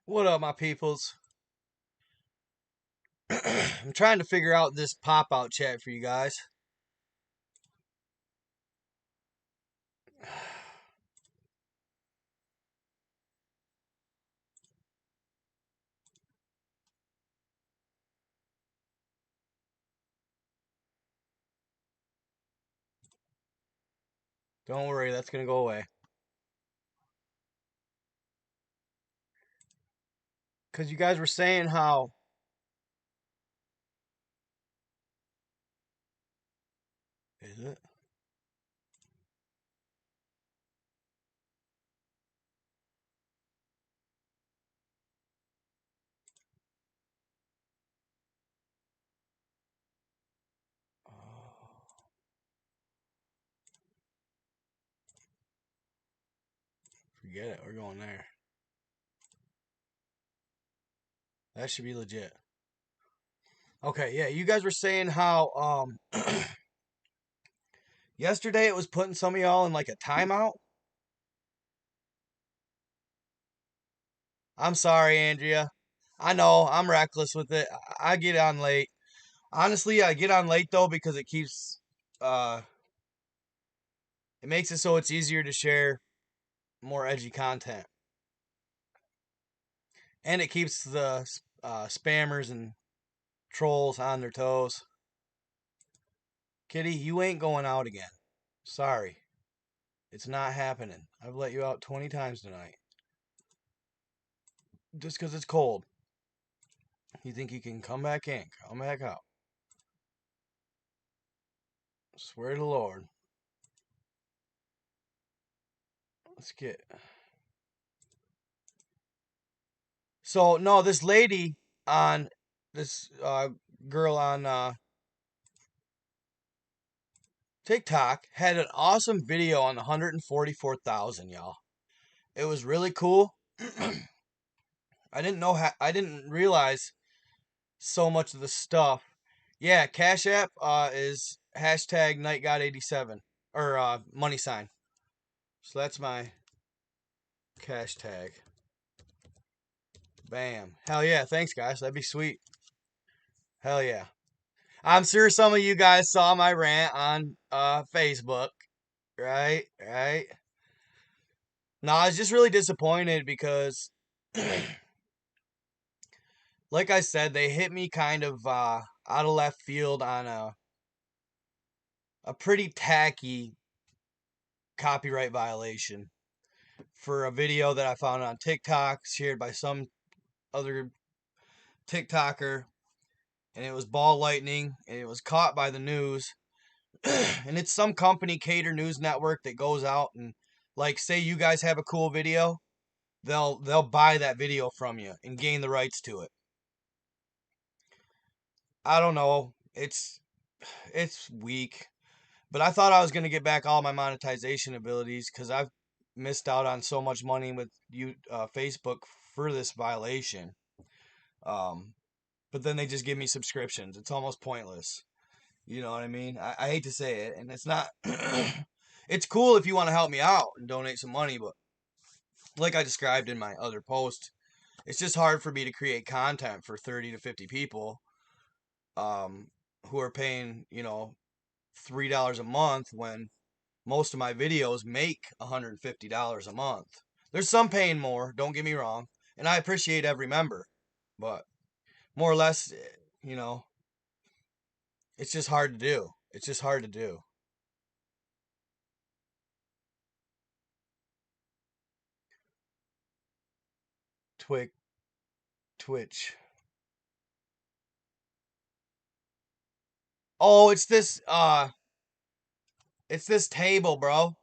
What up, my peoples? I'm trying to figure out this pop-out chat for you guys. Don't worry, that's gonna go away. Because you guys were saying how... Is it? Oh, forget it, we're going there. That should be legit. Okay, yeah, you guys were saying how, yesterday it was putting some of y'all in like a timeout. I'm sorry, Andrea. I know, I'm reckless with it. I get on late. Honestly, I get on late though because it keeps, it makes it so it's easier to share more edgy content. And it keeps the spammers and trolls on their toes. Kitty, you ain't going out again. Sorry. It's not happening. I've let you out 20 times tonight. Just because it's cold. You think you can come back in, come back out. Swear to the Lord. Let's get... So, no, this lady on... This girl on TikTok had an awesome video on 144,000, y'all. It was really cool. I didn't realize so much of the stuff. Yeah, Cash App is hashtag NightGod87 or money sign. So that's my cash tag. Bam. Hell yeah, thanks guys. That'd be sweet. Hell yeah. I'm sure some of you guys saw my rant on Facebook. Right? Right? No, I was just really disappointed because like I said, they hit me kind of out of left field on a pretty tacky copyright violation for a video that I found on TikTok, shared by some other TikToker, and it was ball lightning, and it was caught by the news. And it's some company, Cater News Network, that goes out and, like, say you guys have a cool video, they'll buy that video from you and gain the rights to it. I don't know. It's weak. But I thought I was going to get back all my monetization abilities because I've missed out on so much money with Facebook for this violation. But then they just give me subscriptions. It's almost pointless. You know what I mean? I hate to say it, and it's not. It's cool if you want to help me out and donate some money, but like I described in my other post, it's just hard for me to create content for 30 to 50 people who are paying, $3 a month when most of my videos make $150 a month. There's some paying more, don't get me wrong, and I appreciate every member, but more or less, you know, it's just hard to do. It's just hard to do. Twig, Twitch. Oh, it's this table, bro.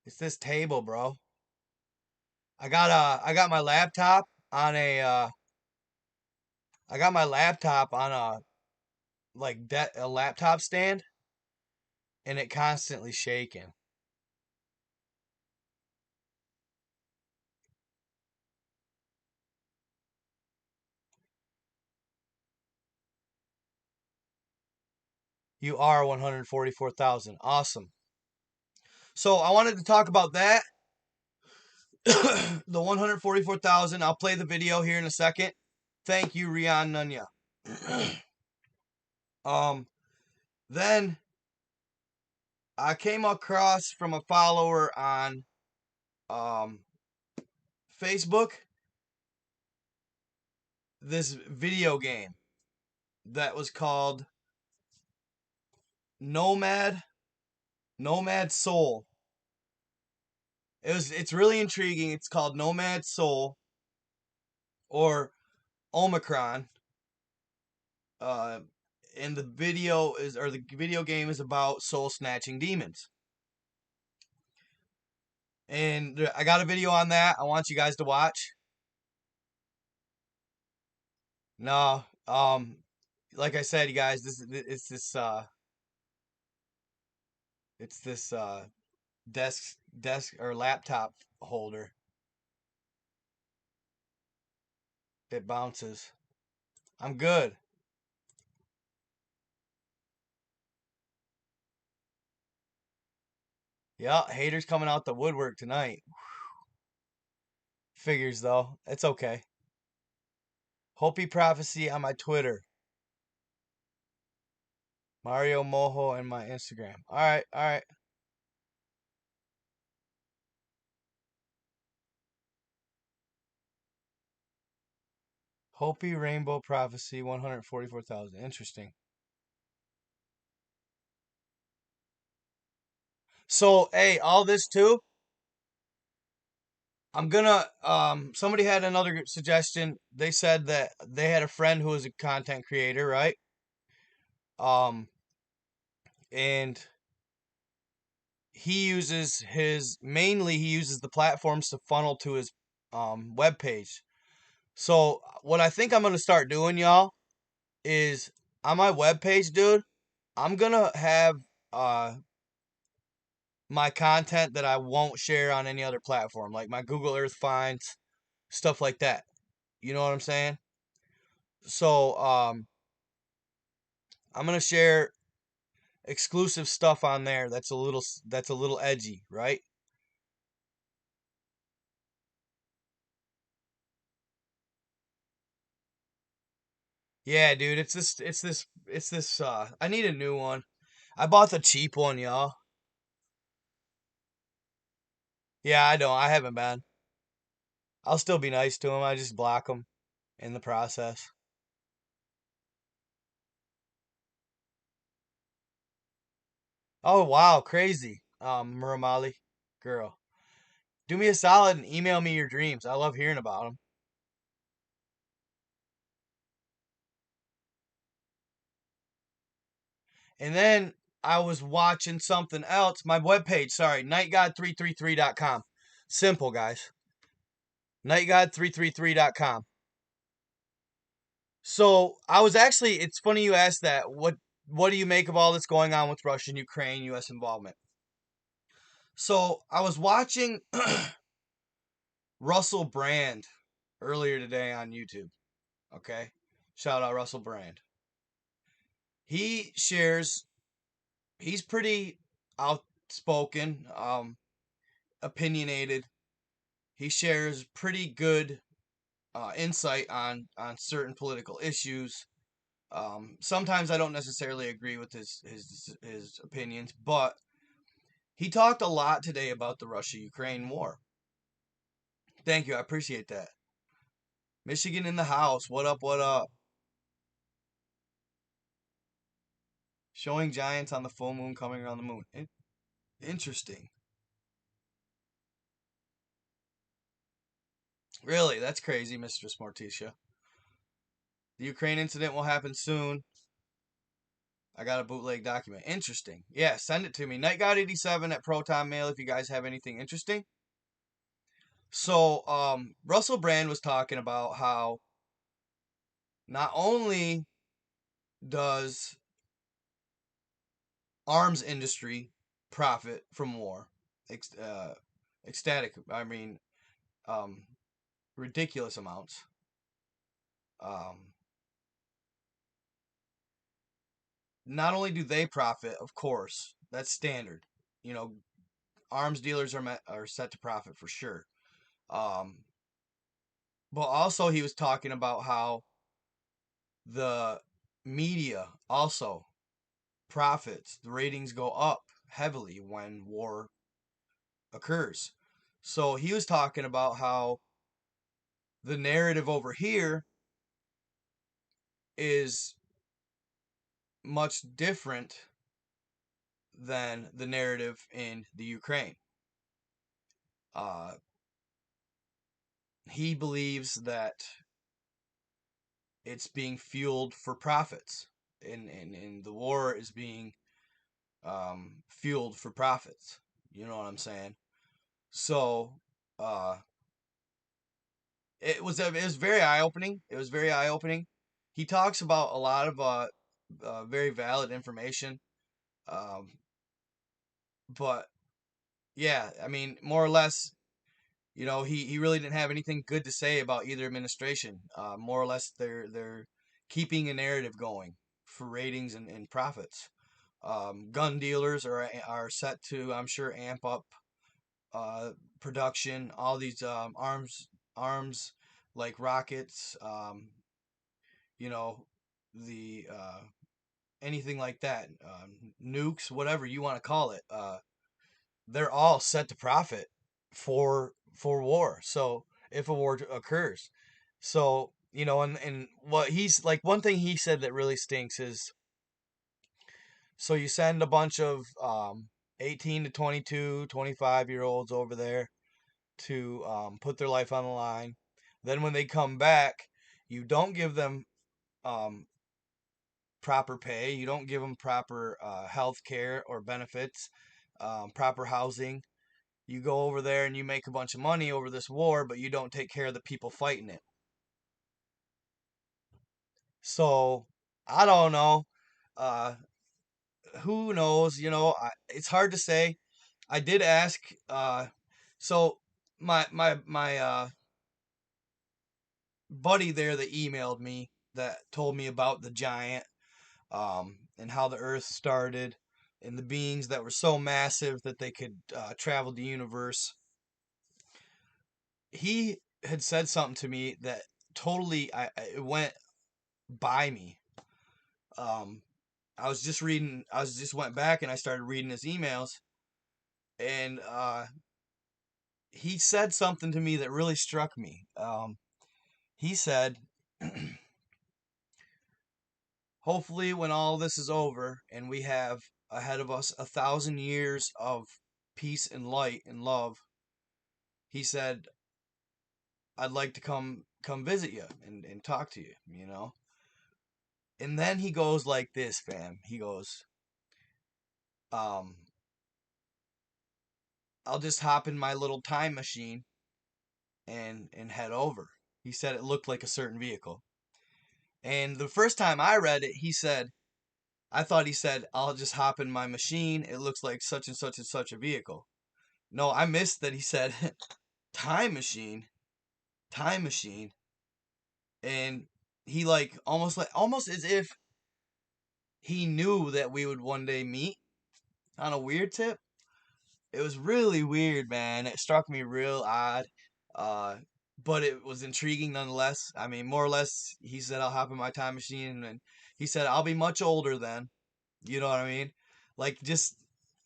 It's this table, bro. I got my laptop on a a laptop stand, and it constantly shaking. You are 144,000. Awesome. So I wanted to talk about that. The 144,000. I'll play the video here in a second. Thank you, Rian Nunya. um, then I came across from a follower on um Facebook this video game that was called Nomad Soul. It's really intriguing. It's called Nomad Soul or Omikron. Uh, and the video game is about soul snatching demons. And I got a video on that. I want you guys to watch. No, like I said, you guys, it's this desk or laptop holder. It bounces. I'm good. Yeah, haters coming out the woodwork tonight. Figures though. It's okay. Hopi Prophecy on my Twitter. Mario Moho and my Instagram. Alright, alright. Hopi Rainbow Prophecy 144,000. Interesting. So, hey, all this too, I'm gonna somebody had another suggestion. They said that they had a friend who was a content creator, right? Um and he uses the platforms to funnel to his web page. So what I think I'm gonna start doing, y'all, is on my web page, dude, I'm gonna have uh my content that I won't share on any other platform, like my Google Earth finds, stuff like that. You know what I'm saying? So I'm gonna share exclusive stuff on there that's a little edgy, right? Yeah, dude, it's this I need a new one. I bought the cheap one, y'all. Yeah, I don't. I haven't been. I'll still be nice to him. I just block him in the process. Oh, wow, crazy. Muramali, girl. Do me a solid and email me your dreams. I love hearing about them. And then I was watching something else. My webpage, sorry, nightgod333.com. Simple, guys. Nightgod333.com. So I was actually, it's funny you asked that. What do you make of all that's going on with Russia and Ukraine, U.S. involvement? So I was watching Russell Brand earlier today on YouTube. Okay. Shout out Russell Brand. He shares, he's pretty outspoken, opinionated. He shares pretty good insight on certain political issues. Sometimes I don't necessarily agree with his opinions, but he talked a lot today about the Russia-Ukraine war. Thank you, I appreciate that. Michigan in the house. What up? What up? Showing giants on the full moon coming around the moon. Interesting. Really, that's crazy, Mistress Morticia. The Ukraine incident will happen soon. I got a bootleg document. Interesting. Yeah, send it to me. NightGod87 at Proton Mail if you guys have anything interesting. So, Russell Brand was talking about how not only does arms industry profit from war, ecstatic, I mean, um, ridiculous amounts. Um, Not only do they profit, of course, that's standard. You know, arms dealers are set to profit for sure. Um, but also he was talking about how the media also profits, the ratings go up heavily when war occurs. So he was talking about how the narrative over here is much different than the narrative in the Ukraine. Uh, he believes that it's being fueled for profits, and the war is being fueled for profits. You know what I'm saying? So uh, it was very eye opening. It was very eye opening. He talks about a lot of very valid information, um, but yeah, I mean, more or less, he really didn't have anything good to say about either administration. More or less, they're keeping a narrative going for ratings and profits. Gun dealers are set to, I'm sure, amp up uh, production. All these arms like rockets, you know, the anything like that, nukes, whatever you want to call it. They're all set to profit for war. So if a war occurs, so and what he's like, one thing he said that really stinks is, so you send a bunch of 18 to 22, 25-year olds over there to put their life on the line. Then when they come back, you don't give them um, proper pay. You don't give them proper health care or benefits, proper housing. You go over there and you make a bunch of money over this war, but you don't take care of the people fighting it. So I don't know. Uh, who knows? It's hard to say. I did ask. So my buddy there that emailed me, that told me about the giant, and how the Earth started, and the beings that were so massive that they could travel the universe. He had said something to me that totally, it went by me. Um, I was just reading. I was just went back and I started reading his emails, and he said something to me that really struck me. He said, "Hopefully, when all this is over and we have ahead of us 1,000 years of peace and light and love," he said, "I'd like to come visit you and talk to you." And then he goes like this, fam. He goes, um, "I'll just hop in my little time machine and head over." He said it looked like a certain vehicle. And the first time I read it, I thought he said, "I'll just hop in my machine. It looks like such and such a vehicle." No, I missed that he said time machine, time machine. And he almost as if he knew that we would one day meet on a weird tip. It was really weird, man. It struck me real odd. Uh, but it was intriguing nonetheless. I mean, more or less, he said, "I'll hop in my time machine," and he said, "I'll be much older then." You know what I mean? Like, just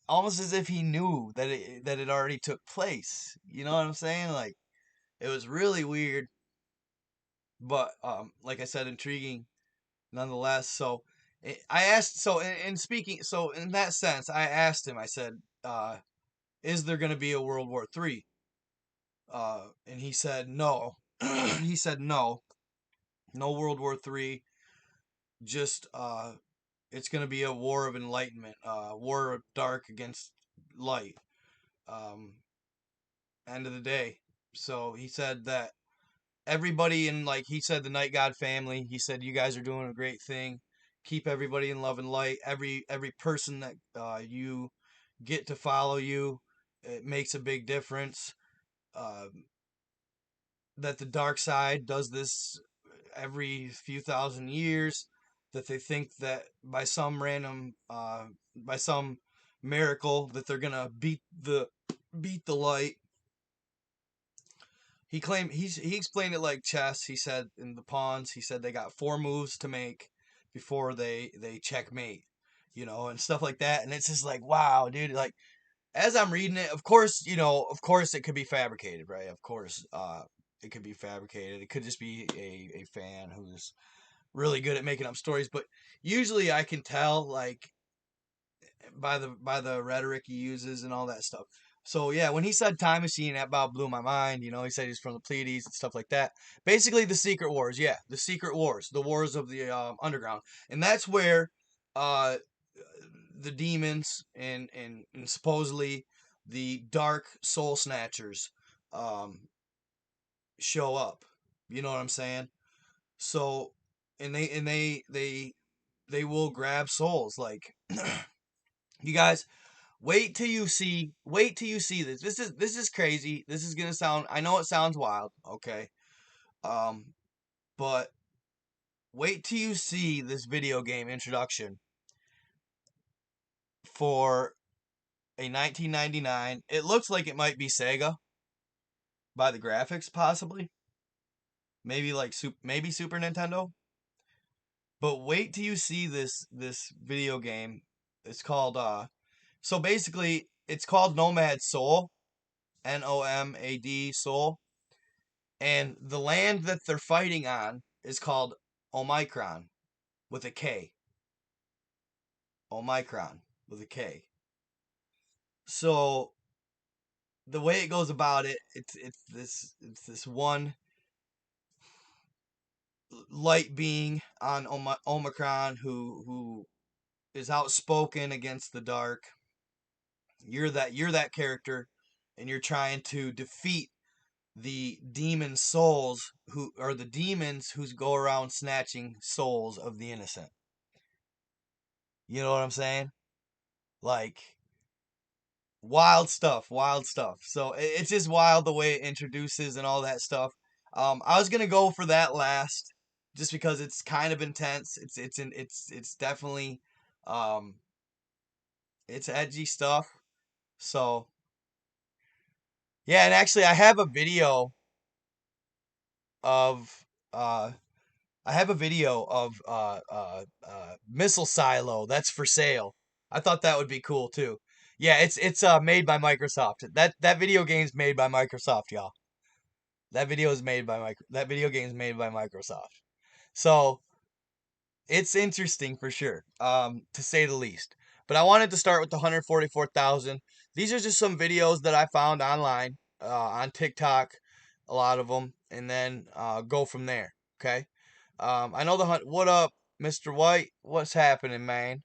almost as if he knew that it already took place. You know what I'm saying? Like, it was really weird, but like I said, intriguing nonetheless. So I asked. So in speaking, so in that sense, I asked him. I said, "Is there going to be a World War III?" And he said no. He said no, no World War III. Just it's going to be a war of enlightenment, war of dark against light. Um, End of the day. So he said that everybody in, like he said, the Night God family. He said, "You guys are doing a great thing. Keep everybody in love and light. Every person that you get to follow you, it makes a big difference." Uh, that the dark side does this every few thousand years. That they think that by some miracle, that they're gonna beat the light. he explained it like chess. He said in the pawns, he said they got four moves to make before they checkmate, and stuff like that. And it's just like, wow, dude. Like as I'm reading it, of course it could be fabricated, right? Of course, it could be fabricated. It could just be a fan who's really good at making up stories. But usually I can tell like by the rhetoric he uses and all that stuff. So yeah, when he said time machine, that about blew my mind. He said he's from the Pleiades and stuff like that. Basically, the Secret Wars. Yeah, the Secret Wars, the wars of the underground, and that's where uh, the demons and supposedly the dark soul snatchers um, show up. You know what I'm saying? So, and they will grab souls. Like you guys, wait till you see this. This is crazy. This is gonna sound, I know it sounds wild, okay? Um, but wait till you see this video game introduction for a 1999. It looks like it might be Sega by the graphics, possibly. Maybe like maybe Super Nintendo. But wait till you see this video game. It's called so basically it's called Nomad Soul, Nomad Soul. And the land that they're fighting on is called Omicron with a K. Omicron with a K. So the way it goes about it, it's this one light being on Omicron who is outspoken against the dark. You're that character, and you're trying to defeat the demon souls who are the demons who go around snatching souls of the innocent. You know what I'm saying? Like wild stuff, wild stuff. So it's just wild the way it introduces and all that stuff. I was gonna go for that last, just because it's kind of intense. It's definitely, um, it's edgy stuff. So yeah, and actually of uh I have a video of missile silo that's for sale. I thought that would be cool too. Yeah, it's made by Microsoft. That video game's made by Microsoft, y'all. That video game's made by Microsoft. So it's interesting for sure, to say the least. But I wanted to start with the 144,000. These are just some videos that I found online, on TikTok, a lot of them, and then go from there. Okay. I know the hunt. What up, Mr. White? What's happening, man?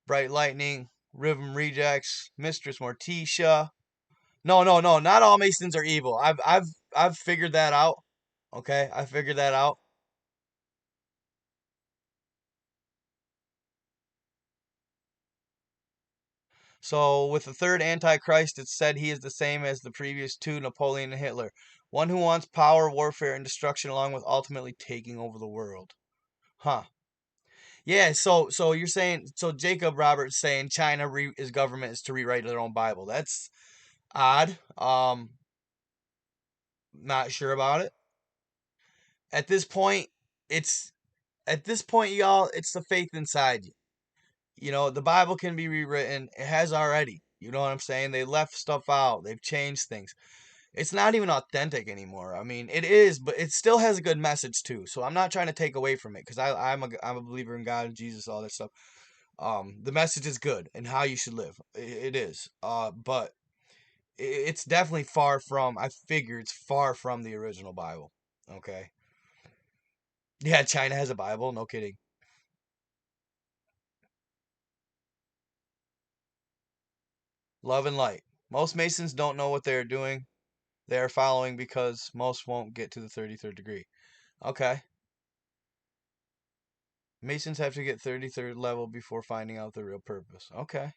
Bright Lightning, Rhythm Rejects, Mistress Morticia. No, no, no. Not all Masons are evil. I've figured that out. Okay, I figured that out. So with the third Antichrist, it's said he is the same as the previous two, Napoleon and Hitler. One who wants power, warfare, and destruction, along with ultimately taking over the world. Huh. Yeah, so you're saying, so Jacob Roberts saying China his government is to rewrite their own Bible. That's odd. Not sure about it. At this point, it's at this point, y'all, it's the faith inside you. The Bible can be rewritten. It has already. You know what I'm saying? They left stuff out. They've changed things. It's not even authentic anymore. I mean, it is, but it still has a good message too. So I'm not trying to take away from it, because I'm a believer in God and Jesus, all that stuff. The message is good and how you should live. It is. But it's definitely far from. I figure it's far from the original Bible. Okay. Yeah, China has a Bible. No kidding. Love and light. Most Masons don't know what they are doing. They are following because most won't get to the 33rd degree. Okay. Masons have to get 33rd level before finding out the real purpose. Okay.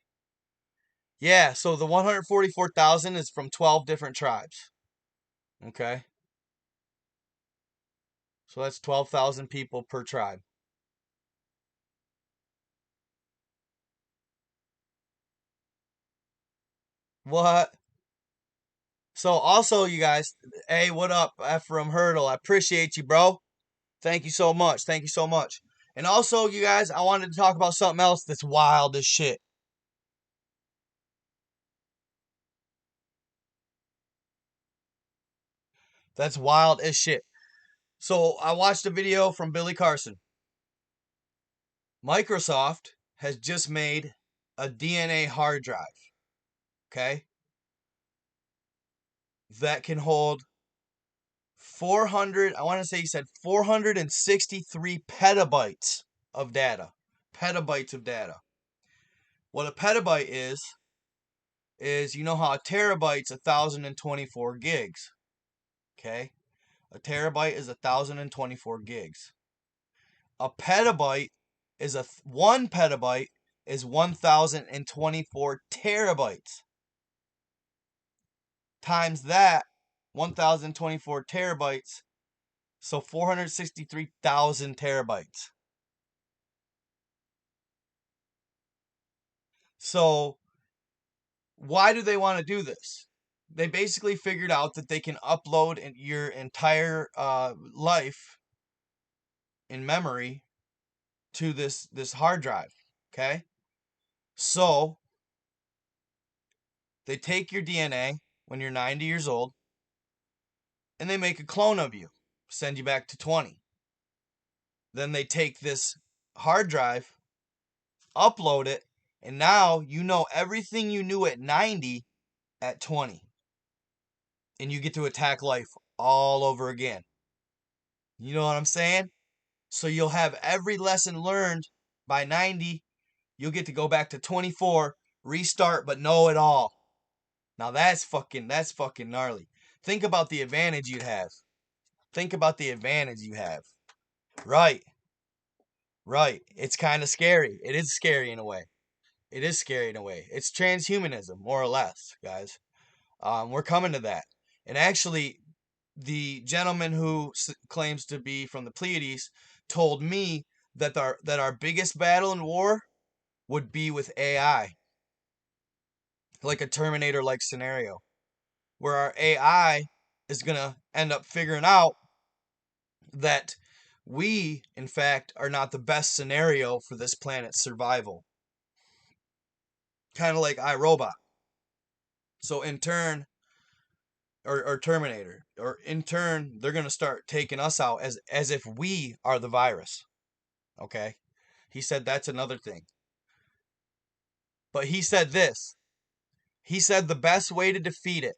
Yeah, so the 144,000 is from 12 different tribes. Okay. So that's 12,000 people per tribe. What? So also, you guys, hey, what up, Ephraim Hurdle? I appreciate you, bro. Thank you so much. Thank you so much. And also, you guys, I wanted to talk about something else that's wild as shit. That's wild as shit. So I watched a video from Billy Carson. Microsoft has just made a DNA hard drive, okay, that can hold 400, I want to say he said 463 petabytes of data. Petabytes of data. What a petabyte is you know how a terabyte's 1,024 gigs, okay? A terabyte is 1,024 gigs. A petabyte is 1 petabyte is 1,024 terabytes. Times that 1,024 terabytes, so 463,000 terabytes. So why do they want to do this? They basically figured out that they can upload your entire life in memory to this hard drive. Okay, so they take your DNA when you're 90 years old, and they make a clone of you, send you back to 20. Then they take this hard drive, upload it, and now you know everything you knew at 90 at 20, and you get to attack life all over again. You know what I'm saying? So you'll have every lesson learned by 90. You'll get to go back to 24, restart, but know it all. Now that's fucking gnarly. Think about the advantage you'd have. Think about the advantage you have. Right, right. It's kind of scary. It is scary in a way. It is scary in a way. It's transhumanism, more or less, guys. We're coming to that. And actually, the gentleman who claims to be from the Pleiades told me that our biggest battle in war would be with AI, like a Terminator like scenario, where our AI is gonna end up figuring out that we, in fact, are not the best scenario for this planet's survival. Kind of like iRobot. So in turn, or Terminator, or in turn, they're gonna start taking us out as if we are the virus. Okay, he said that's another thing. But he said this. He said the best way to defeat it.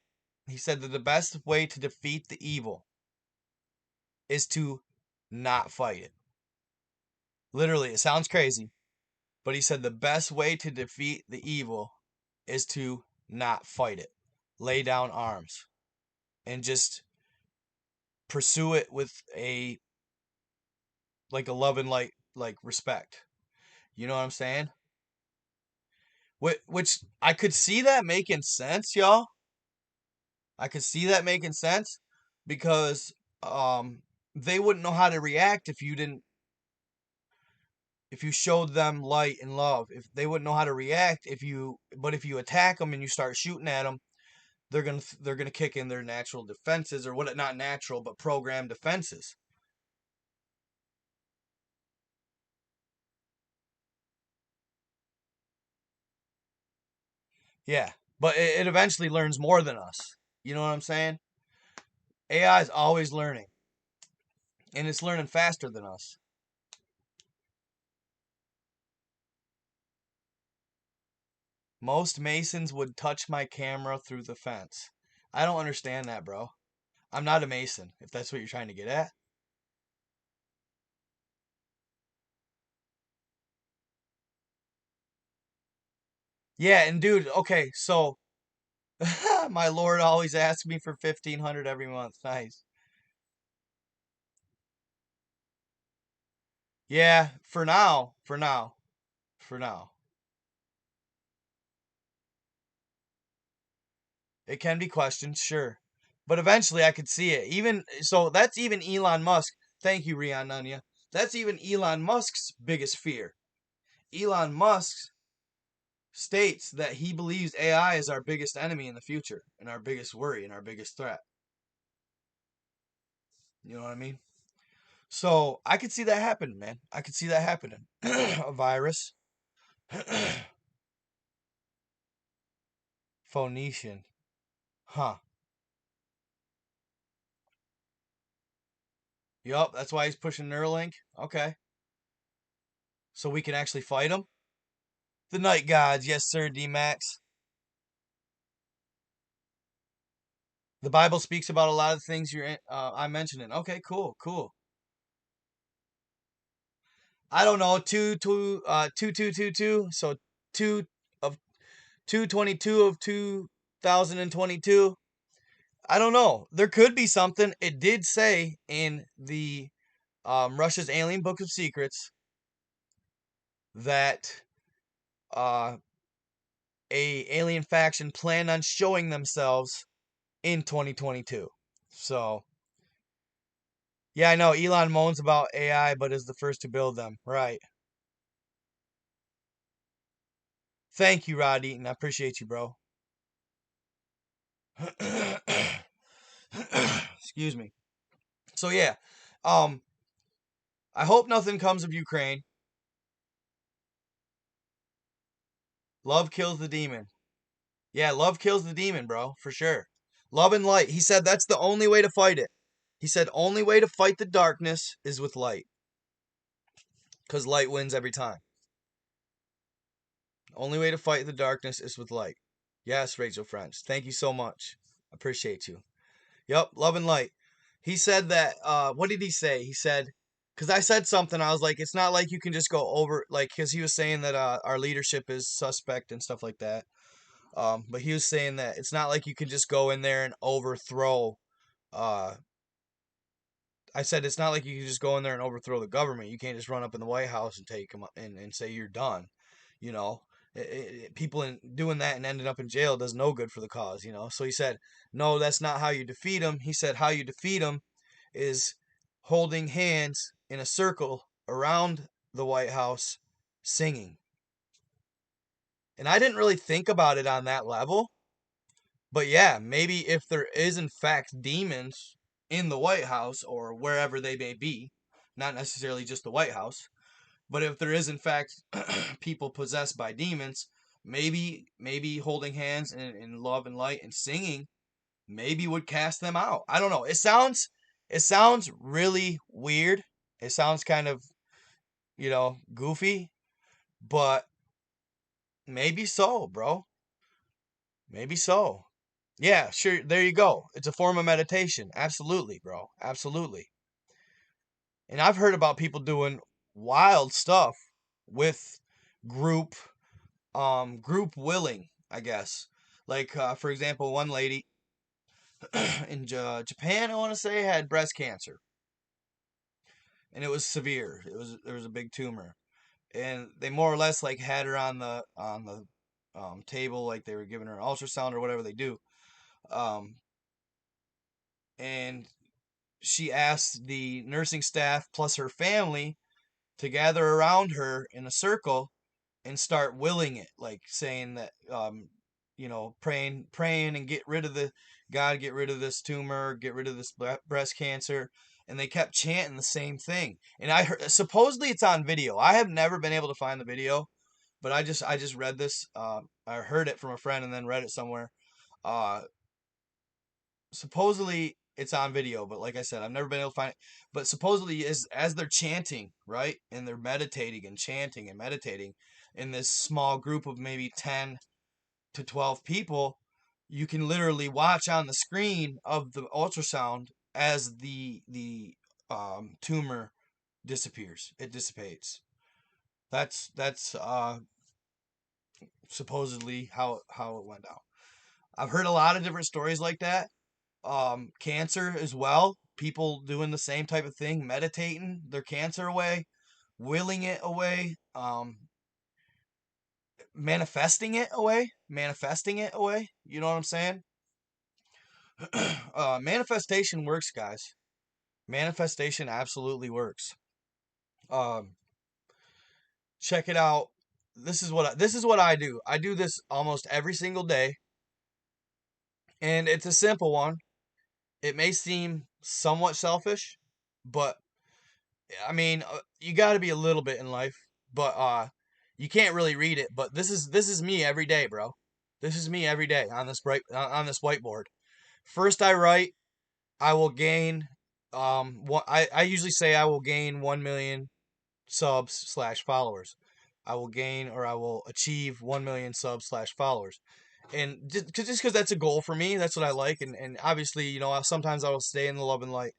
He said that the best way to defeat the evil is to not fight it. Literally, it sounds crazy, but he said the best way to defeat the evil is to not fight it. Lay down arms and just pursue it with a love and light, like respect. You know what I'm saying? Which I could see that making sense, y'all. I could see that making sense because they wouldn't know how to react if you showed them light and love. If they wouldn't know how to react if you attack them and you start shooting at them, they're gonna kick in their natural defenses, or what, not natural but programmed defenses. Yeah, but it eventually learns more than us. You know what I'm saying? AI is always learning, and it's learning faster than us. Most Masons would touch my camera through the fence. I don't understand that, bro. I'm not a Mason, if that's what you're trying to get at. Yeah, and dude, okay, so my lord always asks me for 1,500 every month. Nice. Yeah, for now, for now, for now. It can be questioned, sure. But eventually I could see it. Even so, that's even Elon Musk. Thank you, Rian Nunya. That's even Elon Musk's biggest fear. Elon Musk states that he believes AI is our biggest enemy in the future and our biggest worry and our biggest threat. You know what I mean? So I could see that happening, man. I could see that happening. A virus. Phoenician. Huh. Yup, that's why he's pushing Neuralink. Okay. So we can actually fight him? The night gods, yes sir, D-Max. The Bible speaks about a lot of things I'm mentioning. Okay, cool, cool. I don't know, two. So two of 222 of 2022. I don't know. There could be something. It did say in the Russia's Alien Book of Secrets that uh, a alien faction planned on showing themselves in 2022. So yeah, I know Elon moans about AI, but is the first to build them. Right. Thank you, Rod Eaton. I appreciate you, bro. Excuse me. So yeah, um, I hope nothing comes of Ukraine. Love kills the demon. Yeah, love kills the demon, bro, for sure. Love and light. He said that's the only way to fight it. He said only way to fight the darkness is with light, because light wins every time. Only way to fight the darkness is with light. Yes, Rachel French. Thank you so much. Appreciate you. Yep, love and light. He said that, what did he say? He said, because I said something, I was like, it's not like you can just go over, like, because he was saying that our leadership is suspect and stuff like that. But he was saying that it's not like you can just go in there and overthrow. Uh, I said it's not like you can just go in there and overthrow the government. You can't just run up in the White House and take them and say you're done. You know, people doing that and ending up in jail does no good for the cause. You know, so he said, no, that's not how you defeat them. He said how you defeat them is holding hands in a circle around the White House, singing. And I didn't really think about it on that level. But yeah, maybe if there is in fact demons in the White House or wherever they may be, not necessarily just the White House, but if there is in fact people possessed by demons, maybe holding hands in love and light and singing maybe would cast them out. I don't know. It sounds really weird. It sounds kind of, goofy, but maybe so, bro. Maybe so. Yeah, sure. There you go. It's a form of meditation. Absolutely, bro. Absolutely. And I've heard about people doing wild stuff with group group willing, I guess. Like for example, one lady in Japan, I want to say, had breast cancer, and it was severe. There was a big tumor, and they more or less like had her on the table, like they were giving her an ultrasound or whatever they do. Um, and she asked the nursing staff plus her family to gather around her in a circle and start willing it, like saying that, praying and get rid of the God, get rid of this tumor, get rid of this breast cancer. And they kept chanting the same thing. And I heard, supposedly it's on video. I have never been able to find the video, but I just read this. I heard it from a friend and then read it somewhere. Uh, Supposedly it's on video, but like I said, I've never been able to find it. But supposedly as they're chanting, right? And they're meditating and chanting and meditating in this small group of maybe 10 to 12 people, you can literally watch on the screen of the ultrasound as the tumor disappears. It dissipates. That's supposedly how it went down. I've heard a lot of different stories like that. Cancer as well. People doing the same type of thing, meditating their cancer away, willing it away, manifesting it away. You know what I'm saying? Manifestation works, guys. Manifestation absolutely works. Um, Check it out. this is what I do. I do this almost every single day, and it's a simple one. It may seem somewhat selfish, but I mean, you got to be a little bit in life, but you can't really read it. But this is me every day, bro. This is me every day on this whiteboard. First, I write. I will gain. What I usually say I will gain 1 million subs slash followers. I will gain or I will achieve 1 million subs slash followers. And just because that's a goal for me, that's what I like. And obviously, sometimes I will stay in the love and light.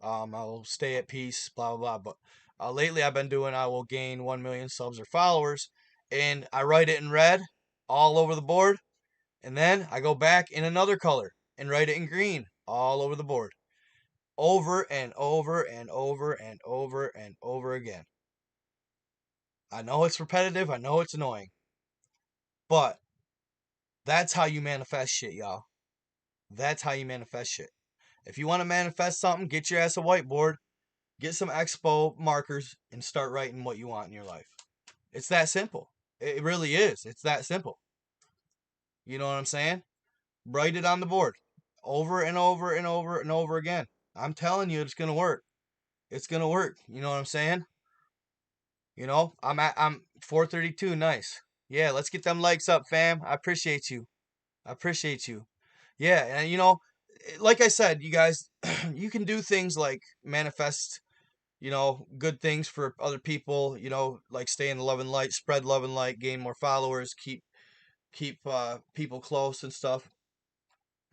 I will stay at peace, blah, blah, blah. But lately I've been doing, I will gain 1 million subs or followers. And I write it in red all over the board. And then I go back in another color and write it in green all over the board. Over and over and over and over and over again. I know it's repetitive. I know it's annoying. But that's how you manifest shit, y'all. That's how you manifest shit. If you want to manifest something, get your ass a whiteboard, get some expo markers, and start writing what you want in your life. It's that simple. It really is. It's that simple. You know what I'm saying? Write it on the board over and over and over and over again. I'm telling you, it's going to work. It's going to work. You know what I'm saying? I'm 432. Nice. Yeah, let's get them likes up, fam. I appreciate you. I appreciate you. Yeah, and like I said, you guys, you can do things like manifest, good things for other people, like stay in the love and light, spread love and light, gain more followers, keep people close and stuff.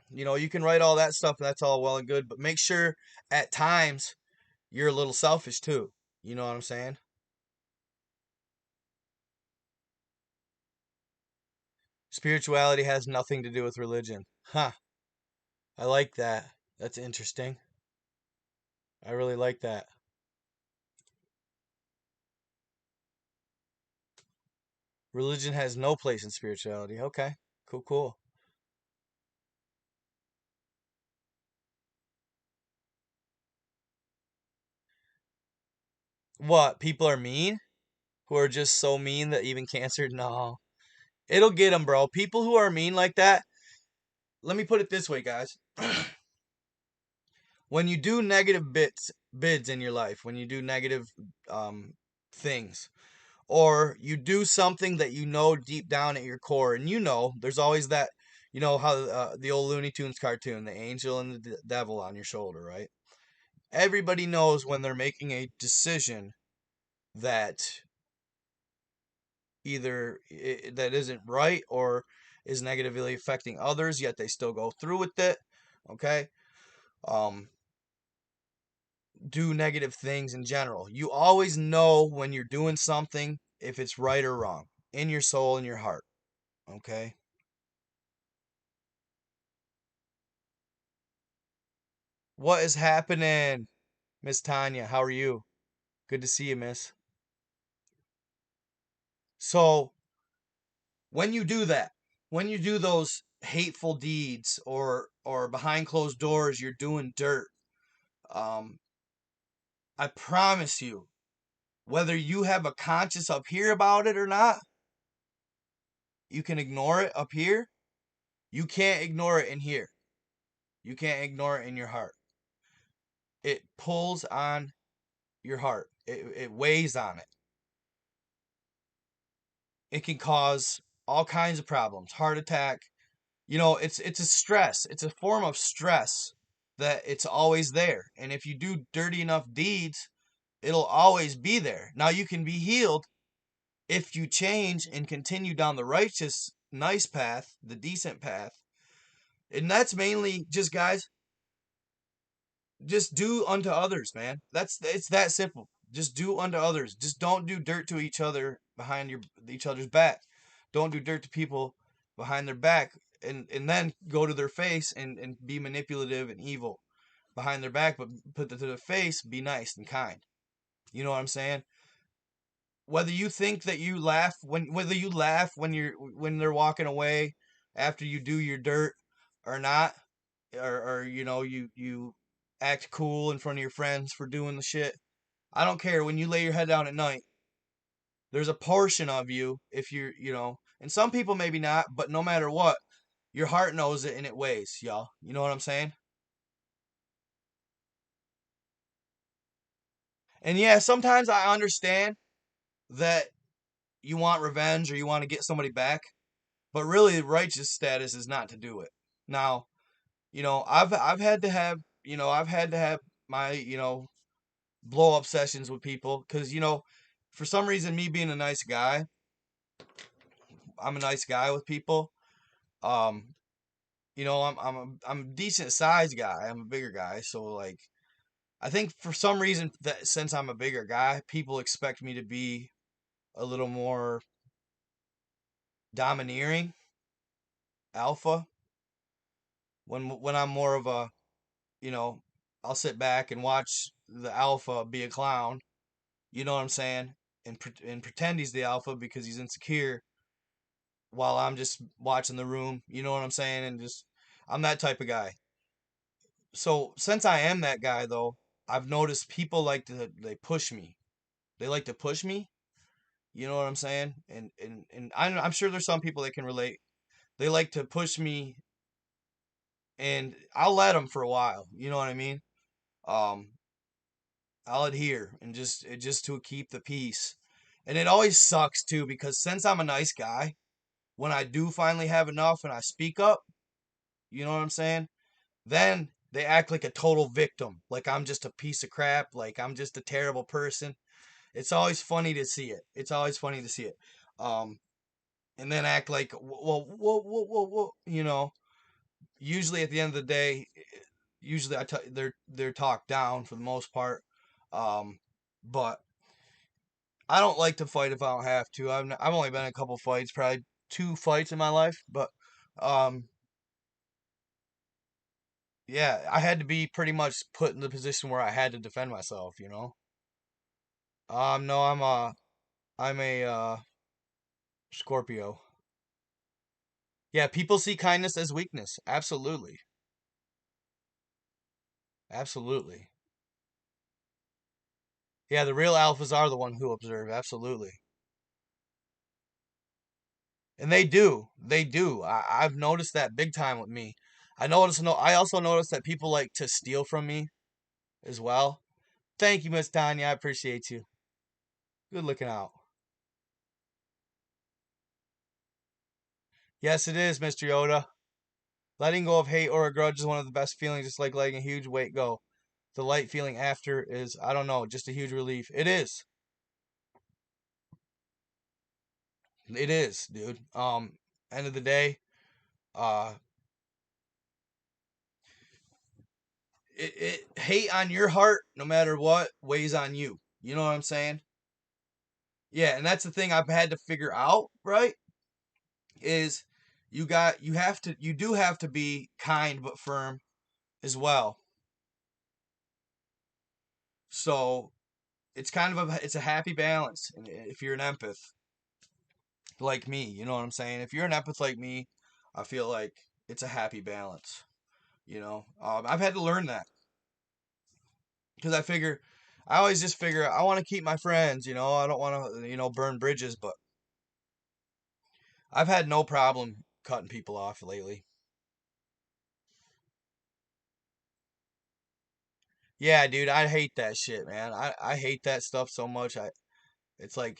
You can write all that stuff, and that's all well and good, but make sure at times you're a little selfish too. You know what I'm saying? Spirituality has nothing to do with religion. Huh. I like that. That's interesting. I really like that. Religion has no place in spirituality. Okay. Cool, cool. What? People are mean? Who are just so mean that even cancer? No. It'll get them, bro. People who are mean like that, let me put it this way, guys. When you do negative bids in your life, when you do negative things, or you do something that you know deep down at your core, and there's always that, how the old Looney Tunes cartoon, the angel and the devil on your shoulder, right? Everybody knows when they're making a decision that either that isn't right or is negatively affecting others, yet they still go through with it. Okay. um do negative things in general. You always know when you're doing something, if it's right or wrong, in your soul, in your heart. Okay. What is happening, Miss Tanya? How are you? Good to see you, miss. So when you do that, when you do those hateful deeds, or behind closed doors you're doing dirt, um I promise you, whether you have a conscience up here about it or not, you can ignore it up here. You can't ignore it in here. You can't ignore it in your heart. It pulls on your heart. It weighs on it. It can cause all kinds of problems, heart attack. It's a stress. It's a form of stress that it's always there. And if you do dirty enough deeds, it'll always be there. Now you can be healed if you change and continue down the righteous, nice path, the decent path. And that's mainly just, guys, just do unto others, man. It's that simple. Just do unto others. Just don't do dirt to each other behind each other's back. Don't do dirt to people behind their back, and then go to their face and be manipulative and evil behind their back, but put it to their face, be nice and kind. You know what I'm saying? Whether you think that you laugh when whether you laugh when they're walking away after you do your dirt or not, or you act cool in front of your friends for doing the shit. I don't care. When you lay your head down at night, There's a portion of you, if you're, and some people maybe not, but no matter what, your heart knows it and it weighs, y'all. You know what I'm saying? And yeah, sometimes I understand that you want revenge or you want to get somebody back, but really righteous status is not to do it. Now, I've had to have, I've had to have my, blow up sessions with people because, for some reason me being a nice guy, I'm a nice guy with people. Um, I'm a decent sized guy. I'm a bigger guy, so like I think for some reason that since I'm a bigger guy, people expect me to be a little more domineering, alpha. When I'm more of a, you know, I'll sit back and watch the alpha be a clown. You know what I'm saying? And pretend he's the alpha because he's insecure, while I'm just watching the room. You know what I'm saying? And just I'm that type of guy. So since I am that guy though, I've noticed people like to they push me. They like to push me. You know what I'm saying? And I'm sure there's some people that can relate. They like to push me, and I'll let them for a while. You know what I mean? Um, I'll adhere and just to keep the peace. And it always sucks too because since I'm a nice guy, when I do finally have enough and I speak up, you know what I'm saying? Then they act like a total victim, like I'm just a piece of crap, like I'm just a terrible person. It's always funny to see it. It's always funny to see it. Um, and then act like, well, whoa. Usually at the end of the day, usually they're talked down for the most part. Um, but I don't like to fight if I don't have to. I've only been in a couple fights, probably two fights in my life, but um, yeah, I had to be pretty much put in the position where I had to defend myself. No, I'm a Scorpio. Yeah, people see kindness as weakness. Absolutely, absolutely. Yeah, the real alphas are the one who observe. Absolutely, and they do. I've noticed that big time with me. I also noticed that people like to steal from me as well. Thank you, Miss Tanya. I appreciate you. Good looking out. Yes, it is, Mr. Yoda. Letting go of hate or a grudge is one of the best feelings, just like letting a huge weight go. The light feeling after is, I don't know, just a huge relief. It is. It is, dude. End of the day, uh, it hate on your heart, no matter what, weighs on you. You know what I'm saying? Yeah, and that's the thing I've had to figure out, right? Is you do have to be kind but firm as well. So it's kind of it's a happy balance if you're an empath like me. You know what I'm saying? If you're an empath like me, I feel like it's a happy balance. I've had to learn that because I always just figure I want to keep my friends. I don't want to burn bridges, but I've had no problem cutting people off lately. Yeah, dude, I hate that shit, man. I hate that stuff so much. It's like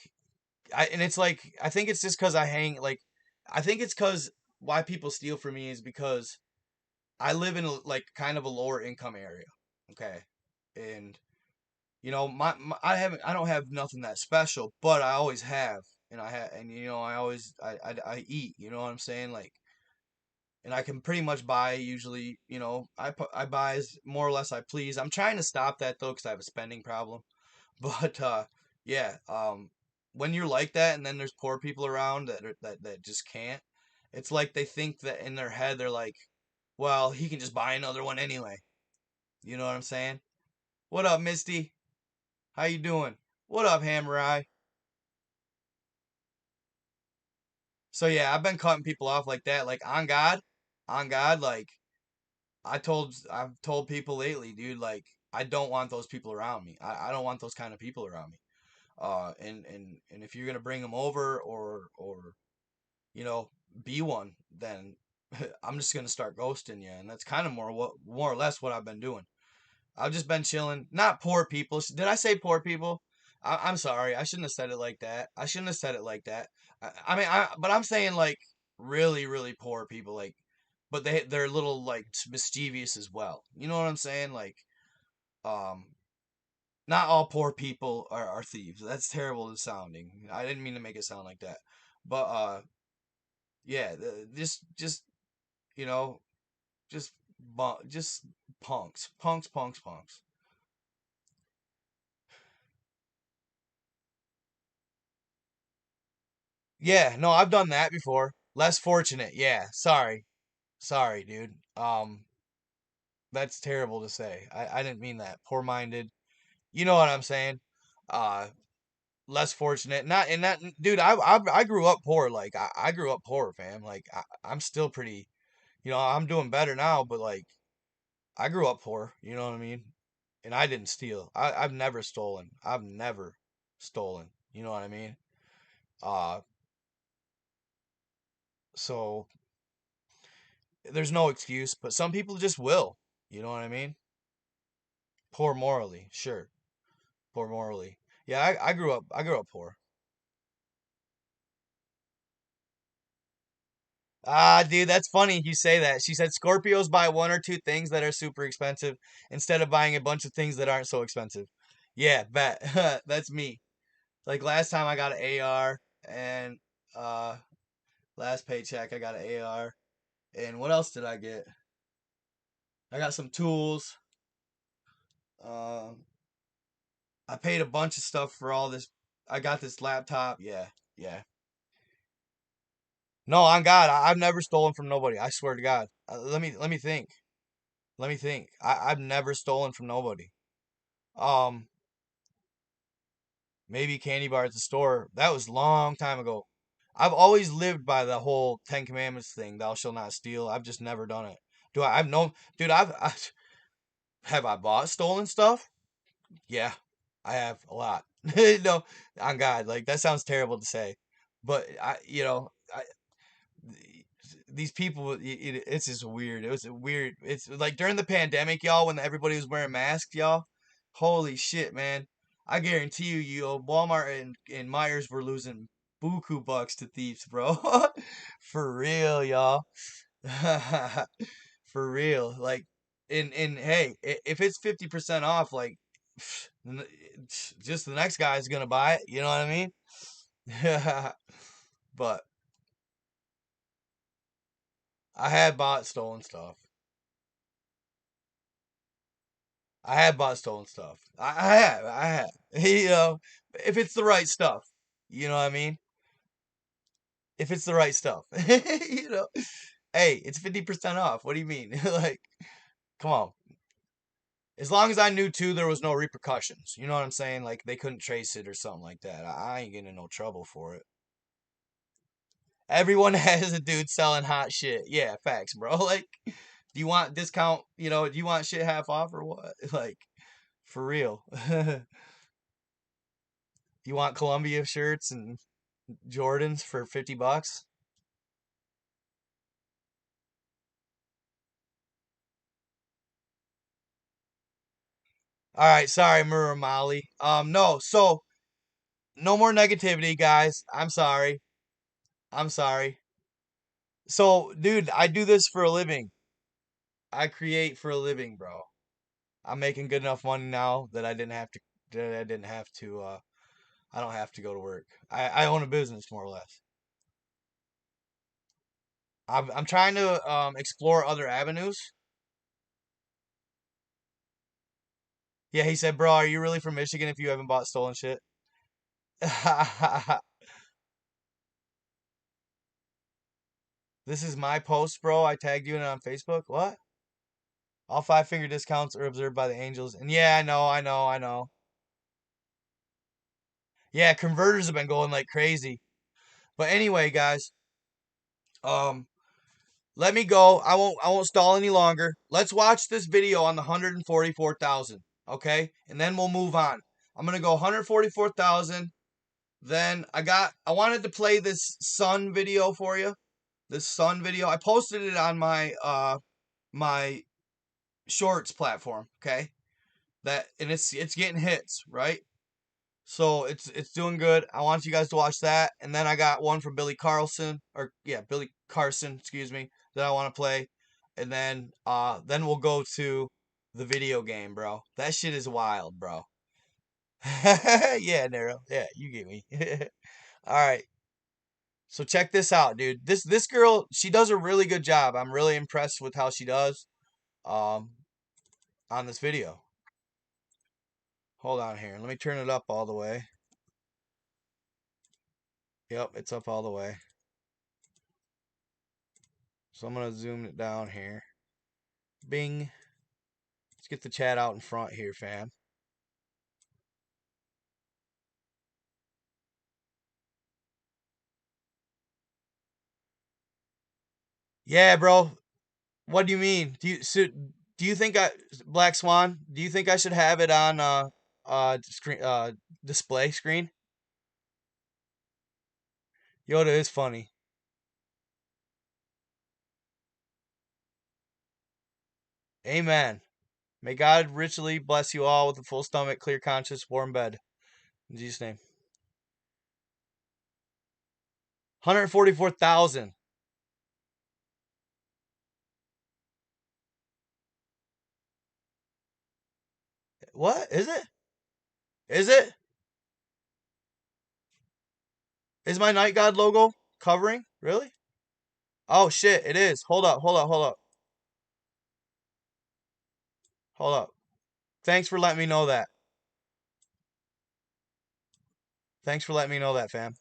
it's like I think it's just because I think it's because why people steal from me is because I live in like kind of a lower income area. Okay. And I don't have nothing that special, but I always have. And I always I eat, you know what I'm saying? Like, and I can pretty much buy usually, I buy as more or less I please. I'm trying to stop that though cuz I have a spending problem. But yeah, when you're like that and then there's poor people around that just can't, it's like they think that in their head they're like, well, he can just buy another one anyway. You know what I'm saying? What up, Misty? How you doing? What up, Hammer Eye? So yeah, I've been cutting people off like that, like on God, like I've told people lately, dude, like I don't want those people around me. I don't want those kind of people around me. And if you're gonna bring them over or you know, be one, then I'm just gonna start ghosting you, and that's kind of more or less what I've been doing. I've just been chilling. Not poor people. Did I say poor people? I'm sorry. I shouldn't have said it like that. I shouldn't have said it like that. But I'm saying like really, really poor people, like, but they're a little like mischievous as well. You know what I'm saying? Like, um, not all poor people are thieves. That's terrible sounding. I didn't mean to make it sound like that. But yeah, just you know, just just punks. Yeah, no, I've done that before. Less fortunate. Yeah, sorry, dude. That's terrible to say. I didn't mean that. Poor-minded. You know what I'm saying? Uh, Less fortunate. Not in that, dude. I grew up poor. Like I grew up poor, fam. Like I'm still pretty. You know, I'm doing better now, but like I grew up poor. You know what I mean? And I didn't steal. I've never stolen. I've never stolen. You know what I mean? Uh, so there's no excuse, but some people just will. You know what I mean? Poor morally, sure. Poor morally. Yeah, I grew up poor. Ah, dude, that's funny you say that. She said Scorpios buy one or two things that are super expensive instead of buying a bunch of things that aren't so expensive. Yeah, bet. That's me. Like last time I got an AR and uh last paycheck I got an AR. And what else did I get? I got some tools. Um I paid a bunch of stuff for all this. I got this laptop. Yeah, yeah. No, on God, I've never stolen from nobody. I swear to God. Let me think. Let me think. I've never stolen from nobody. Um, Maybe candy bar at the store. That was a long time ago. I've always lived by the whole Ten Commandments thing. Thou shalt not steal. I've just never done it. I've known, dude. Have I bought stolen stuff? Yeah, I have a lot. No, on God, like that sounds terrible to say, but these people, it's just weird. It was weird. It's like during the pandemic, y'all, when everybody was wearing masks, y'all. Holy shit, man! I guarantee you, Walmart and Myers were losing buku bucks to thieves, bro. For real, y'all. For real. Like, and hey, if it's 50% off, like, just the next guy's gonna buy it. You know what I mean? But I had bought stolen stuff. I have bought stolen stuff. I have. You know, if it's the right stuff, you know what I mean? If it's the right stuff, you know, hey, it's 50% off. What do you mean? Like, come on. As long as I knew too, there was no repercussions. You know what I'm saying? Like they couldn't trace it or something like that. I ain't getting in no trouble for it. Everyone has a dude selling hot shit. Yeah, facts, bro. Like, do you want discount? You know, do you want shit half off or what? Like, for real. You want Columbia shirts and Jordans for 50 bucks? All right, sorry, Muramali. No, so no more negativity, guys. I'm sorry. I'm sorry. So, dude, I do this for a living. I create for a living, bro. I'm making good enough money now that I didn't have to I don't have to go to work. I own a business more or less. I'm trying to explore other avenues. Yeah, he said, "Bro, are you really from Michigan if you haven't bought stolen shit?" This is my post, bro. I tagged you in it on Facebook. What? All five-finger discounts are observed by the angels. And yeah, I know. Yeah, converters have been going like crazy. But anyway, guys, um, let me go. I won't stall any longer. Let's watch this video on the 144,000, okay? And then we'll move on. I'm gonna go 144,000. Then I wanted to play this sun video for you. This sun video. I posted it on my shorts platform. Okay, and it's getting hits, right? So it's doing good. I want you guys to watch that, and then I got one from Billy Carson, excuse me, that I want to play, and then we'll go to the video game, bro. That shit is wild, bro. Yeah, Nero. Yeah, you get me. All right. So check this out, dude. This girl, she does a really good job. I'm really impressed with how she does um on this video. Hold on here. Let me turn it up all the way. Yep, it's up all the way. So I'm gonna zoom it down here. Bing. Let's get the chat out in front here, fam. Yeah, bro. What do you mean? Do you think Black Swan? Do you think I should have it on screen display screen? Yoda is funny. Amen. May God richly bless you all with a full stomach, clear conscience, warm bed. In Jesus' name. 144,000. What? Is it? Is it? Is my Night God logo covering? Really? Oh shit, it is. Hold up, hold up, hold up. Hold up. Thanks for letting me know that. Thanks for letting me know that, fam.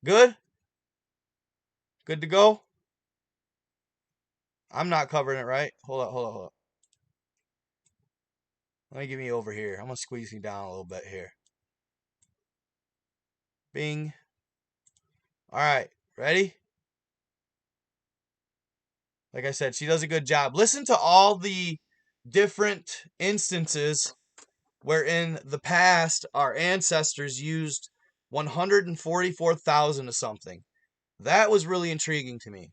Good? Good to go? I'm not covering it, right? Hold up, hold up, hold up. Let me get me over here. I'm gonna squeeze you down a little bit here. Bing. Alright, ready? Like I said, she does a good job. Listen to all the different instances where in the past our ancestors used 144,000 of something. That was really intriguing to me.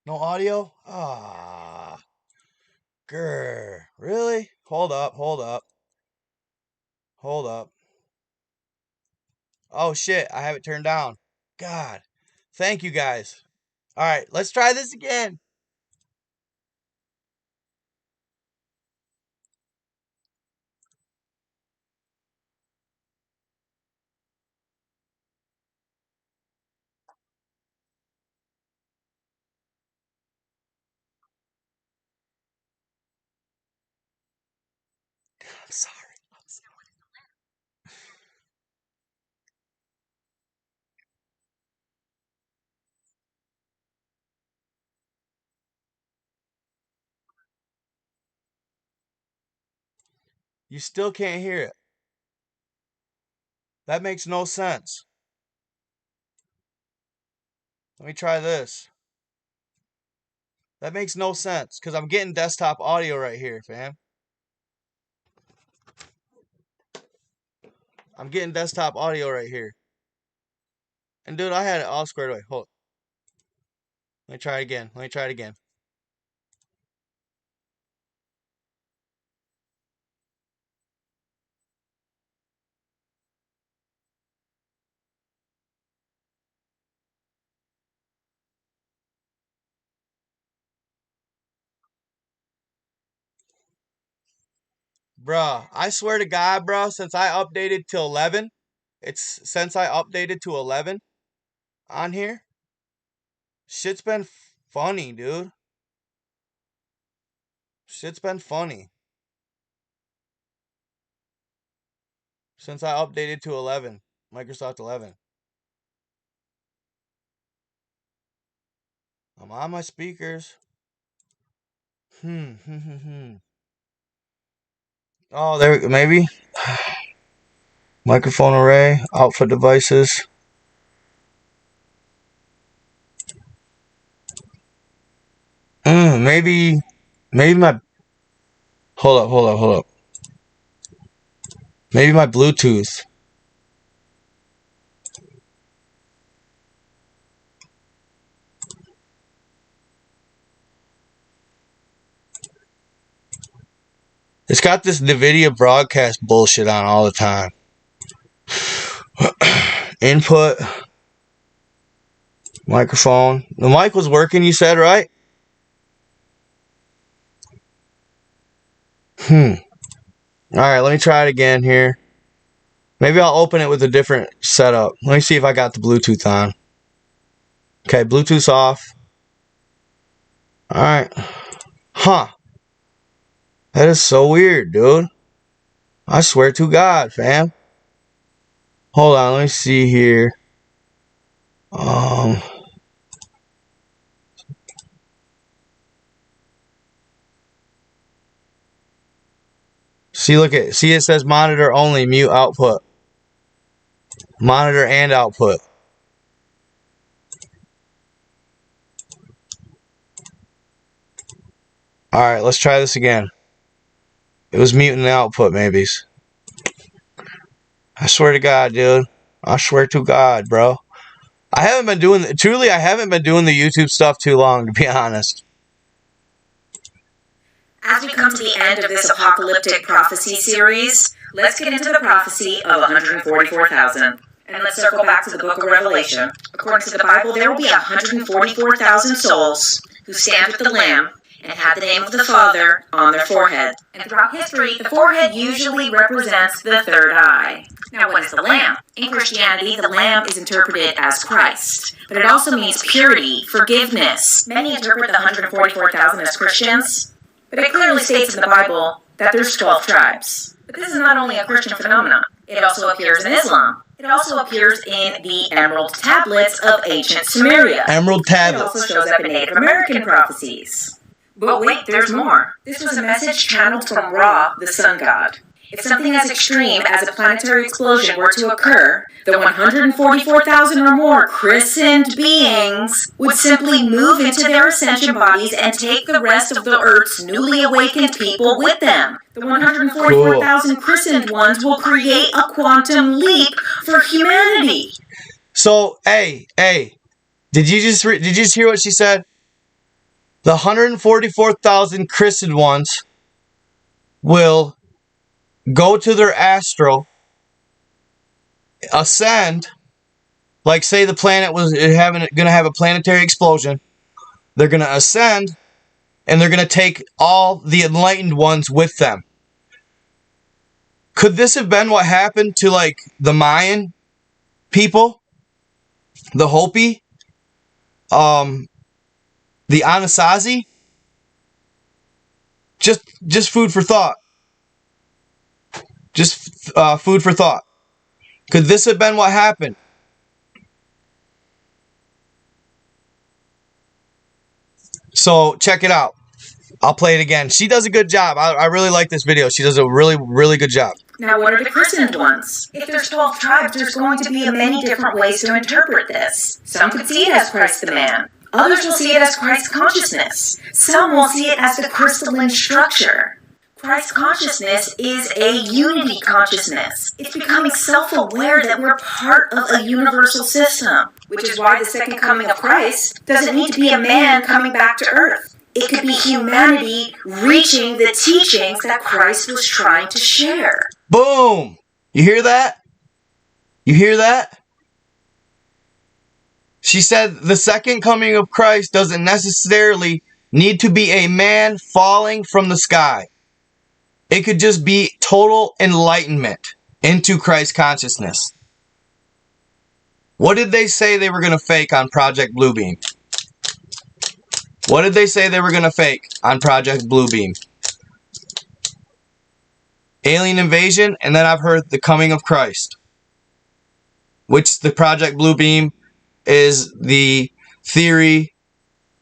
No audio? Ah, grr. Really? Hold up, hold up, hold up. Oh shit, I have it turned down. God. Thank you guys. All right, let's try this again. I'm sorry. You still can't hear it. That makes no sense. Let me try this. That makes no sense because I'm getting desktop audio right here, fam. I'm getting desktop audio right here. And dude, I had it all squared away. Hold. Let me try it again. Let me try it again. Bruh, I swear to God, bruh, since I updated to 11, since I updated to 11 on here, shit's been funny, dude. Shit's been funny. Since I updated to 11. Microsoft 11. I'm on my speakers. Oh, there, maybe. Microphone array, output devices. Maybe my, hold up. Maybe my Bluetooth. It's got this NVIDIA broadcast bullshit on all the time. Input. Microphone. The mic was working, you said, right? Alright, let me try it again here. Maybe I'll open it with a different setup. Let me see if I got the Bluetooth on. Okay, Bluetooth's off. Alright. Huh. That is so weird, dude. I swear to God, fam. Hold on, let me see here. See, it says monitor only, mute output. Monitor and output. Alright, let's try this again. It was muting the output, maybe. I swear to God, dude. I swear to God, bro. I haven't been doing the YouTube stuff too long, to be honest. As we come to the end of this apocalyptic prophecy series, let's get into the prophecy of 144,000. And let's circle back to the book of Revelation. According to the Bible, there will be 144,000 souls who stand with the Lamb and have the name of the Father on their forehead. And throughout history, the forehead usually represents the third eye. Now, what is the Lamb? In Christianity, the Lamb is interpreted as Christ, but it also means purity, forgiveness. Many interpret the 144,000 as Christians, but it clearly states in the Bible that there's 12 tribes. But this is not only a Christian phenomenon. It also appears in Islam. It also appears in the Emerald Tablets of ancient Sumeria. Emerald Tablets. It also shows up in Native American prophecies. But wait, there's more. This was a message channeled from Ra, the sun god. If something as extreme as a planetary explosion were to occur, the 144,000 or more christened beings would simply move into their ascension bodies and take the rest of the Earth's newly awakened people with them. The 144,000 christened ones will create a quantum leap for humanity. So, hey, did you just hear what she said? The 144,000 christened ones will go to their astral, ascend, like say the planet was going to have a planetary explosion. They're going to ascend, and they're going to take all the enlightened ones with them. Could this have been what happened to like the Mayan people, the Hopi, the Anasazi? Just food for thought. Just food for thought. Could this have been what happened? So check it out. I'll play it again. She does a good job. I really like this video. She does a really, really good job. Now, what are the christened ones? If there's 12 tribes, there's going to be many different ways to interpret this. Some could see it as Christ the man. Others will see it as Christ consciousness. Some will see it as the crystalline structure. Christ consciousness is a unity consciousness. It's becoming self-aware that we're part of a universal system, which is why the second coming of Christ doesn't need to be a man coming back to earth. It could be humanity reaching the teachings that Christ was trying to share. Boom! You hear that? You hear that? She said the second coming of Christ doesn't necessarily need to be a man falling from the sky. It could just be total enlightenment into Christ consciousness. What did they say they were going to fake on Project Bluebeam? What did they say they were going to fake on Project Bluebeam? alien invasion, and then I've heard the coming of Christ, which the Project Bluebeam is the theory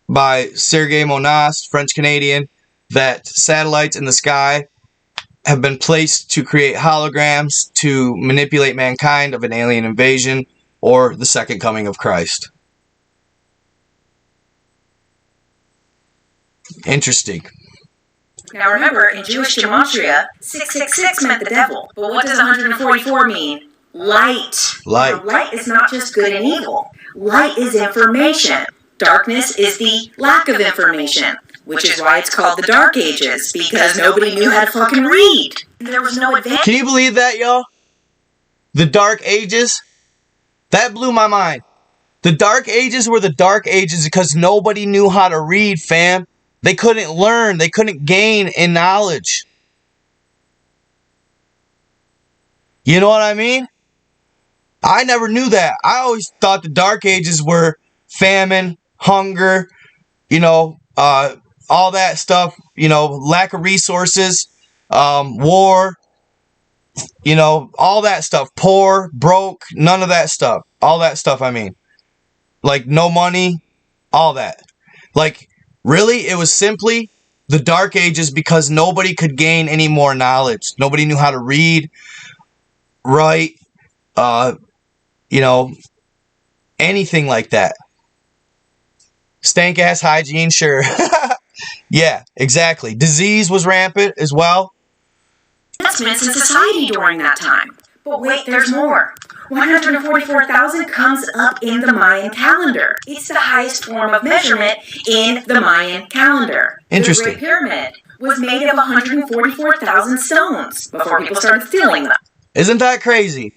by Sergei Monast, French-Canadian, that satellites in the sky have been placed to create holograms to manipulate mankind of an alien invasion or the second coming of Christ. Interesting. Now remember, in Jewish gematria, 666 meant the devil. But what does 144 mean? Light. Light. Now, light is not just good and evil. Light is information. Darkness is the lack of information, which is why it's called the Dark Ages, because nobody knew how to fucking read. There was no advantage. Can you believe that, y'all? The Dark Ages? That blew my mind. The Dark Ages were the Dark Ages because nobody knew how to read, fam. They couldn't learn. They couldn't gain in knowledge. You know what I mean? I never knew that. I always thought the Dark Ages were famine, hunger, all that stuff, lack of resources, war, all that stuff, poor, broke, none of that stuff, all that stuff, like no money, all that. Like, really, it was simply the Dark Ages because nobody could gain any more knowledge. Nobody knew how to read, write, anything like that. Stank ass hygiene, sure. Yeah, exactly. Disease was rampant as well. Advancements in society during that time. But wait, there's more. 144,000 comes up in the Mayan calendar. It's the highest form of measurement in the Mayan calendar. Interesting. The Great Pyramid was made of 144,000 stones before people started stealing them. Isn't that crazy?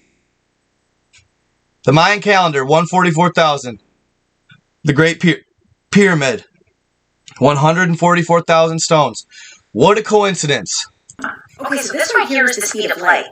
The Mayan calendar, 144,000. The Great Pyramid, 144,000 stones. What a coincidence. Okay, so this right here is the speed of light.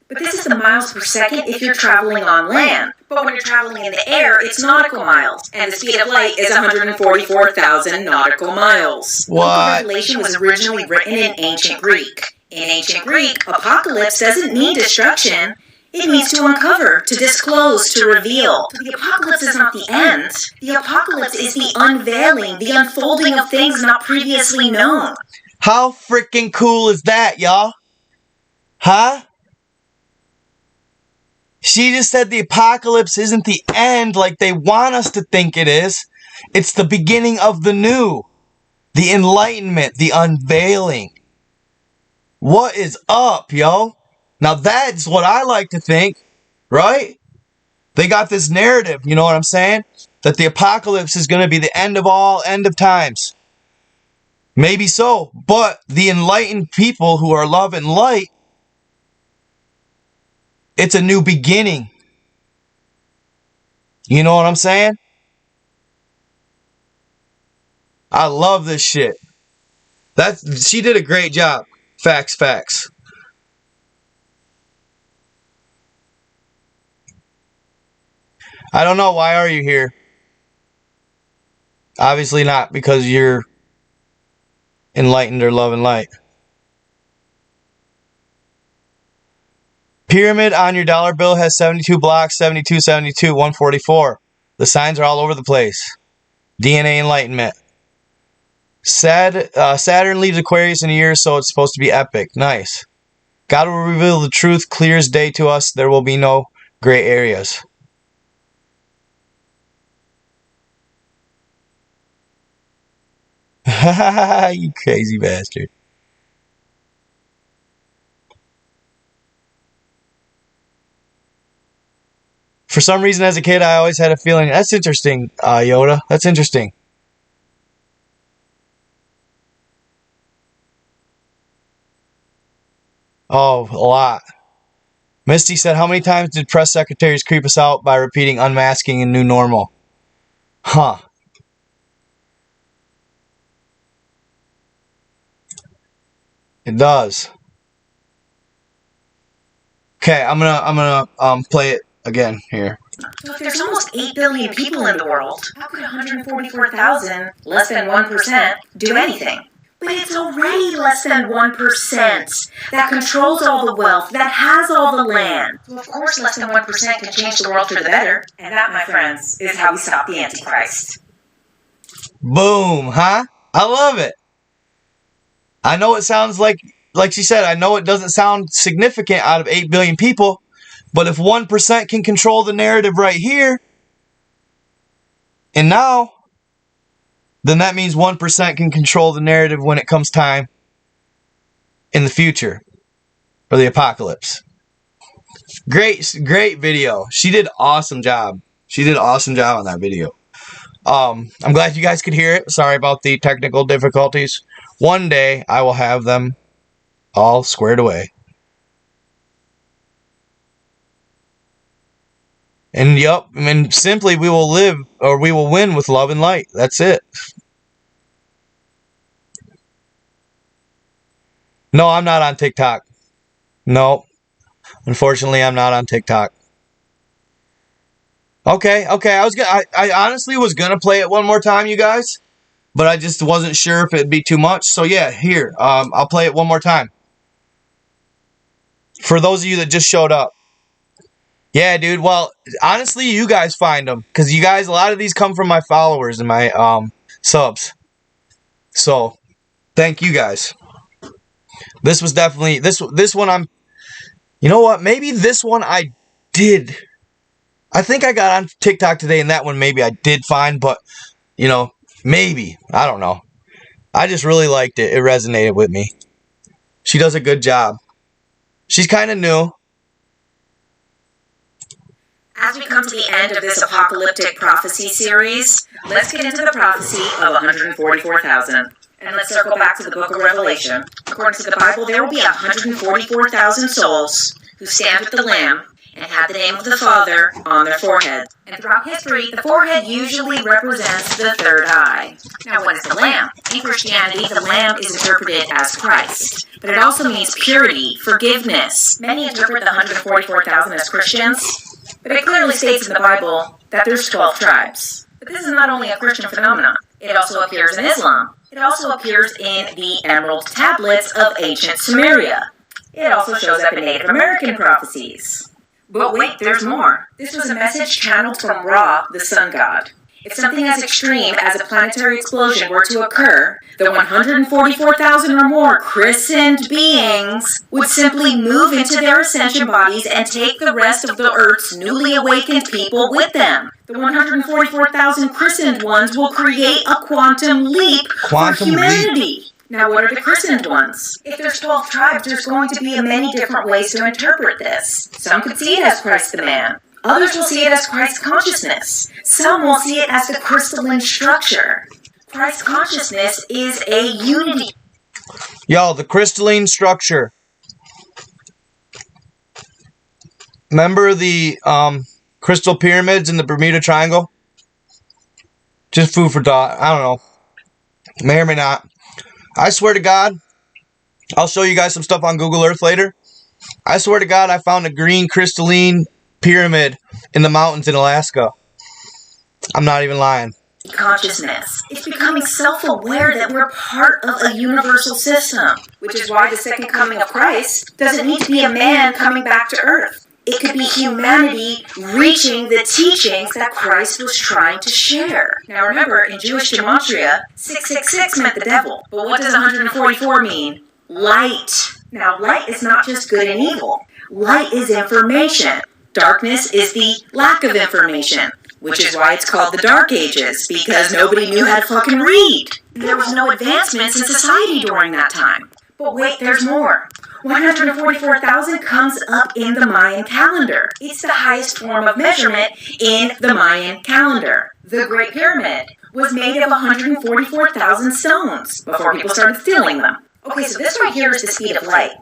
But this is the miles per second if you're traveling on land. But when you're traveling in the air, it's nautical miles. And the speed of light is 144,000 nautical miles. What? Revelation was originally written in ancient Greek. In ancient Greek, apocalypse doesn't mean destruction. It means to uncover, to disclose, to reveal. The apocalypse is not the end. The apocalypse is the unveiling, the unfolding of things not previously known. How freaking cool is that, y'all? Huh? She just said the apocalypse isn't the end like they want us to think it is. It's the beginning of the new. The enlightenment, the unveiling. What is up, yo? Now that's what I like to think, right? They got this narrative, you know what I'm saying? That the apocalypse is going to be the end of all, end of times. Maybe so, but the enlightened people who are love and light, it's a new beginning. You know what I'm saying? I love this shit. She did a great job. Facts, facts. I don't know. Why are you here? Obviously not because you're enlightened or love and light. Pyramid on your dollar bill has 72 blocks, 72, 72, 144. The signs are all over the place. DNA enlightenment. Saturn leaves Aquarius in a year, so it's supposed to be epic. Nice. God will reveal the truth clear as day to us. There will be no gray areas. You crazy bastard. For some reason, as a kid, I always had a feeling, that's interesting, Yoda. That's interesting. Oh, a lot. Misty said, how many times did press secretaries creep us out by repeating unmasking and new normal? Huh. It does. Okay, I'm gonna play it again here. So if there's almost 8 billion people in the world, how could 144,000, less than 1%, do anything? But it's already less than 1% that controls all the wealth, that has all the land. So of course, less than 1% can change the world for the better. And that, my friends, is how we stop the Antichrist. Boom, huh? I love it. I know it sounds like she said, I know it doesn't sound significant out of 8 billion people, but if 1% can control the narrative right here and now, then that means 1% can control the narrative when it comes time in the future or the apocalypse. Great video. She did an awesome job. She did an awesome job on that video. I'm glad you guys could hear it. Sorry about the technical difficulties. One day I will have them all squared away. And yep, and simply we will live, or we will win with love and light. That's it. No, I'm not on TikTok. No. Unfortunately, I'm not on TikTok. Okay. I honestly was gonna play it one more time, you guys, but I just wasn't sure if it'd be too much. So yeah, here, I'll play it one more time. For those of you that just showed up. Yeah, dude. Well, honestly, you guys find them, because you guys, a lot of these come from my followers and my subs. So, thank you guys. This was definitely this one. You know what? Maybe this one I did. I think I got on TikTok today, and that one maybe I did find, but you know, maybe I don't know. I just really liked it. It resonated with me. She does a good job. She's kind of new. As we come to the end of this apocalyptic prophecy series, let's get into the prophecy of 144,000. And let's circle back to the book of Revelation. According to the Bible, there will be 144,000 souls who stand with the Lamb and have the name of the Father on their forehead. And throughout history, the forehead usually represents the third eye. Now, what is the Lamb? In Christianity, the Lamb is interpreted as Christ, but it also means purity, forgiveness. Many interpret the 144,000 as Christians, but it clearly states in the Bible that there's 12 tribes. But this is not only a Christian phenomenon. It also appears in Islam. It also appears in the emerald tablets of ancient Sumeria. It also shows up in Native American prophecies. But wait, there's more. This was a message channeled from Ra, the sun god. If something as extreme as a planetary explosion were to occur, the 144,000 or more christened beings would simply move into their ascension bodies and take the rest of the Earth's newly awakened people with them. The 144,000 christened ones will create a quantum leap for humanity. Now, what are the christened ones? If there's 12 tribes, there's going to be many different ways to interpret this. Some could see it as Christ the man. Others will see it as Christ consciousness. Some will see it as the crystalline structure. Christ consciousness is a unity. Yo, the crystalline structure. Remember the crystal pyramids in the Bermuda Triangle? Just food for thought. I don't know. May or may not. I swear to God, I'll show you guys some stuff on Google Earth later. I swear to God, I found a green crystalline pyramid in the mountains in Alaska. I'm not even lying. Consciousness. It's becoming self-aware that we're part of a universal system, which is why the second coming of Christ doesn't need to be a man coming back to earth. It could be humanity reaching the teachings that Christ was trying to share. Now remember, in Jewish gematria, 666 meant the devil. But what does 144 mean? Light. Now light is not just good and evil. Light is information. Darkness is the lack of information, which is why it's called the Dark Ages, because nobody knew how to fucking read. There was no advancements in society during that time. But wait, there's more. 144,000 comes up in the Mayan calendar. It's the highest form of measurement in the Mayan calendar. The Great Pyramid was made of 144,000 stones before people started stealing them. Okay, so this right here is the speed of light.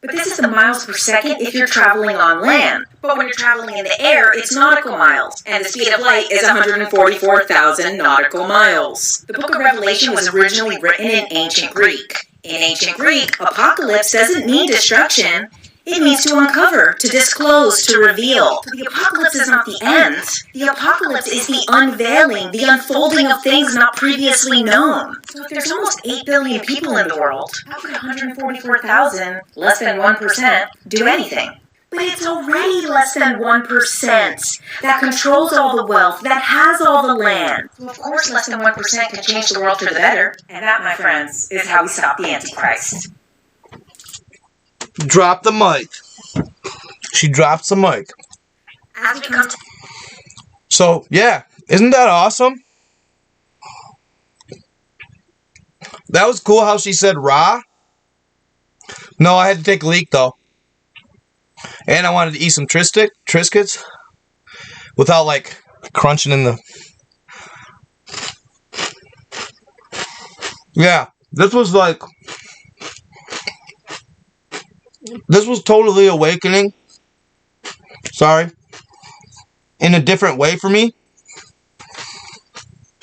But this is the miles per second if you're traveling on land. But when you're traveling in the air, it's nautical miles. And the speed of light is 144,000 nautical miles. The book of Revelation was originally written in ancient Greek. In ancient Greek, apocalypse doesn't mean destruction. It means to uncover, to disclose, to reveal. The apocalypse is not the end. The apocalypse is the unveiling, the unfolding of things not previously known. So if there's almost 8 billion people in the world, how could 144,000, less than 1%, do anything? But it's already less than 1% that controls all the wealth, that has all the land. So of course less than 1% can change the world for the better. And that, my friends, is how we stop the Antichrist. Drop the mic. She drops the mic. As we come to... So, yeah. Isn't that awesome? That was cool how she said raw. No, I had to take a leak, though. And I wanted to eat some Triscuits without, like, crunching in the... Yeah, this was, like... This was totally awakening. Sorry. In a different way for me.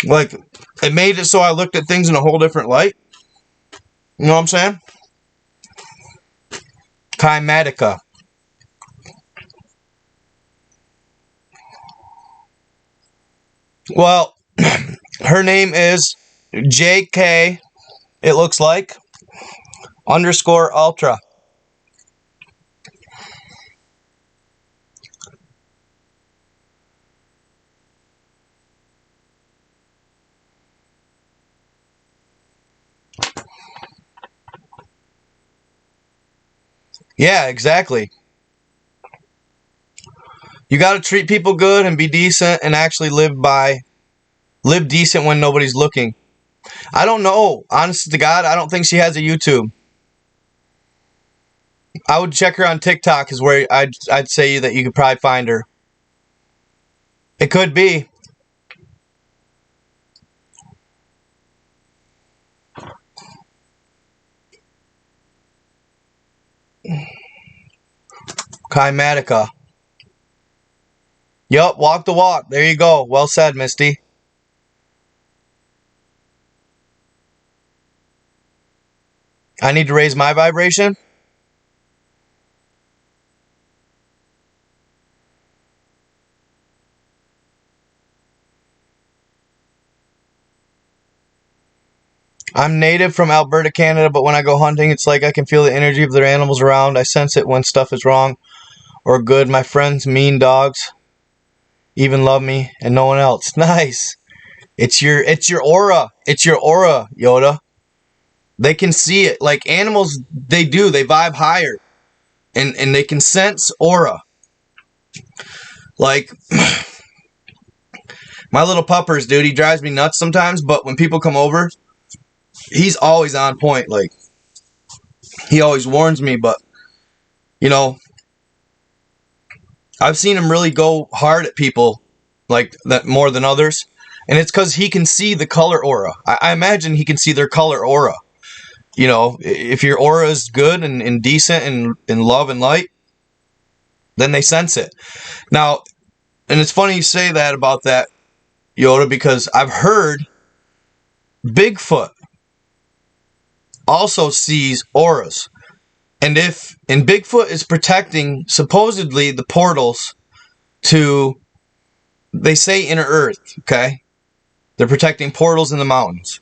Like, it made it so I looked at things in a whole different light. You know what I'm saying? Chimatica. Well, her name is JK, it looks like, _ Ultra. Yeah, exactly. You gotta treat people good and be decent and actually live decent when nobody's looking. I don't know. Honest to God, I don't think she has a YouTube. I would check her on TikTok is where I'd say that you could probably find her. It could be. Chimatica. Yup, walk the walk. There you go. Well said, Misty. I need to raise my vibration? I'm native from Alberta, Canada, but when I go hunting, it's like I can feel the energy of the animals around. I sense it when stuff is wrong or good. My friends, mean dogs, even love me, and no one else. Nice. It's your aura. It's your aura, Yoda. They can see it. Like animals, they do. They vibe higher. And they can sense aura. Like, my little puppers, dude, he drives me nuts sometimes, but when people come over, he's always on point. Like, he always warns me, but, you know, I've seen him really go hard at people, like, that more than others. And it's because he can see the color aura. I imagine he can see their color aura. You know, if your aura is good and decent and in love and light, then they sense it. Now, and it's funny you say that about that, Yoda, because I've heard Bigfoot also sees auras. And Bigfoot is protecting, supposedly, the portals to, they say, inner Earth, okay? They're protecting portals in the mountains.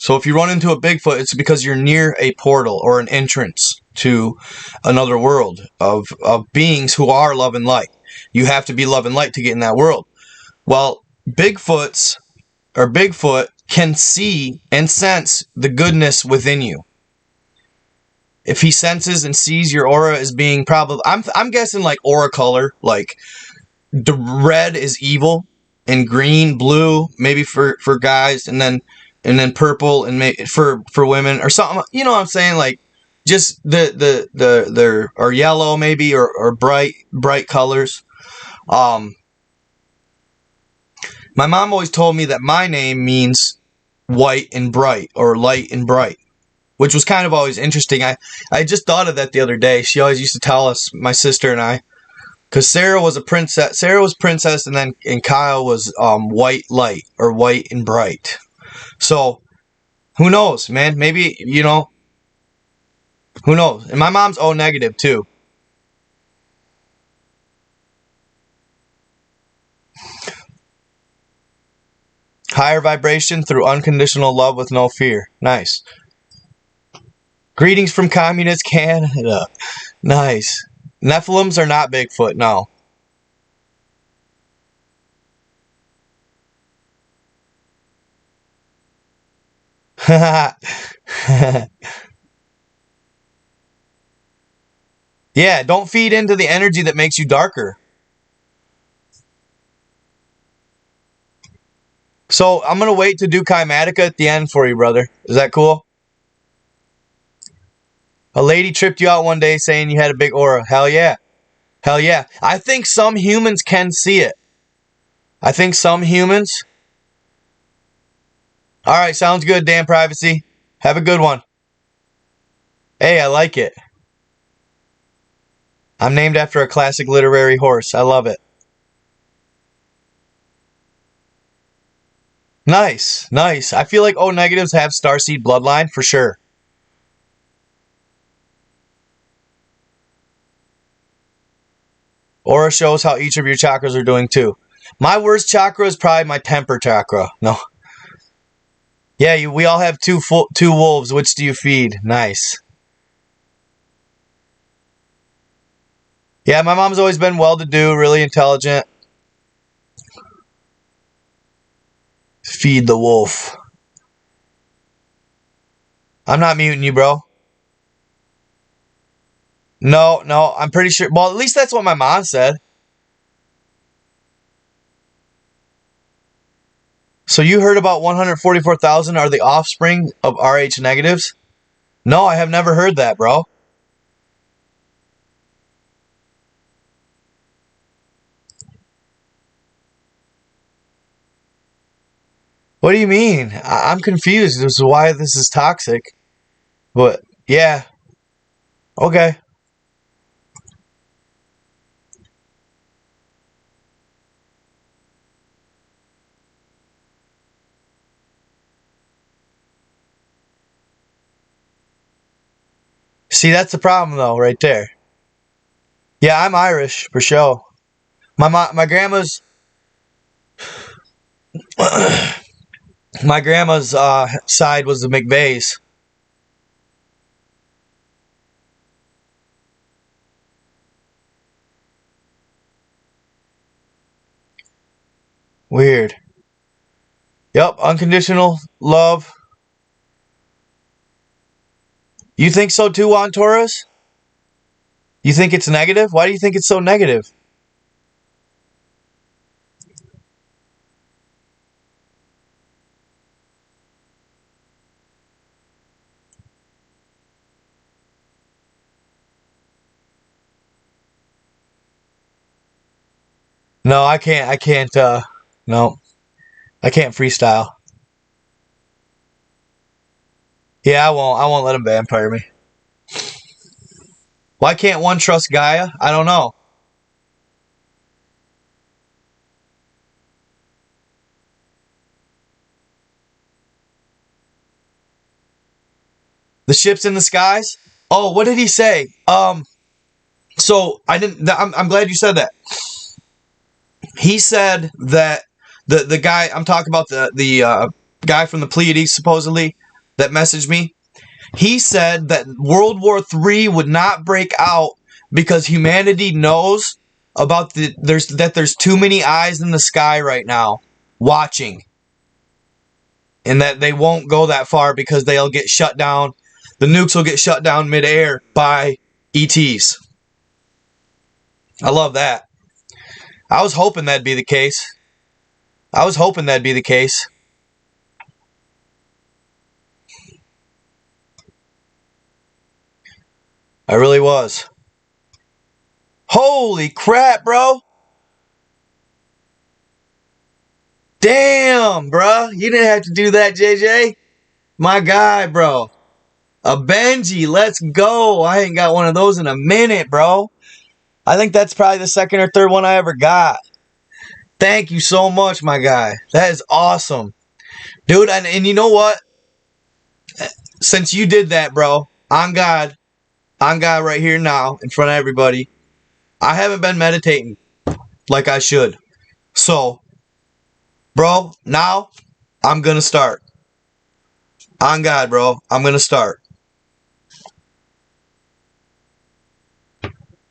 So if you run into a Bigfoot, it's because you're near a portal or an entrance to another world of beings who are love and light. You have to be love and light to get in that world. Well, Bigfoot can see and sense the goodness within you. If he senses and sees your aura as being probably, I'm guessing like aura color, like the red is evil and green, blue, maybe for guys, and then purple and for women or something. You know what I'm saying? Like just the or yellow maybe or bright colors. My mom always told me that my name means white and bright or light and bright, which was kind of always interesting. I just thought of that the other day. She always used to tell us, my sister and I, because Sarah was a princess. Sarah was princess, and Kyle was white light or white and bright. So who knows, man? Maybe, you know, who knows? And my mom's O negative too. Higher vibration through unconditional love with no fear. Nice. Greetings from Communist Canada. Nice. Nephilims are not Bigfoot, no. Yeah, don't feed into the energy that makes you darker. So I'm going to wait to do Kymatica at the end for you, brother. Is that cool? A lady tripped you out one day saying you had a big aura. Hell yeah. Hell yeah. I think some humans can see it. I think some humans. All right, sounds good, Dan Privacy. Have a good one. Hey, I like it. I'm named after a classic literary horse. I love it. Nice, nice. I feel like O negatives have starseed bloodline for sure. Aura shows how each of your chakras are doing too. My worst chakra is probably my temper chakra. No. Yeah, we all have two wolves. Which do you feed? Nice. Yeah, my mom's always been well-to-do, really intelligent. Feed the wolf. I'm not muting you, bro. No, I'm pretty sure. Well, at least that's what my mom said. So you heard about 144,000 are the offspring of RH negatives? No, I have never heard that, bro. What do you mean? I'm confused as to why this is toxic. But, yeah. Okay. See, that's the problem, though, right there. Yeah, I'm Irish, for sure. My grandma's... my grandma's side was the McVeighs. Weird. Yep, unconditional love. You think so too, Juan Torres? You think it's negative? Why do you think it's so negative? No, I can't, no. I can't freestyle. Yeah, I won't let him vampire me. Why can't one trust Gaia? I don't know. The ships in the skies? Oh, what did he say? So I didn't. I'm glad you said that. He said that the guy I'm talking about, the guy from the Pleiades supposedly that messaged me. He said that World War III would not break out because humanity knows about there's too many eyes in the sky right now watching, and that they won't go that far because they'll get shut down. The nukes will get shut down midair by ETs. I love that. I was hoping that'd be the case. I really was. Holy crap, bro. Damn, bro. You didn't have to do that, JJ. My guy, bro. A Benji, let's go. I ain't got one of those in a minute, bro. I think that's probably the second or third one I ever got. Thank you so much, my guy. That is awesome. Dude, and you know what? Since you did that, bro, on God right here now, in front of everybody, I haven't been meditating like I should. So, bro, now I'm gonna start. On God, bro. I'm gonna start.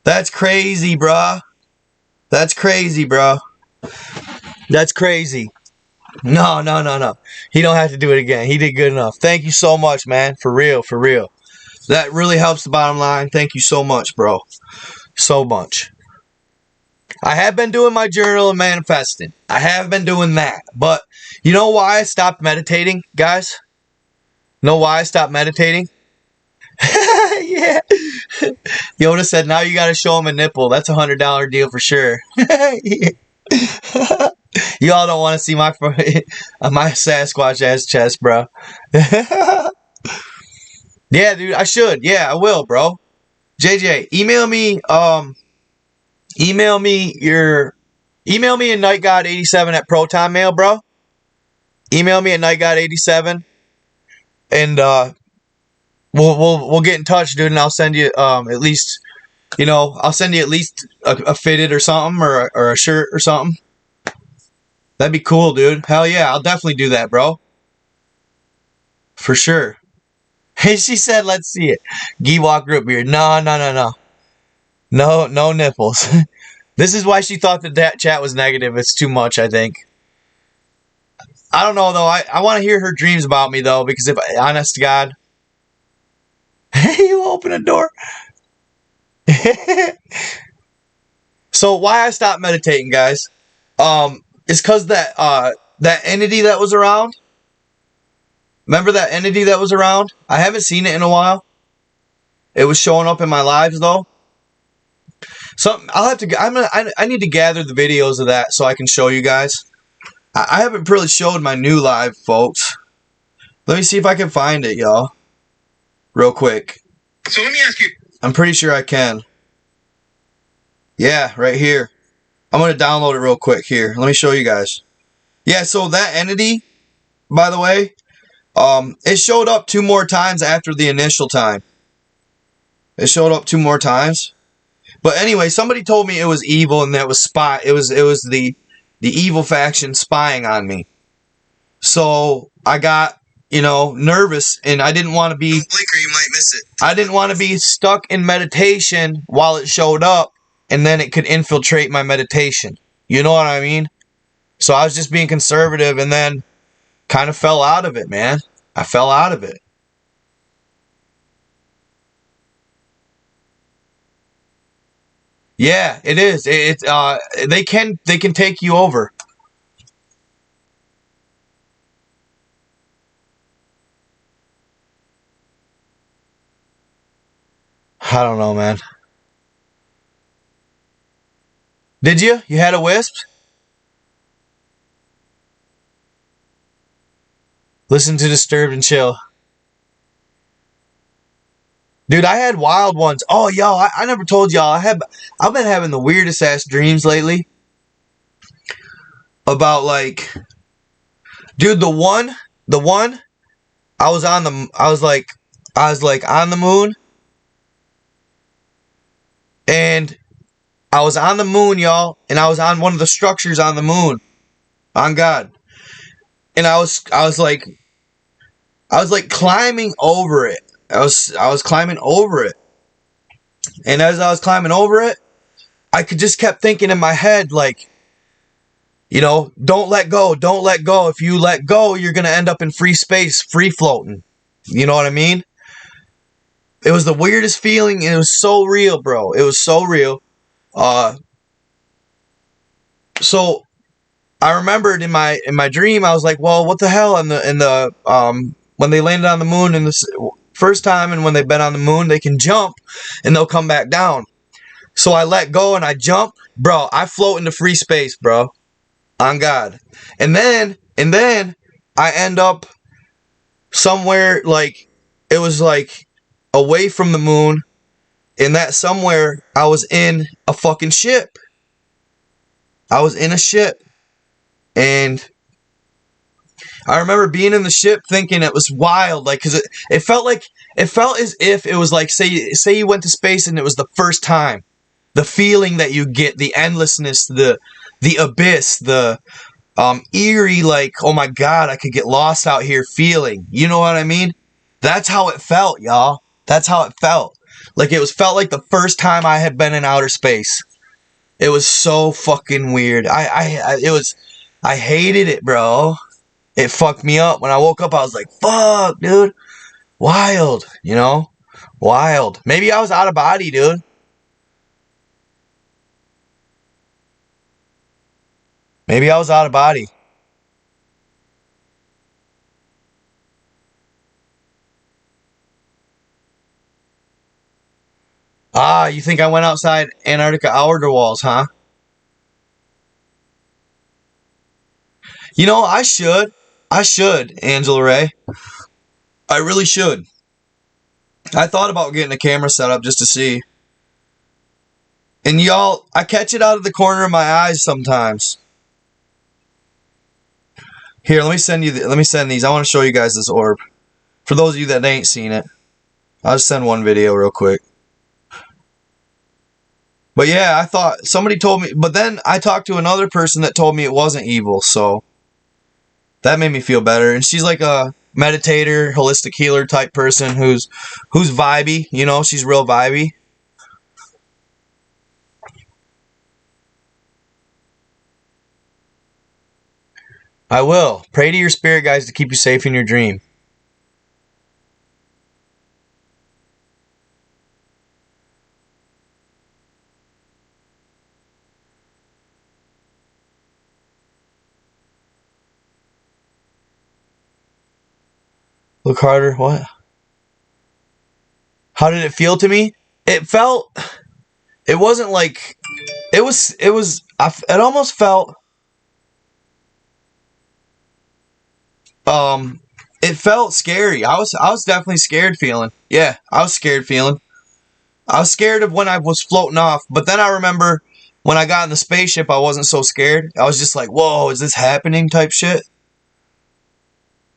That's crazy, bruh. That's crazy, bro. That's crazy. No, no, no, no. He don't have to do it again. He did good enough. Thank you so much, man. For real, for real. That really helps the bottom line. Thank you so much, bro. So much. I have been doing my journal and manifesting. I have been doing that. But you know why I stopped meditating, guys? Know why I stopped meditating? Yeah. Yoda said, now you got to show him a nipple. That's $100 deal for sure. Y'all don't want to see my my Sasquatch ass chest, bro. Yeah, dude, I should. Yeah, I will, bro. JJ, email me at nightgod87 at Proton Mail, bro. Email me at nightgod87 and we'll get in touch, dude, and I'll send you at least, I'll send you at least a fitted or something or a shirt or something. That'd be cool, dude. Hell yeah, I'll definitely do that, bro. For sure. Hey, she said, let's see it. Gewalk root beer. No. No nipples. This is why she thought that chat was negative. It's too much, I think. I don't know, though. I want to hear her dreams about me, though, because honest to God. You open a door. So why I stopped meditating, guys, is because that entity that was around. Remember that entity that was around? I haven't seen it in a while. It was showing up in my lives, though. I'll have to. I need to gather the videos of that so I can show you guys. I haven't really showed my new live, folks. Let me see if I can find it, y'all. Real quick. So let me ask you. I'm pretty sure I can. Yeah, right here. I'm going to download it real quick here. Let me show you guys. Yeah, so that entity, by the way, it showed up 2 more times after the initial time. It showed up 2 more times. But anyway, somebody told me it was evil and that was it was the evil faction spying on me. So I got, nervous, and I didn't want to be... Don't blink or you might miss it. I didn't want to be stuck in meditation while it showed up, and then it could infiltrate my meditation. You know what I mean? So I was just being conservative, and then kind of fell out of it, man. I fell out of it. Yeah, it is. They can take you over. I don't know, man. Did you? You had a wisp? Listen to Disturbed and chill. Dude, I had wild ones. Oh, y'all, I never told y'all. I've been having the weirdest ass dreams lately. About dude, the one, I was on the moon. And I was on the moon, y'all, and I was on one of the structures on the moon. On God. And I was climbing over it. I was climbing over it. And as I was climbing over it, I just kept thinking in my head, don't let go, don't let go. If you let go, you're going to end up in free space, free floating. You know what I mean? It was the weirdest feeling, and it was so real, bro. It was so real. So I remembered in my dream, I was like, well, what the hell? When they landed on the moon in the first time, and when they've been on the moon, they can jump and they'll come back down. So I let go and I jump, bro. I float into free space, bro. On God. And then I end up somewhere it was away from the moon, and that somewhere I was in a fucking ship. I was in a ship, and I remember being in the ship thinking it was wild, because it felt as if it was say you went to space and it was the first time. The feeling that you get, the endlessness, the abyss, eerie, like, oh my God, I could get lost out here feeling. You know what I mean? That's how it felt, y'all. That's how it felt. Like it felt like the first time I had been in outer space. It was so fucking weird. I hated it, bro. It fucked me up. When I woke up, I was like, fuck, dude. Wild, you know? Wild. Maybe I was out of body, dude. Maybe I was out of body. Ah, you think I went outside Antarctica outer walls, huh? You know, I should. I should, Angela Ray. I really should. I thought about getting a camera set up just to see. And y'all, I catch it out of the corner of my eyes sometimes. Here, let me send these. I want to show you guys this orb. For those of you that ain't seen it. I'll just send one video real quick. But yeah, I thought somebody told me, but then I talked to another person that told me it wasn't evil, so that made me feel better. And she's like a meditator, holistic healer type person who's vibey, you know, she's real vibey. I will. Pray to your spirit guides to keep you safe in your dream. Look harder. What? How did it feel to me? It felt, it wasn't like, it almost felt, it felt scary. I was definitely scared feeling. Yeah, I was scared feeling. I was scared of when I was floating off, but then I remember when I got in the spaceship, I wasn't so scared. I was just like, whoa, is this happening type shit?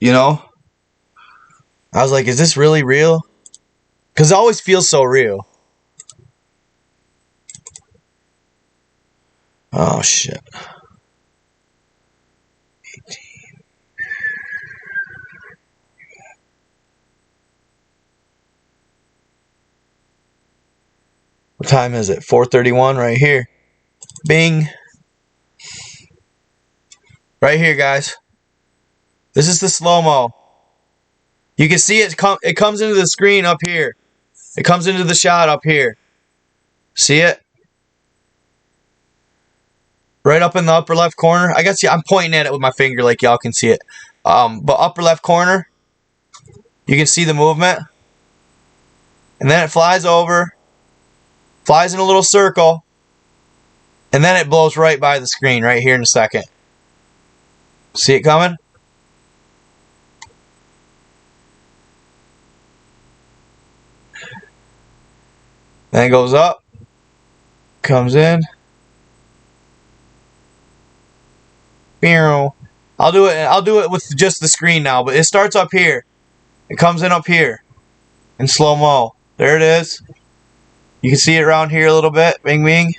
You know? I was like, is this really real? Because it always feels so real. Oh, shit. 18. What time is it? 4:31 right here. Bing. Right here, guys. This is the slow-mo. You can see it comes into the screen up here. It comes into the shot up here. See it? Right up in the upper left corner. I guess I'm pointing at it with my finger like y'all can see it. But upper left corner, you can see the movement. And then it flies over. Flies in a little circle. And then it blows right by the screen right here in a second. See it coming? Then it goes up. Comes in. I'll do it with just the screen now, but it starts up here. It comes in up here. In slow-mo. There it is. You can see it around here a little bit. Bing, bing.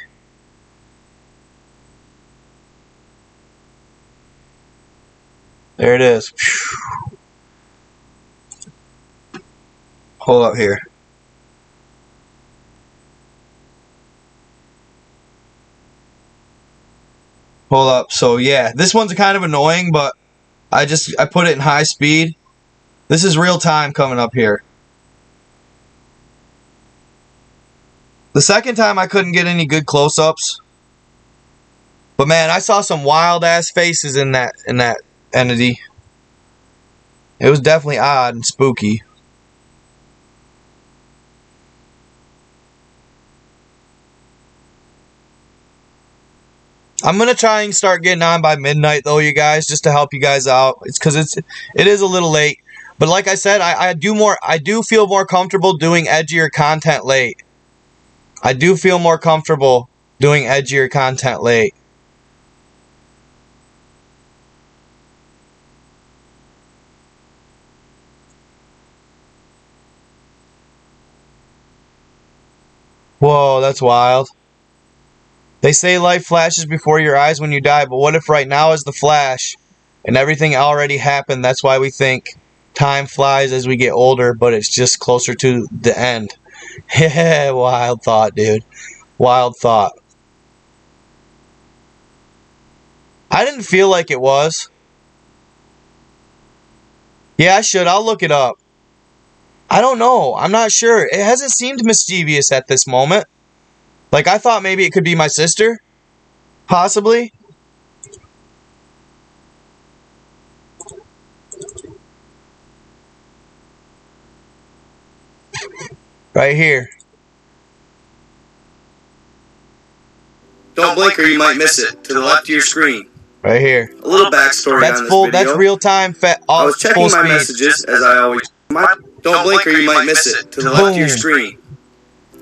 There it is. Hold up here. Hold up. So yeah, this one's kind of annoying, but I put it in high speed. This is real time coming up here. The second time I couldn't get any good close-ups. But man, I saw some wild ass faces in that entity. It was definitely odd and spooky. I'm gonna try and start getting on by midnight though, you guys, just to help you guys out. It's because it is a little late. But like I said, I do feel more comfortable doing edgier content late. I do feel more comfortable doing edgier content late. Whoa, that's wild. They say life flashes before your eyes when you die, but what if right now is the flash and everything already happened? That's why we think time flies as we get older, but it's just closer to the end. Yeah, wild thought, dude. Wild thought. I didn't feel like it was. Yeah, I should. I'll look it up. I don't know. I'm not sure. It hasn't seemed mischievous at this moment. Like, I thought maybe it could be my sister. Possibly. Right here. Don't blink or you might miss it. To the left of your screen. Right here. A little backstory That's on this full. video. That's real time. I was checking my messages as I always. Don't blink or you might miss it. To the left of your screen.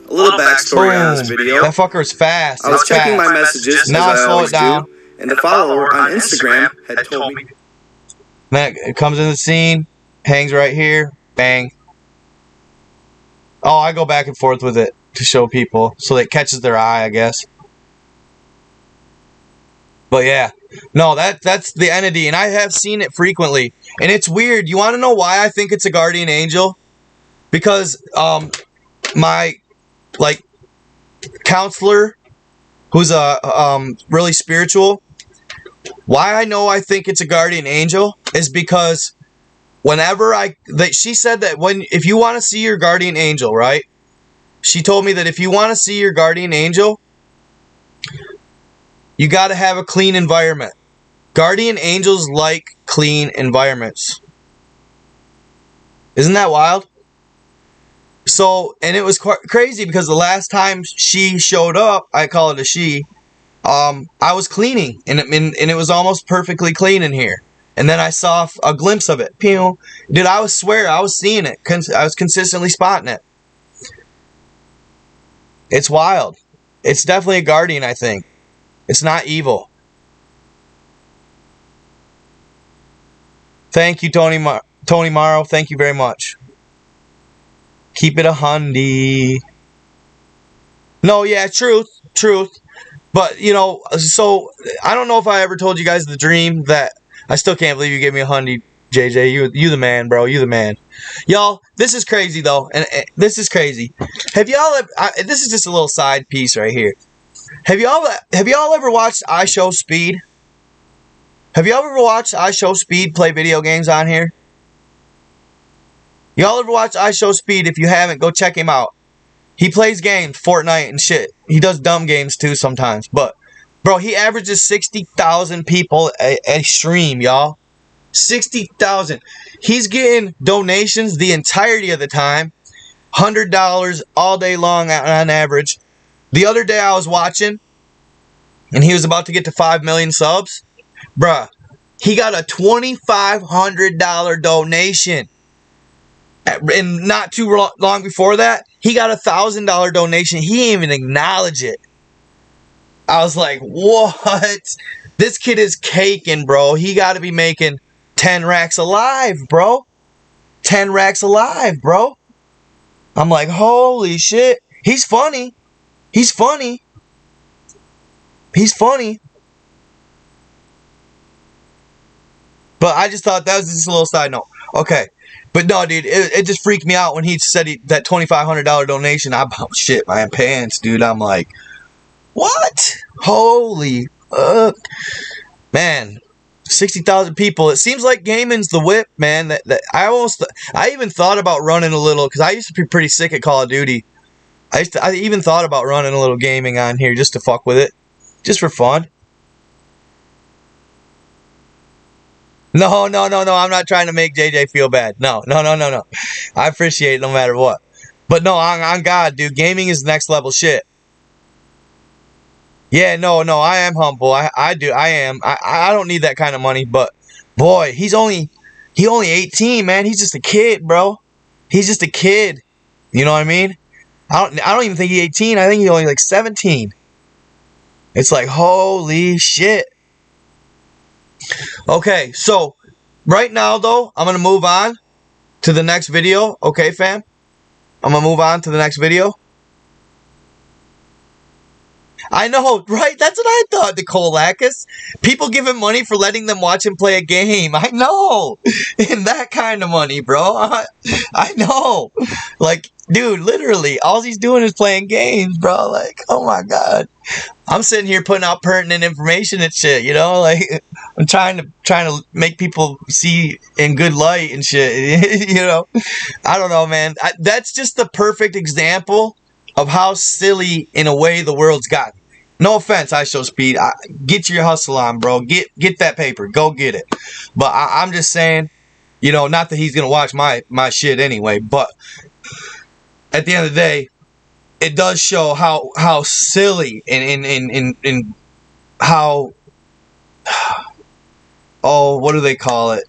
A little backstory on this video. That fucker's fast. I was checking my messages now as I slow always it down. do, and the follower on Instagram had told me. Man, it comes in the scene, hangs right here, bang. Oh, I go back and forth with it to show people so that it catches their eye, I guess. But yeah, no, that's the entity, and I have seen it frequently, and it's weird. You want to know why I think it's a guardian angel? Because my counselor, who's really spiritual, why I know I think it's a guardian angel is because whenever she said that if you want to see your guardian angel, right? She told me that if you want to see your guardian angel, you got to have a clean environment. Guardian angels like clean environments. Isn't that wild? So, and it was crazy because the last time she showed up, I call it a she, I was cleaning, and it was almost perfectly clean in here. And then I saw a glimpse of it. Pew. Dude, I swear, I was seeing it. I was consistently spotting it. It's wild. It's definitely a guardian, I think. It's not evil. Thank you, Tony Morrow. Thank you very much. Keep it 100. No, yeah, truth. But, you know, so I don't know if I ever told you guys the dream that I still can't believe you gave me 100, JJ. You the man, bro. You the man. Y'all, this is crazy, though. And this is crazy. Have y'all ever... this is just a little side piece right here. Have y'all ever watched I Show Speed? Have y'all ever watched I Show Speed play video games on here? Y'all ever watch I Show Speed? If you haven't, go check him out. He plays games, Fortnite and shit. He does dumb games too sometimes. But, bro, he averages 60,000 people a stream, y'all. 60,000. He's getting donations the entirety of the time. $100 all day long on average. The other day I was watching, and he was about to get to 5 million subs. Bruh, he got a $2,500 donation. And not too long before that, he got a $1,000 donation. He didn't even acknowledge it. I was like, what? This kid is caking, bro. He got to be making 10 racks alive, bro. 10 racks alive, bro. I'm like, holy shit. He's funny. He's funny. He's funny. But I just thought that was just a little side note. Okay. But no, dude, it just freaked me out when he said that $2,500 donation. I about shit my pants, dude. I'm like, what? Holy fuck. Man, 60,000 people. It seems like gaming's the whip, man. That I even thought about running a little, because I used to be pretty sick at Call of Duty. I even thought about running a little gaming on here just to fuck with it. Just for fun. No. I'm not trying to make JJ feel bad. No. I appreciate it no matter what. But no, on God, dude. Gaming is next level shit. Yeah, no. I am humble. I am. I don't need that kind of money. But, boy, he only 18, man. He's just a kid, bro. He's just a kid. You know what I mean? I don't even think he's 18. I think he's only like 17. It's like, holy shit. Okay, so right now, though, I'm going to move on to the next video. Okay, fam? I'm going to move on to the next video. I know, right? That's what I thought, Nicole Lacus. People give him money for letting them watch him play a game. I know. And that kind of money, bro. I know. Like, dude, literally, all he's doing is playing games, bro. Like, oh my God. I'm sitting here putting out pertinent information and shit, you know? Like, I'm trying to make people see in good light and shit, you know? I don't know, man. That's just the perfect example of how silly, in a way, the world's gotten. No offense, I Show Speed. Get your hustle on, bro. Get that paper. Go get it. But I'm just saying, you know, not that he's going to watch my shit anyway, but at the end of the day, it does show how silly and how, oh, what do they call it?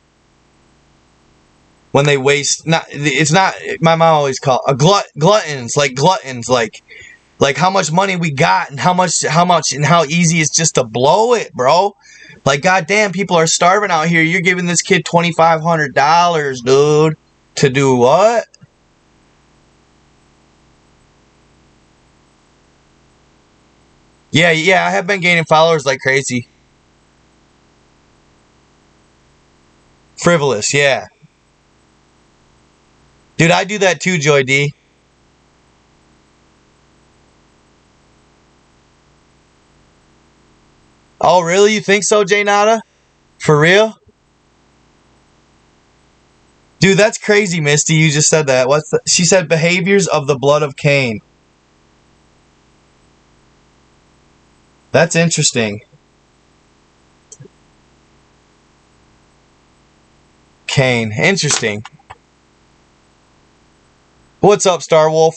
When they waste, it's not, my mom always called gluttons, like how much money we got and how much and how easy it's just to blow it, bro. Like, goddamn, people are starving out here. You're giving this kid $2,500, dude, to do what? Yeah, I have been gaining followers like crazy. Frivolous, yeah. Dude, I do that too, Joy D. Oh, really? You think so, Jay Nada? For real? Dude, that's crazy, Misty. You just said that. She said behaviors of the blood of Cain. That's interesting. Cain. Interesting. What's up, Star Wolf?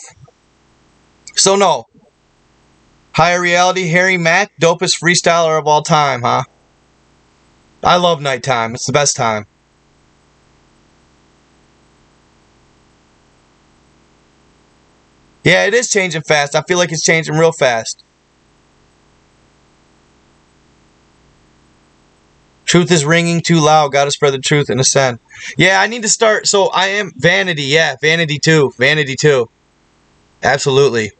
So, no. Higher Reality, Harry Mack, dopest freestyler of all time, huh? I love nighttime. It's the best time. Yeah, it is changing fast. I feel like it's changing real fast. Truth is ringing too loud. Gotta spread the truth and ascend. Yeah, I need to start. So I am Vanity. Yeah, Vanity 2. Vanity 2. Absolutely.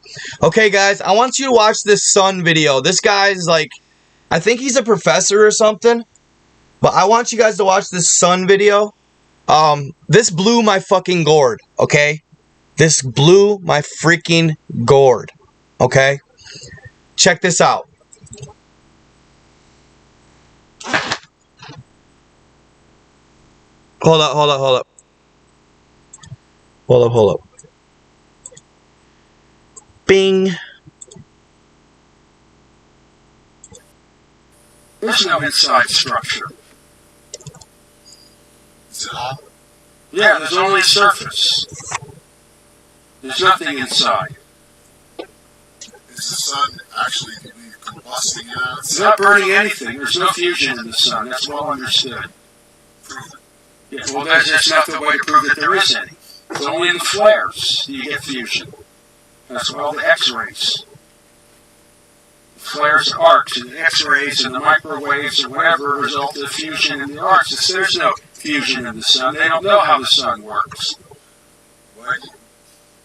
Okay, guys, I want you to watch this Sun video. This guy's like, I think he's a professor or something. But I want you guys to watch this Sun video. This blew my fucking gourd, okay? This blew my freaking gourd, okay? Check this out. Hold up. Hold up. Bing. There's no inside structure. Yeah, there's only surface. There's nothing inside. Is the sun actually combusting it out? It's not burning anything. There's no fusion in the sun. That's well understood. Yeah, well, that's not the way to prove that there is any. It's only in the flares that you get fusion. That's all the X-rays. The flares are arcs, and the X-rays and the microwaves or whatever result in fusion in the arcs. There's no fusion in the sun. They don't know how the sun works.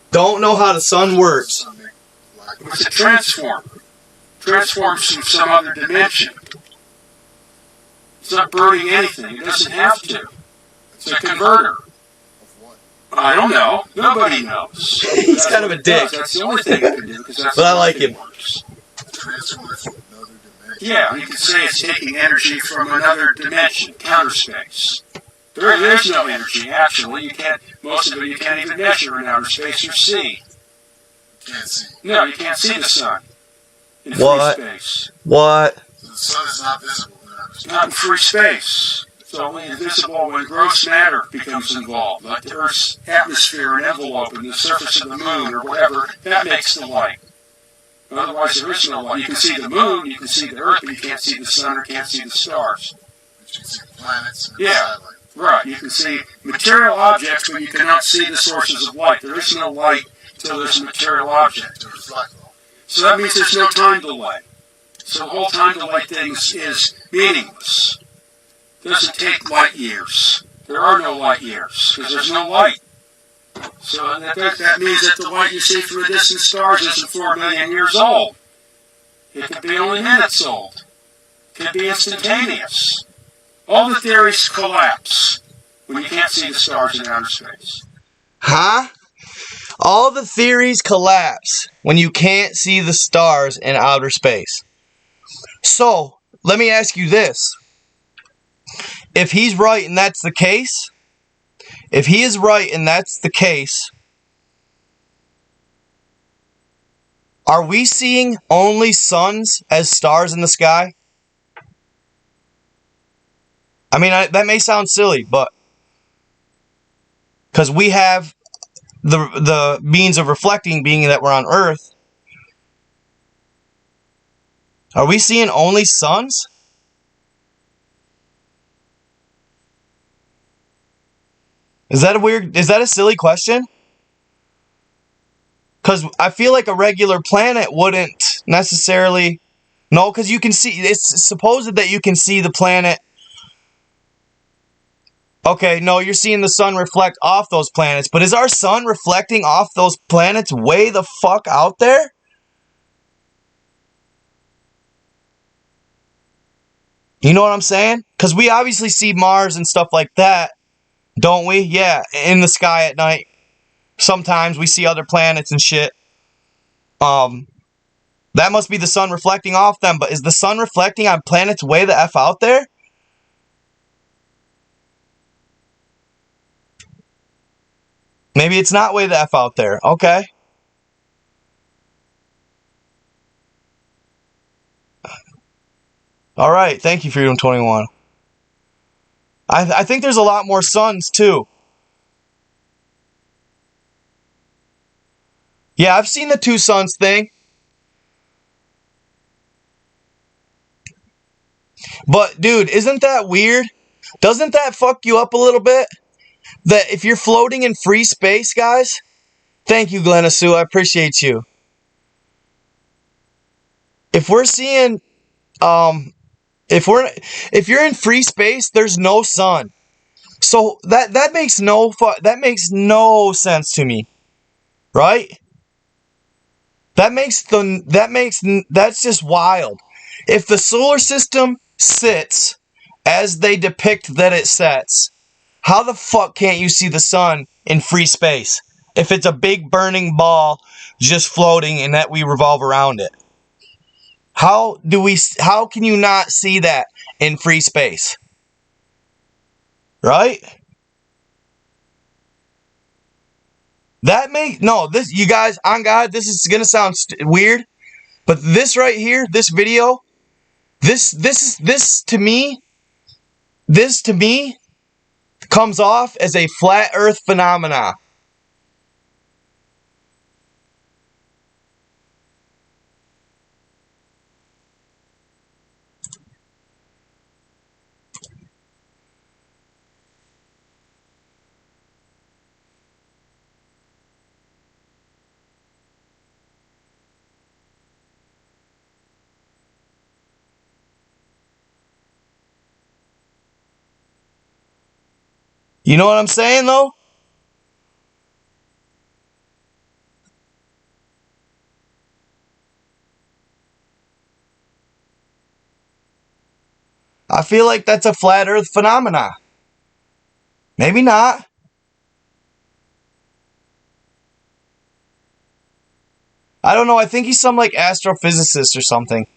Don't know how the sun works. It's a transformer. Transforms from some other dimension. It's not burning anything. It doesn't have to. It's a converter. I don't know. Nobody knows. He's kind of a dick. That's the only thing it can do, because that's but I like him. Yeah, you could say it's taking energy from another dimension, counter space. There is no energy, actually. Most of it you can't even measure in outer space or see. Can't see. No, you can't see the sun in free space. What? So the sun is not visible in outer space. Not in free space. It's only invisible when gross matter becomes involved, like the Earth's atmosphere and envelope and the surface of the moon or whatever. That makes the light. Otherwise, there is no light. You can see the moon, you can see the Earth, but you can't see the sun or can't see the stars. But you can see the planets and Yeah. the satellite. Right, you can see material objects, but you cannot see the sources of light. There is no light until there's a material object. To reflect all. So that means there's no time delay. So the whole time delay thing is meaningless. It doesn't take light years. There are no light years, because there's no light. So that means that the light you see from the distant stars isn't 4 million years old. It could be only minutes old. It could be instantaneous. All the theories collapse when you can't see the stars in outer space. Huh? All the theories collapse when you can't see the stars in outer space. So, let me ask you this. If he's right and that's the case, if he is right and that's the case, are we seeing only suns as stars in the sky? I mean, that may sound silly, but because we have the means of reflecting, being that we're on Earth, are we seeing only suns? Is that a silly question? Because I feel like a regular planet wouldn't necessarily. No, because you can see, it's supposed that you can see the planet. Okay, no, you're seeing the sun reflect off those planets, but is our sun reflecting off those planets way the fuck out there? You know what I'm saying? Because we obviously see Mars and stuff like that, don't we? Yeah, in the sky at night. Sometimes we see other planets and shit. That must be the sun reflecting off them, but is the sun reflecting on planets way the F out there? Maybe it's not way the F out there. Okay. Alright, thank you, Freedom 21. I think there's a lot more suns, too. Yeah, I've seen the two suns thing. But, dude, isn't that weird? Doesn't that fuck you up a little bit? That if you're floating in free space, guys... Thank you, Glenna Sue, I appreciate you. If we're seeing... If you're in free space, there's no sun. So that makes no sense to me. Right? That's just wild. If the solar system sits as they depict that it sets, how the fuck can't you see the sun in free space? If it's a big burning ball just floating and that we revolve around it. How can you not see that in free space? Right? You guys, on God, this is going to sound weird, but this right here, this video, this to me comes off as a flat earth phenomena. You know what I'm saying, though? I feel like that's a flat earth phenomena. Maybe not. I don't know, I think he's some like astrophysicist or something.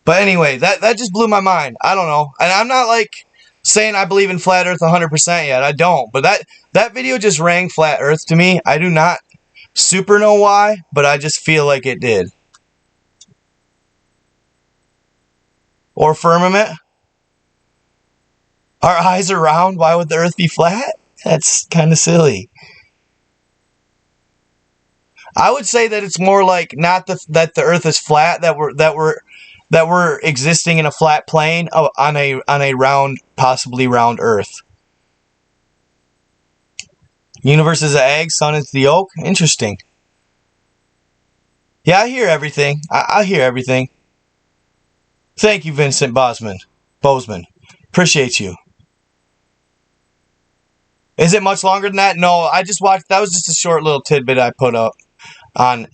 But anyway, that just blew my mind. I don't know. And I'm not like saying I believe in flat earth 100% yet. I don't. But that video just rang flat earth to me. I do not super know why, but I just feel like it did. Or firmament. Our eyes are round. Why would the earth be flat? That's kind of silly. I would say that it's more like not that the earth is flat, that we're existing in a flat plane on a round, possibly round earth. Universe is an egg, sun is the yolk. Interesting. Yeah, I hear everything. I hear everything. Thank you, Vincent Bozeman. Appreciate you. Is it much longer than that? No, I just watched. That was just a short little tidbit I put up on.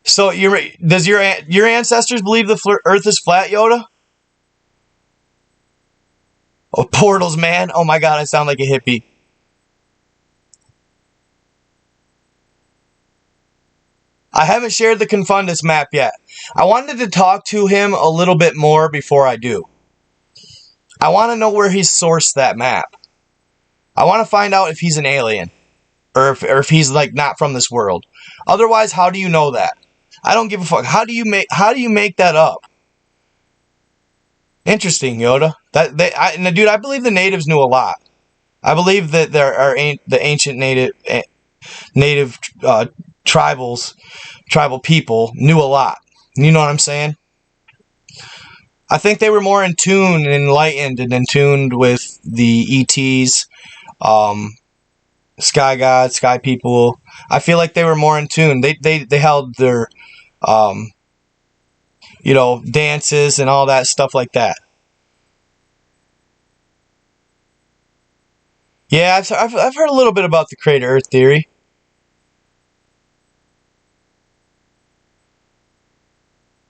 So does your ancestors believe the Earth is flat, Yoda? Oh, portals, man! Oh my God, I sound like a hippie. I haven't shared the Confundus map yet. I wanted to talk to him a little bit more before I do. I want to know where he's sourced that map. I want to find out if he's an alien, or if he's like not from this world. Otherwise, how do you know that? I don't give a fuck. How do you make that up? Interesting, Yoda. Dude, I believe the natives knew a lot. I believe that there are the ancient native tribal people knew a lot. You know what I'm saying? I think they were more in tune and enlightened and in tuned with the ETs, sky gods, sky people. I feel like they were more in tune. They held their dances and all that stuff like that. Yeah, I've heard a little bit about the crater Earth theory.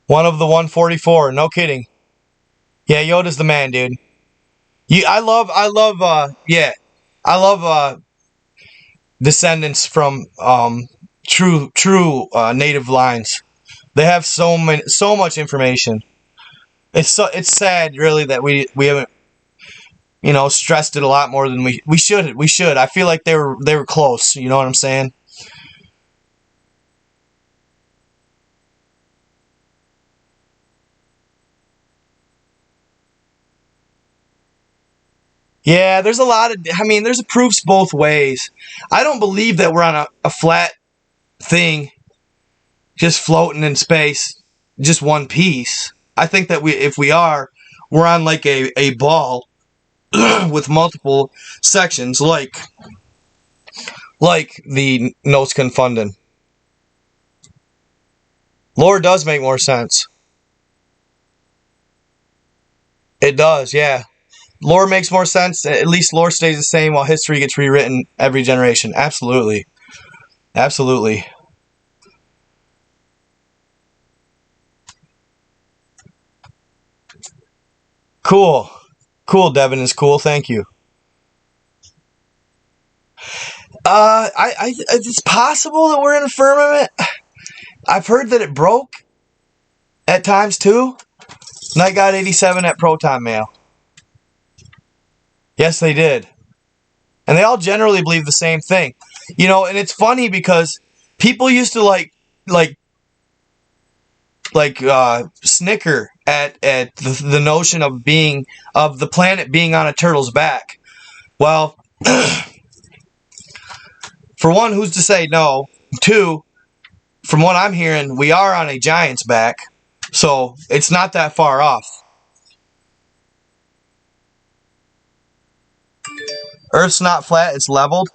One of the 144, no kidding. Yeah, Yoda's the man, dude. I love descendants from true native lines. They have so much information. It's sad, really, that we haven't stressed it a lot more than we should. We should. I feel like they were close. You know what I'm saying? Yeah, there's a lot of. I mean, there's proofs both ways. I don't believe that we're on a flat thing, just floating in space, just one piece. I think that if we are, we're on like a ball with multiple sections, like the Notes Confunding. Lore does make more sense. It does, yeah. Lore makes more sense. At least lore stays the same while history gets rewritten every generation. Absolutely. Absolutely. Cool. Cool, Devin is cool. Thank you. It's possible that we're in a firmament. I've heard that it broke at times too. Night God 87 at Proton Mail. Yes, they did. And they all generally believe the same thing. And it's funny because people used to like snicker at the notion of the planet being on a turtle's back. Well, for one, who's to say no? Two, from what I'm hearing, we are on a giant's back, so it's not that far off. Earth's not flat, it's leveled.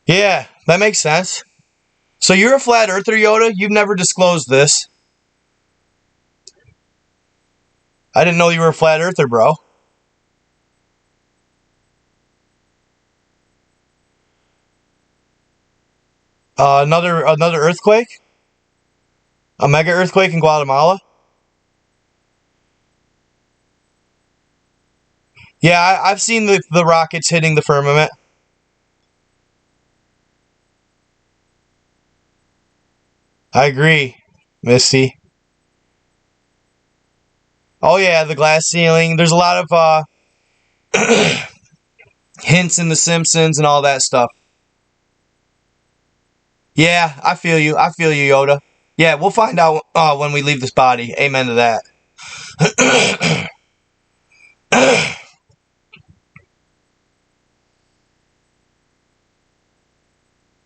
Yeah, that makes sense. So you're a flat earther, Yoda? You've never disclosed this. I didn't know you were a flat earther, bro. Another earthquake? A mega earthquake in Guatemala? Yeah, I've seen the rockets hitting the firmament. I agree, Misty. Oh yeah, the glass ceiling. There's a lot of hints in The Simpsons and all that stuff. Yeah, I feel you. I feel you, Yoda. Yeah, we'll find out when we leave this body. Amen to that.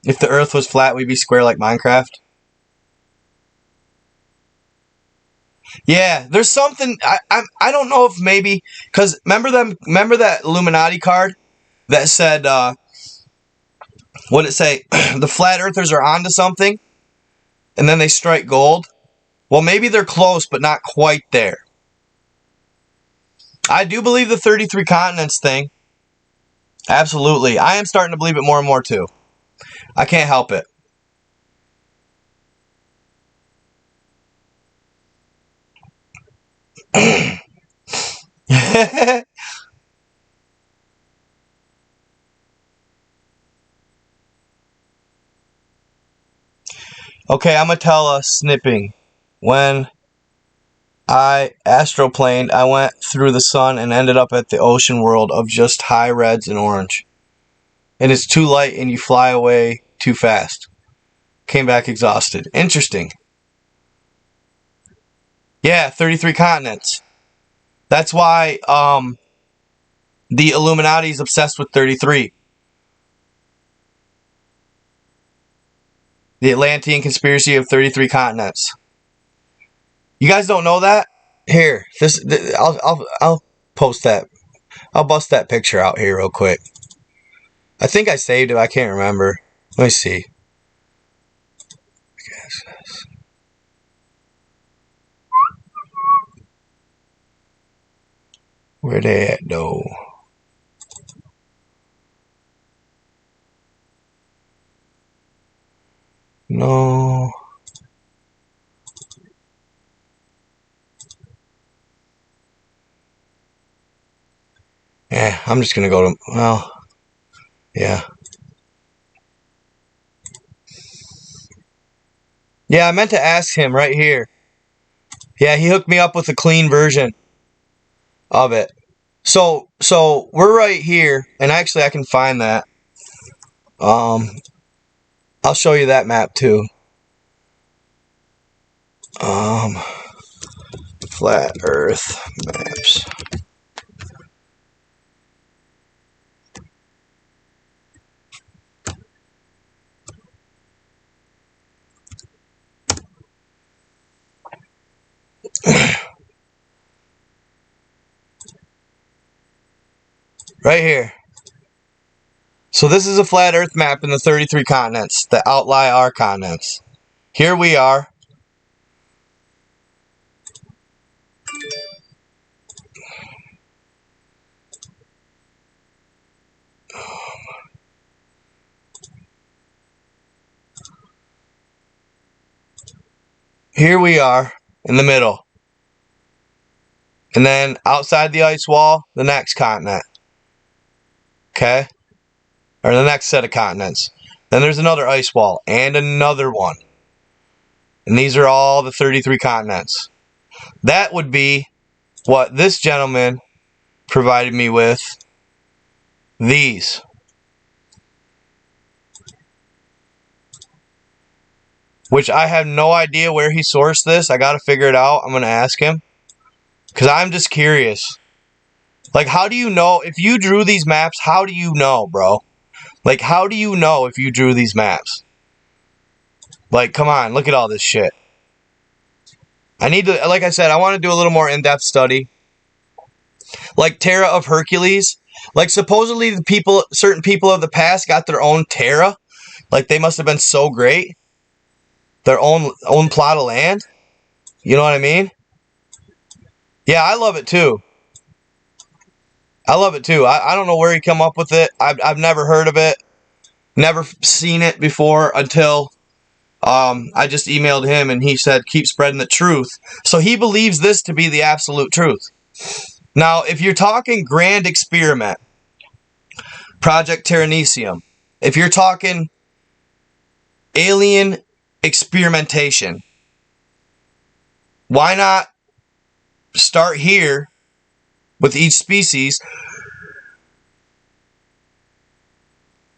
If the Earth was flat, we'd be square like Minecraft. Yeah, there's something. I don't know if maybe because remember that Illuminati card that said what did it say? The flat earthers are onto something, and then they strike gold. Well, maybe they're close, but not quite there. I do believe the 33 continents thing. Absolutely. I am starting to believe it more and more, too. I can't help it. Okay, I'm going to tell a snipping. When I astroplaned, I went through the sun and ended up at the ocean world of just high reds and orange. And it's too light and you fly away too fast. Came back exhausted. Interesting. Yeah, 33 continents. That's why the Illuminati is obsessed with 33. The Atlantean conspiracy of 33 continents. You guys don't know that? Here, I'll post that. I'll bust that picture out here real quick. I think I saved it. I can't remember. Let me see. Where they at though? No. Yeah, I'm just gonna go to, well, yeah. Yeah, I meant to ask him right here. Yeah, he hooked me up with a clean version of it. So we're right here, and actually I can find that. I'll show you that map too. Flat Earth maps. Right here. So this is a flat Earth map in the 33 continents that outlie our continents. Here we are. Here we are in the middle. And then outside the ice wall, the next continent. Okay? Or the next set of continents. Then there's another ice wall and another one. And these are all the 33 continents. That would be what this gentleman provided me with. These. Which I have no idea where he sourced this. I gotta figure it out. I'm gonna ask him. Because I'm just curious. Like, how do you know? If you drew these maps, how do you know, bro? Like, how do you know if you drew these maps? Like, come on, look at all this shit. I need to, like I said, I want to do a little more in-depth study. Like Terra of Hercules. Like, supposedly the people, certain people of the past got their own Terra. Like, they must have been so great. Their own plot of land. You know what I mean? Yeah, I love it too. I love it too. I don't know where he come up with it. I've never heard of it. Never seen it before until I just emailed him and he said, keep spreading the truth. So he believes this to be the absolute truth. Now, if you're talking grand experiment, Project Terranesium, if you're talking alien experimentation, why not start here with each species?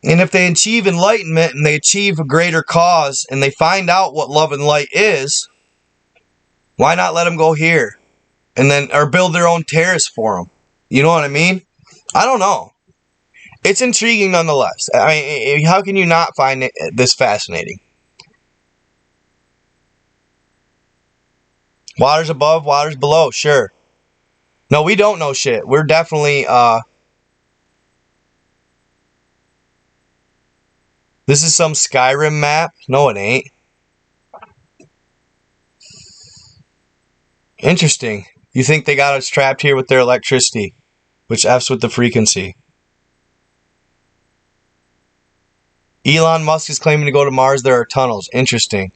And if they achieve enlightenment and they achieve a greater cause and they find out what love and light is, why not let them go here and then, or build their own terrace for them? You know what I mean? I don't know. It's intriguing nonetheless. I mean, how can you not find this fascinating? Waters above, waters below, sure. No, we don't know shit. We're definitely, this is some Skyrim map? No, it ain't. Interesting. You think they got us trapped here with their electricity, which F's with the frequency. Elon Musk is claiming to go to Mars. There are tunnels. Interesting.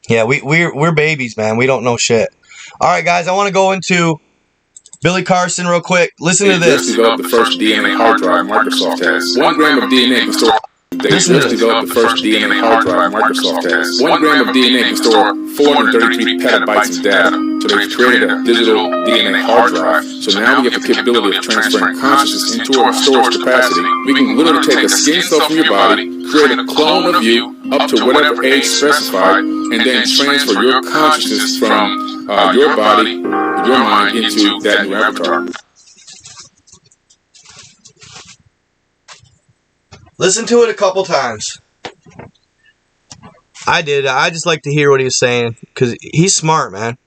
Yeah, we're babies, man. We don't know shit. All right, guys, I want to go into Billy Carson real quick. Listen to this. They just developed the first DNA hard drive Microsoft has. 1 gram of DNA can store. They just developed the first DNA hard drive Microsoft has. 1 gram of DNA can store 433 petabytes of data. So they've created a digital DNA hard drive. So now we get the capability of transferring consciousness into our storage capacity. We can literally take a skin cell from your body, create a clone of you up to whatever age specified, and then transfer your consciousness from your body, your mind, into that new avatar. Listen to it a couple times. I did. I just like to hear what he was saying because he's smart, man.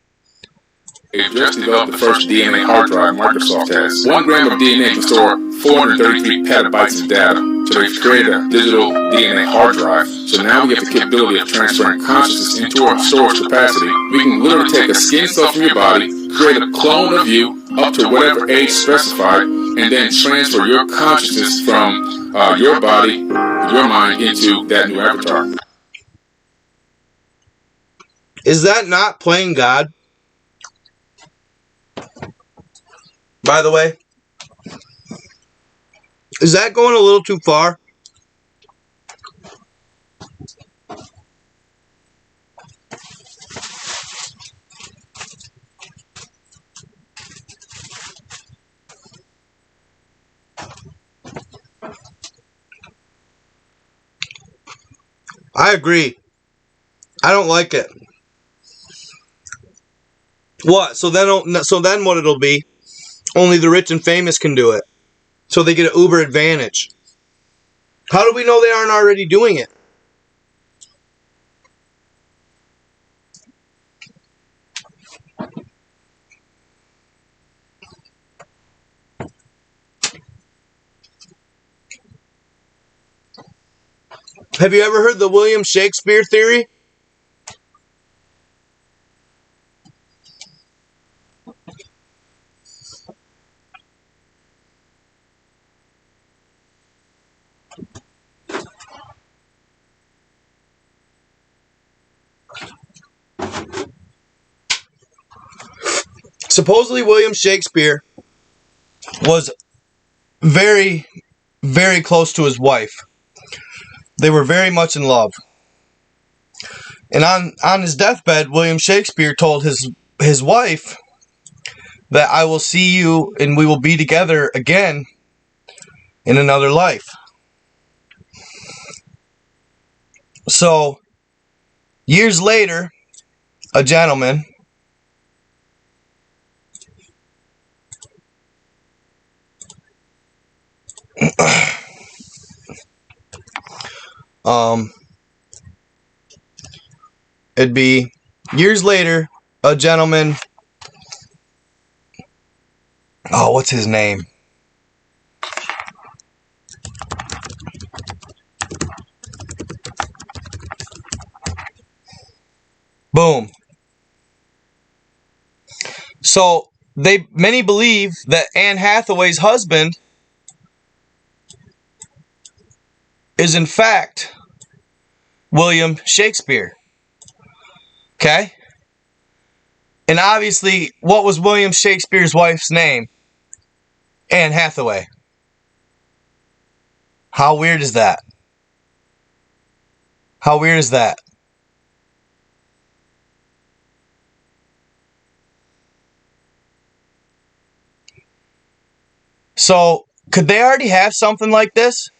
They just developed the first DNA hard drive Microsoft has. 1 gram of DNA can store 433 petabytes of data. So they've created a digital DNA hard drive. So now we get the capability of transferring consciousness into our storage capacity. We can literally take a skin cell from your body, create a clone of you up to whatever age specified, and then transfer your consciousness from your body, your mind, into that new avatar. Is that not playing God? By the way, is that going a little too far? I agree. I don't like it. What? So then what it'll be? Only the rich and famous can do it. So they get an uber advantage. How do we know they aren't already doing it? Have you ever heard the William Shakespeare theory? Supposedly William Shakespeare was very, very close to his wife. They were very much in love. And on his deathbed, William Shakespeare told his wife that I will see you and we will be together again in another life. So, years later, a gentleman it'd be years later, a gentleman, what's his name? Boom. So, many believe that Anne Hathaway's husband is in fact William Shakespeare. Okay? And obviously, what was William Shakespeare's wife's name? Anne Hathaway. How weird is that? How weird is that? So, could they already have something like this?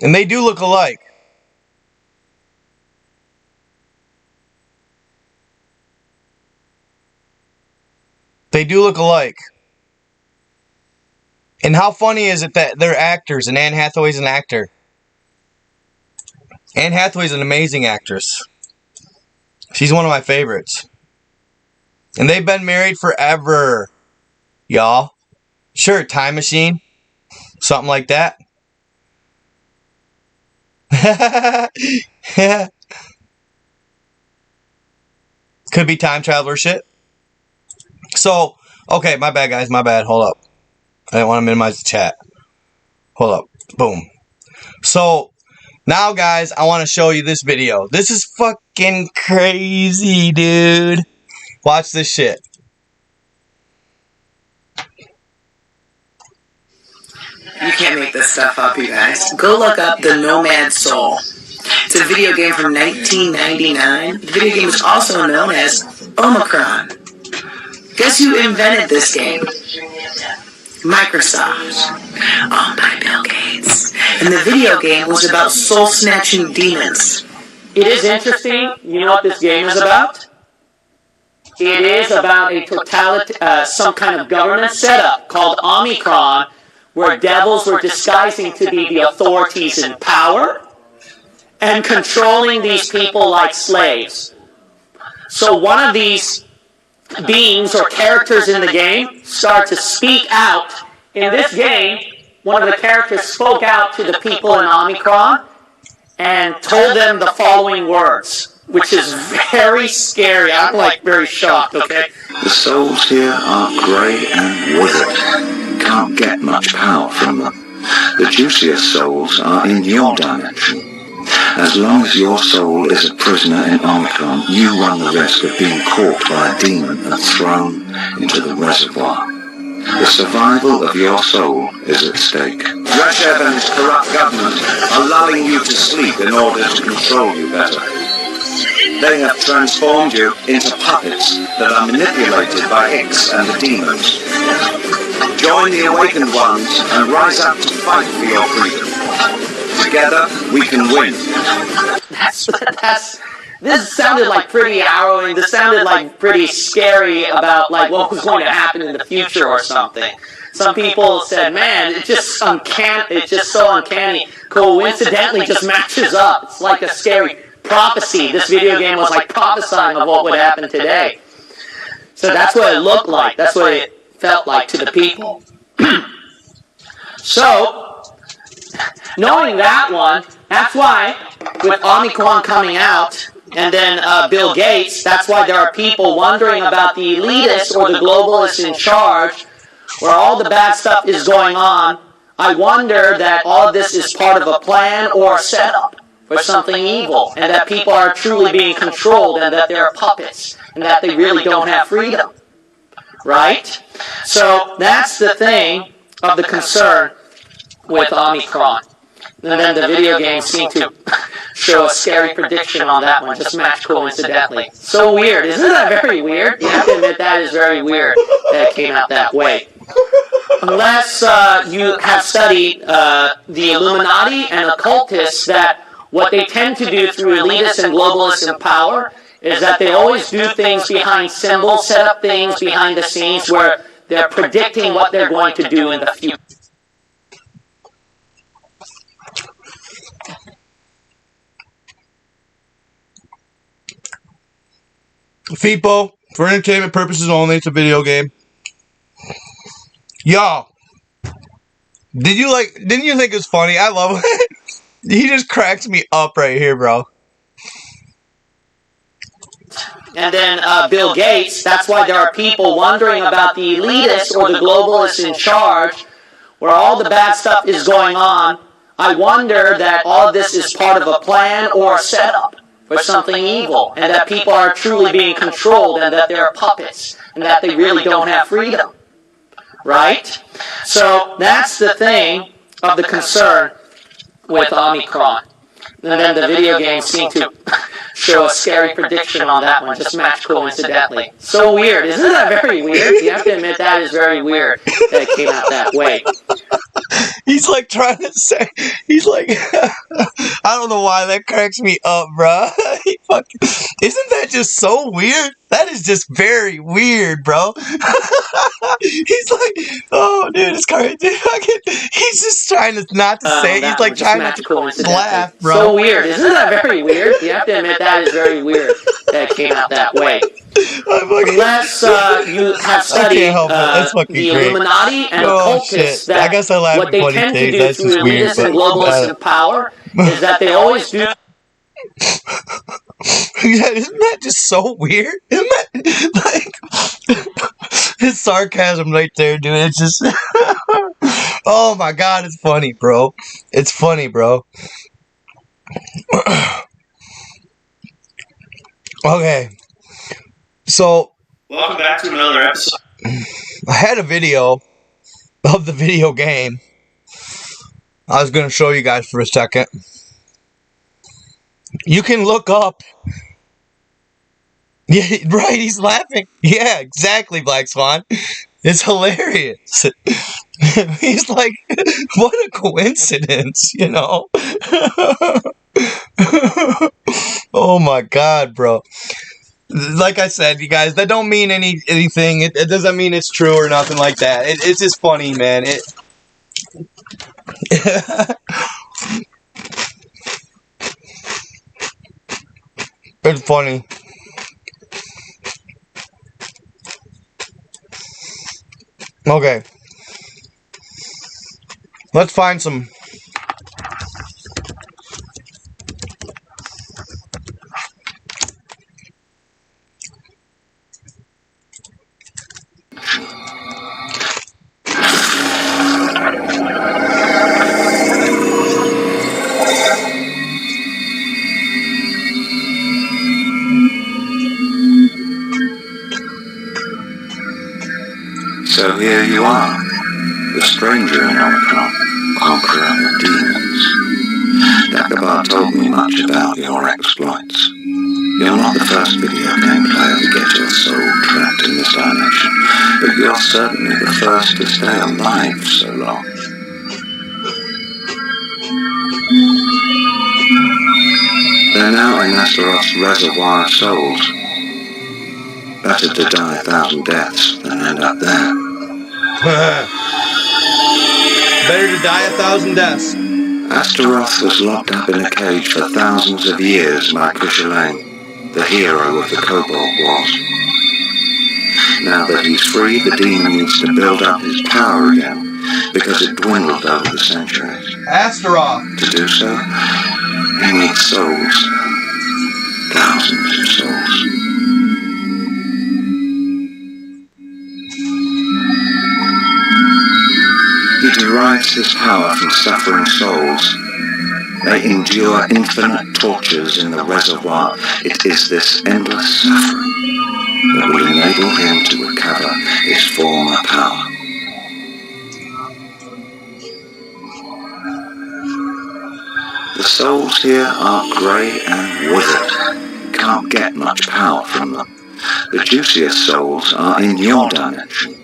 And they do look alike. They do look alike. And how funny is it that they're actors and Anne Hathaway's an actor? Anne Hathaway's an amazing actress. She's one of my favorites. And they've been married forever, y'all. Sure, time machine. Something like that. Could be time traveler shit. So, okay, my bad, guys. My bad. Hold up. I didn't want to minimize the chat. Hold up. Boom. So, now, guys, I want to show you this video. This is fucking crazy, dude. Watch this shit. You can't make this stuff up, you guys. Go look up the Nomad Soul. It's a video game from 1999. The video game is also known as Omikron. Guess who invented this game? Microsoft. Owned by Bill Gates. And the video game was about soul-snatching demons. It is interesting. You know what this game is about? It is about a some kind of government setup called Omikron, where devils were disguising to be the authorities in power and controlling these people like slaves. So one of these beings or characters in the game start to speak out. In this game, one of the characters spoke out to the people in Omikron and told them the following words, which is very scary. I'm like very shocked, okay? The souls here are grey and withered. Can't get much power from them. The juiciest souls are in your dimension. As long as your soul is a prisoner in Omikron, you run the risk of being caught by a demon and thrown into the reservoir. The survival of your soul is at stake. Reshev and his corrupt government are lulling you to sleep in order to control you better. They have transformed you into puppets that are manipulated by Ix and the demons. Join the awakened ones and rise up to fight for your freedom. Together, we can win. This sounded like pretty harrowing. This sounded like pretty scary about like what was going to happen in the future or something. Some people said, man, it's just uncanny. It's just so uncanny. Coincidentally, just matches up. It's like a scary prophecy. This video game was like prophesying of what would happen today. So that's what it looked like. That's what it felt like to the people. So, knowing that one, that's why with Omikron coming out, and then Bill Gates, that's why there are people wondering about the elitists or the globalists in charge, where all the bad stuff is going on. I wonder that all of this is part of a plan or a setup for something evil, and that people are truly being controlled, and that they're puppets, and that they really don't have freedom. Right? So that's the thing of the concern with Omikron. And then the video game seemed to show a scary prediction on that one, just matched coincidentally. So weird. Isn't that very weird? You have to admit that is very weird that it came out that way. Unless you have studied the Illuminati and occultists, that what they tend to do through elitists and globalists in power is that they always do things behind symbols, set up things behind the scenes where they're predicting what they're going to do in the future. FIPO, for entertainment purposes only, it's a video game. Y'all, didn't you think it's funny? I love it. He just cracks me up right here, bro. And then Bill Gates, that's why there are people wondering about the elitists or the globalists in charge, where all the bad stuff is going on. I wonder that all of this is part of a plan or a setup for something evil, and that people are truly being controlled, and that they're puppets, and that they really don't have freedom. Right? So that's the thing of the concern with Omikron. And then the video game seemed to show a scary prediction on that one, just matched coincidentally. So weird. Isn't that very weird? You have to admit that is very weird that it came out that way. He's like trying to say, he's like, I don't know why that cracks me up, bruh. Isn't that just so weird? That is just very weird, bro. He's like, oh, dude, it's crazy. He's just trying to not to say it. He's like trying not to laugh, bro. So weird. Isn't that very weird? You have to admit that is very weird that it came out that way. Unless you have studied the Illuminati and occultists, that I guess I laugh what they tend to do through elitists and globalists in power is that they always do. Yeah, isn't that just so weird? Isn't that like his sarcasm right there, dude? It's just oh my god, it's funny, bro. It's funny, bro. Okay, so welcome back to another episode. I had a video of the video game. I was gonna show you guys for a second. You can look up. Yeah, right, he's laughing. Yeah, exactly, Black Swan. It's hilarious. He's like, what a coincidence, you know? Oh my god, bro. Like I said, you guys, that don't mean anything. It doesn't mean it's true or nothing like that. It's just funny, man. It's funny. Okay. Let's find some. So here you are, the stranger in Omikron, conqueror of demons. Dagobah told me much about your exploits. You're not the first video game player to get your soul trapped in this dimension, but you're certainly the first to stay alive so long. They're now in Astaroth's reservoir of souls. Better to die 1,000 deaths than end up there. Better to die 1,000 deaths. Astaroth was locked up in a cage for thousands of years by Cuchulainn, the hero of the Cobalt Wars. Now that he's free, the demon needs to build up his power again, because it dwindled over the centuries. Astaroth! To do so, he needs souls. Thousands of souls. He derives his power from suffering souls. They endure infinite tortures in the reservoir. It is this endless suffering that will enable him to recover his former power. The souls here are grey and withered. Can't get much power from them. The juiciest souls are in your dimension.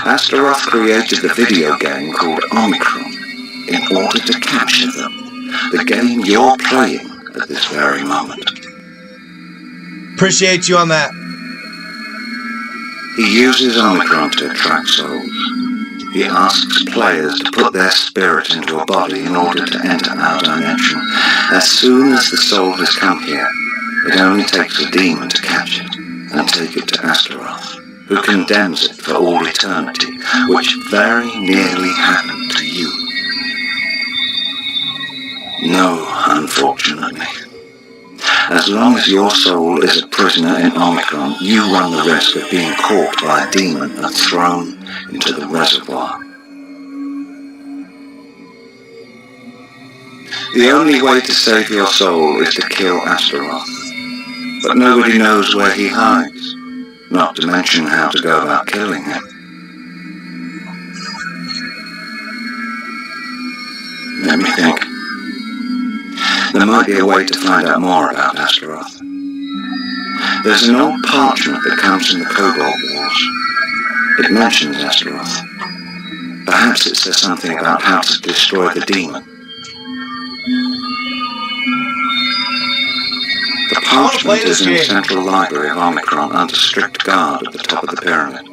Astaroth created the video game called Omikron in order to capture them, the game you're playing at this very moment. Appreciate you on that. He uses Omikron to attract souls. He asks players to put their spirit into a body in order to enter our dimension. As soon as the soul has come here, it only takes a demon to catch it and take it to Astaroth, who condemns it for all eternity, which very nearly happened to you. No, unfortunately. As long as your soul is a prisoner in Omikron, you run the risk of being caught by a demon and thrown into the reservoir. The only way to save your soul is to kill Astaroth, but nobody knows where he hides, not to mention how to go about killing him. Let me think. There might be a way to find out more about Astaroth. There's an old parchment that comes from the Cobalt Wars. It mentions Astaroth. Perhaps it says something about how to destroy the demon. The parchment is in the central library of Omikron under strict guard at the top of the pyramid.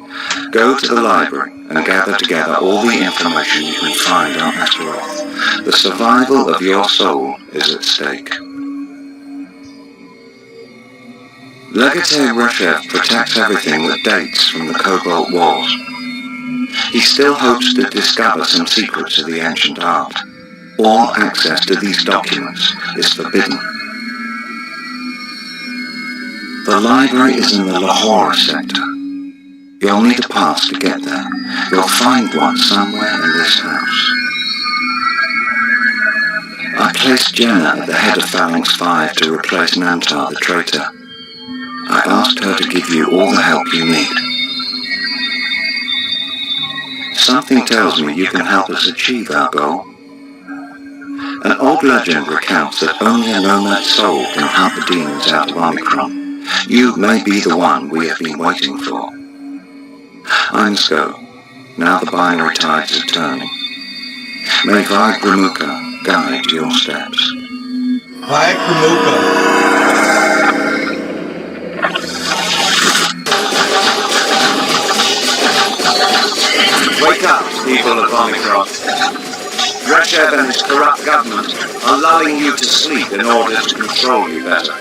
Go to the library and gather together all the information you can find on Astaroth. The survival of your soul is at stake. Legate Reshev protects everything that dates from the Cobalt Wars. He still hopes to discover some secrets of the ancient art. All access to these documents is forbidden. The library is in the Lahore sector. You'll need a pass to get there. You'll find one somewhere in this house. I placed Jenna at the head of Phalanx 5 to replace Nantar the traitor. I asked her to give you all the help you need. Something tells me you can help us achieve our goal. An old legend recounts that only a Nomad Soul can hunt the demons out of Omikron. You may be the one we have been waiting for. I must go. Now the binary tides are turning. May Vagramuka guide your steps. Vagramuka. Wake up, people of Omikron. Reshev and his corrupt government are lulling you to sleep in order to control you better.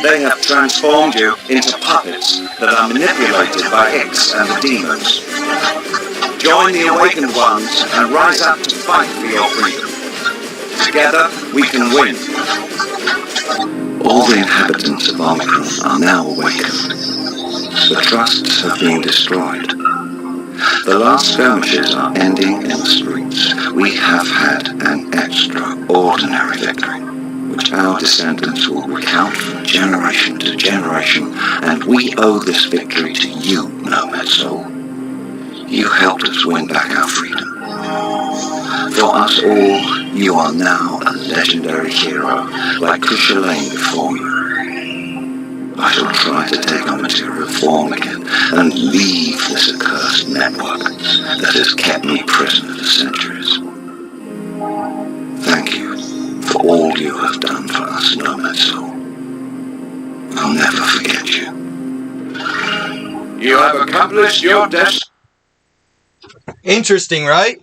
They have transformed you into puppets that are manipulated by Ix and the demons. Join the awakened ones and rise up to fight for your freedom. Together, we can win. All the inhabitants of Omikron are now awakened. The trusts have been destroyed. The last skirmishes are ending in the streets. We have had an extraordinary victory, which our descendants will recount from generation to generation, and we owe this victory to you, Nomad Soul. You helped us win back our freedom. For us all, you are now a legendary hero, like Kushalane before you. I shall try to take on material form again and leave this accursed network that has kept me prisoner for centuries. Thank you for all you have done for us, Nomad Soul. I'll never forget you. You have accomplished your destiny. Interesting, right?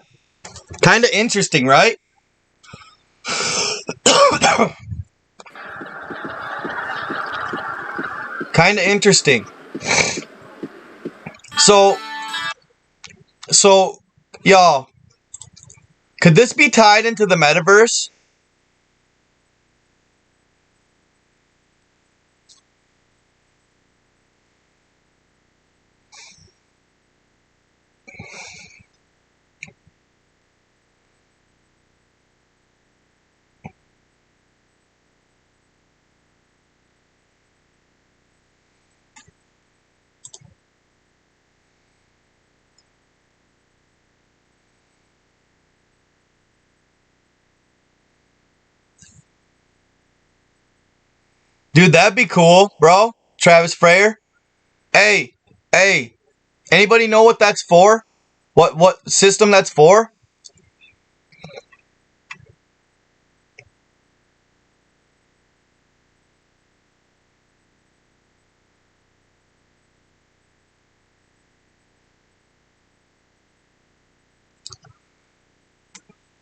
Kinda interesting, right? Kinda interesting. So, y'all, could this be tied into the metaverse? Dude, that'd be cool, bro. Travis Freyer. Hey, anybody know what that's for? What system that's for?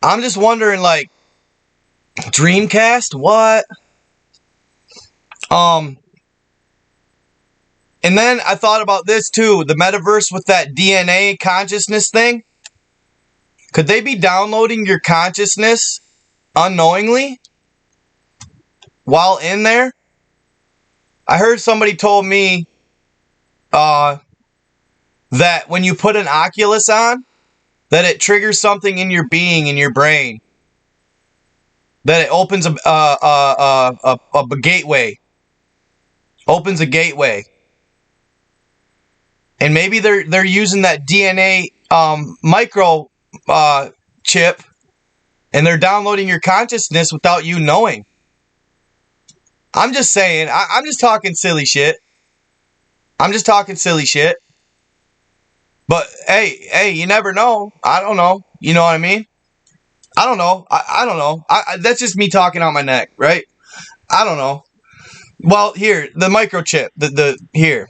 I'm just wondering, like, Dreamcast? What? And then I thought about this too, the metaverse with that DNA consciousness thing. Could they be downloading your consciousness unknowingly while in there? I heard somebody told me that when you put an Oculus on, that it triggers something in your being, in your brain. That it opens a gateway. Opens a gateway. And maybe they're using that DNA micro chip, and they're downloading your consciousness without you knowing. I'm just saying. I'm just talking silly shit. But hey, you never know. I don't know. You know what I mean? I don't know. I don't know. That's just me talking on my neck, right? I don't know. Well, here, the microchip. Here.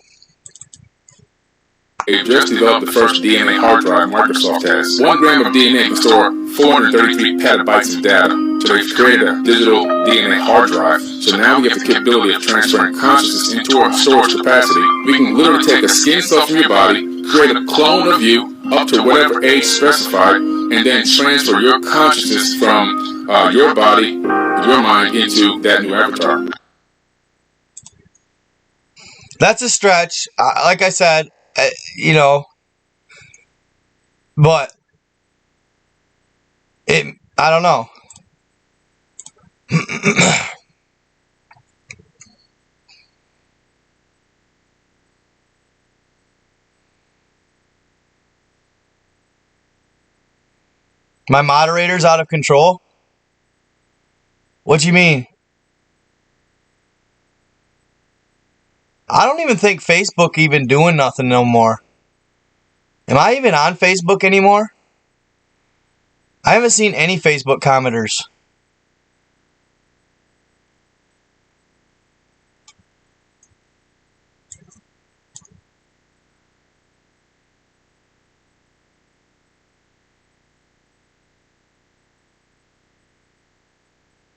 They just developed the first DNA hard drive Microsoft has. 1 gram of DNA can store 433 petabytes of data. So they've created a digital DNA hard drive. So now we have the capability of transferring consciousness into our storage capacity. We can literally take a skin cell from your body, create a clone of you up to whatever age specified, and then transfer your consciousness from your body, your mind, into that new avatar. That's a stretch. Like I said, you know, but I don't know. My moderator's out of control? What do you mean? I don't even think Facebook even doing nothing no more. Am I even on Facebook anymore? I haven't seen any Facebook commenters.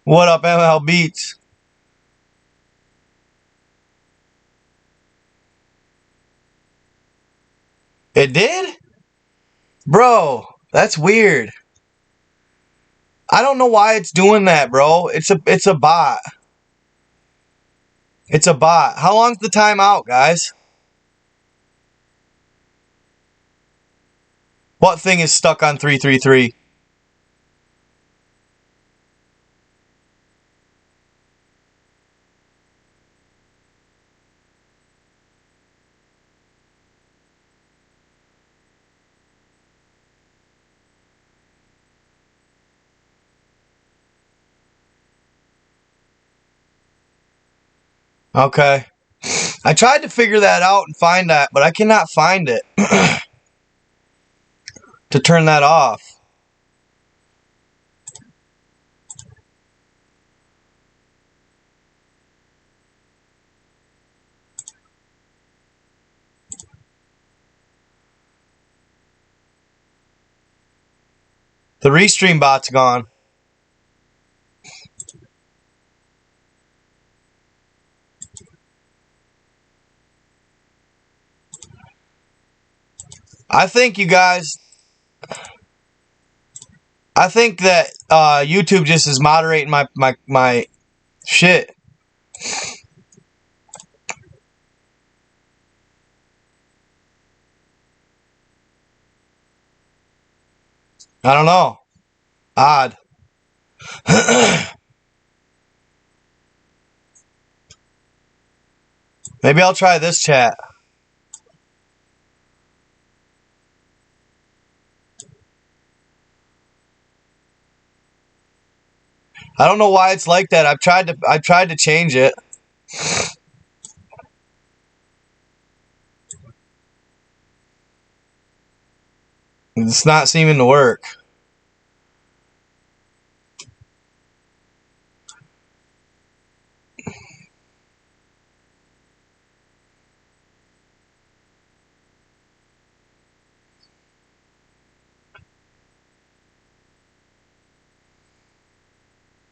What up, ML Beats? It did? Bro, that's weird. I don't know why it's doing that, bro. It's a bot. It's a bot. How long's the timeout, guys? What thing is stuck on 333? Okay. I tried to figure that out and find that, but I cannot find it to turn that off. The restream bot's gone. I think you guys... I think that YouTube just is moderating my shit. I don't know. Odd. Maybe I'll try this chat. I don't know why it's like that. I tried to change it. It's not seeming to work.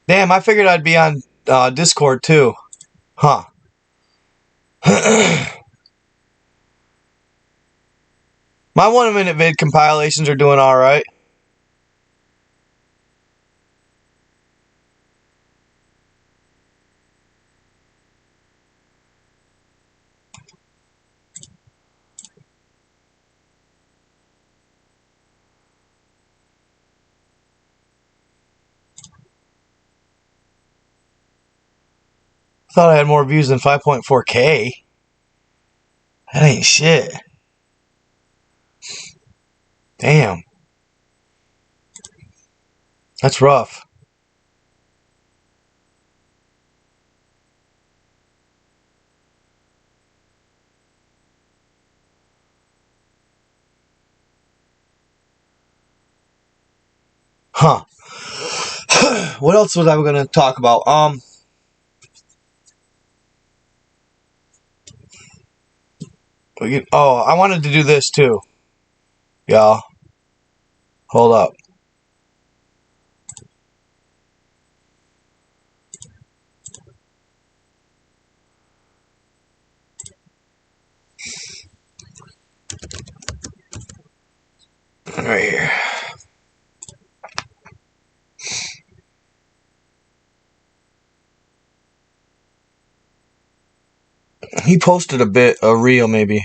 Damn, I figured I'd be on Discord too. Huh. My 1-minute vid compilations are doing alright. Thought I had more views than 5.4K. That ain't shit. Damn. That's rough. Huh. What else was I going to talk about? Oh, I wanted to do this too. Y'all. Hold up. Right here. He posted a reel maybe.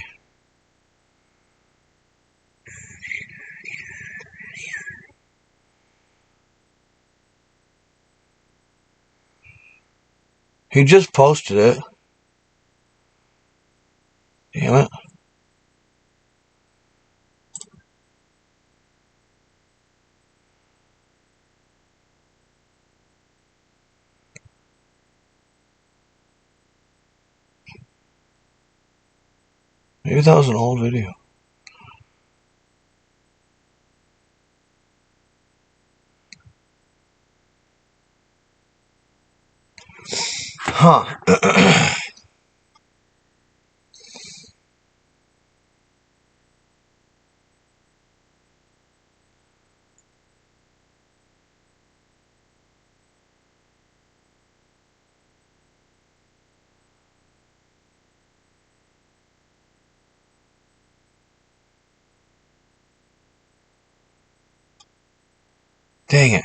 He just posted it. Damn it. Maybe that was an old video. Huh. Dang it.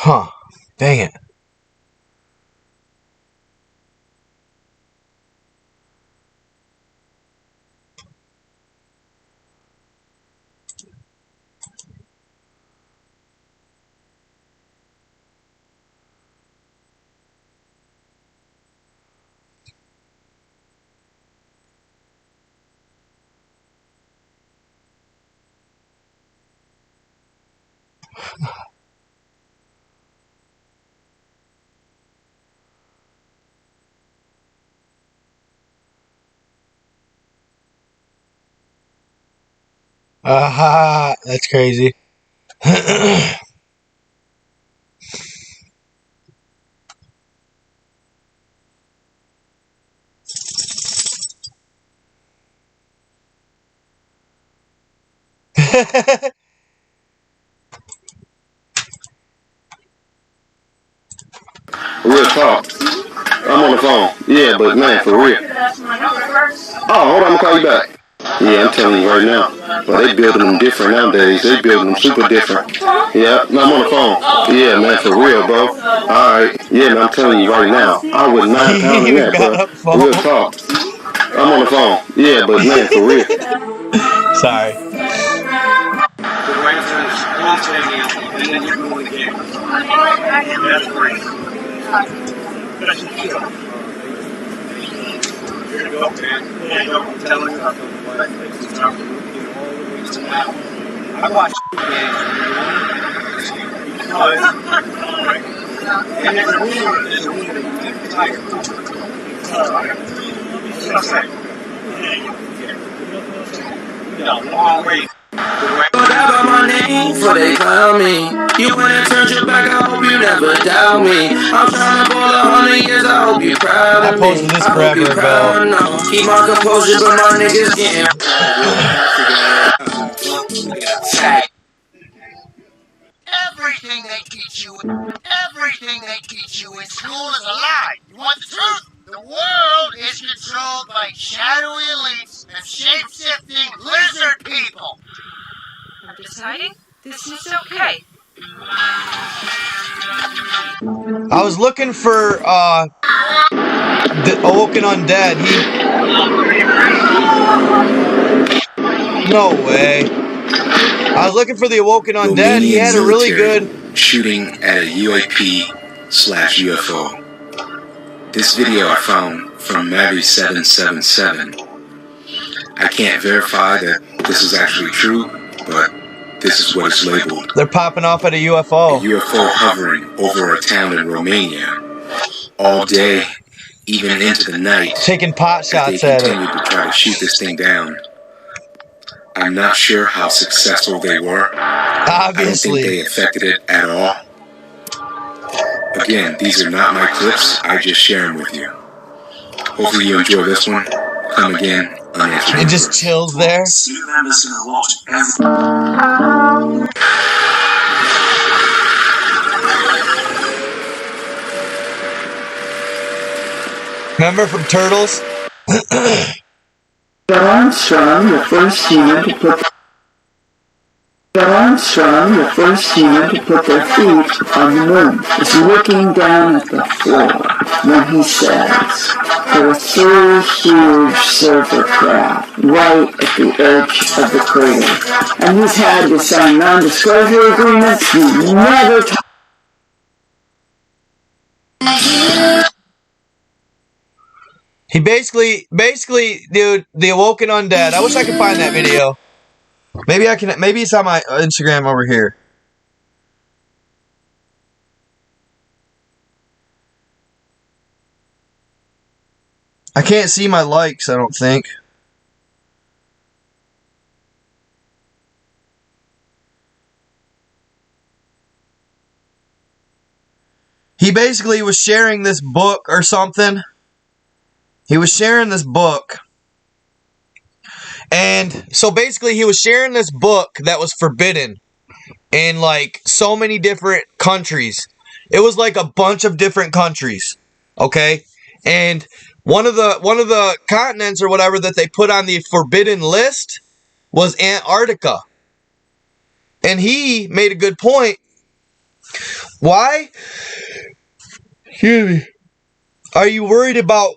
Huh. Dang it. Aha, that's crazy. Real talk. I'm on the phone. Yeah, but man, for real. Oh, hold on, I'm gonna call you back. Yeah, I'm telling you right now. Well, they building them different nowadays. They building them super different. Yeah, no, I'm on the phone. Yeah, man, for real, bro. Alright. Yeah, man, I'm telling you right now. I would not pound in that, bro. Real talk. I'm on the phone. Yeah, but man, for real. Sorry. The rancher is imitating it, and then you go in the game. That's great. Here you go, man. There you go. I'm telling you, I'm going to play places. I'm going to get all the way to now. I watch games. Right? And there's a winner in the tiger. That's what I'm saying. You got a long way. Whatever my name, for they clown me. You went and turned your back, I hope you never doubt me. I'm trying to pull 100 years, I hope you proud of me. I posted this forever ago. Keep my composure, but my niggas getting Everything they teach you in school is a lie. You want the truth? The world is controlled by shadowy elites and shape-shifting lizard people. I'm deciding this is okay. I was looking for the Awoken Undead. No way. I was looking for the Awoken Undead. He had a really good shooting at a UAP/UFO. This video I found from Mavi777. I can't verify that this is actually true, but this is what it's labeled. They're popping off at a UFO. A UFO hovering over a town in Romania all day, even into the night. Taking pot shots they at it. continued to try to shoot this thing down. I'm not sure how successful they were. Obviously. I don't think they affected it at all. Again, these are not my clips. I just share them with you. Hopefully you enjoy this one. Come again. It just chills there. Remember from Turtles? Armstrong, the first human to put their feet on the moon, is looking down at the floor when he says, there were 3 huge silver craft right at the edge of the crater, and he's had to sign non-disclosure agreements. He never He basically, dude, the Awoken Undead. I wish I could find that video. Maybe it's on my Instagram over here. I can't see my likes, I don't think. He basically was sharing this book or something. He was sharing this book. And so basically he was sharing this book that was forbidden in like so many different countries. It was like a bunch of different countries. Okay? And one of the continents or whatever that they put on the forbidden list was Antarctica. And he made a good point. Why? Excuse me. Are you worried about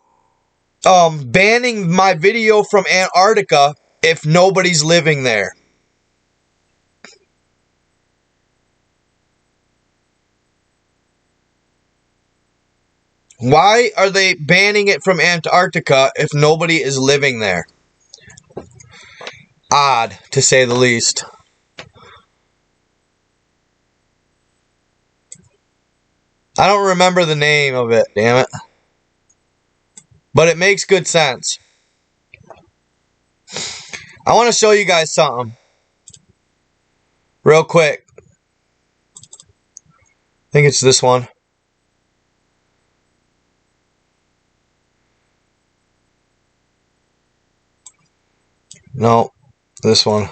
banning my video from Antarctica if nobody's living there? Why are they banning it from Antarctica if nobody is living there? Odd, to say the least. I don't remember the name of it, damn it. But it makes good sense. I want to show you guys something. Real quick. I think it's this one. No, this one.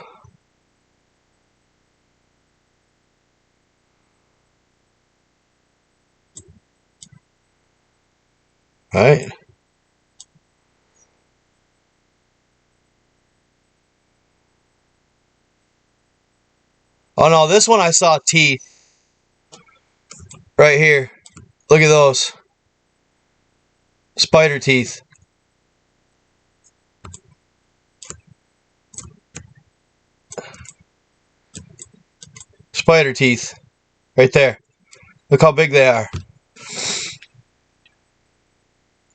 Right? Oh no, this one I saw teeth. Right here. Look at those. Spider teeth. Spider teeth. Right there. Look how big they are.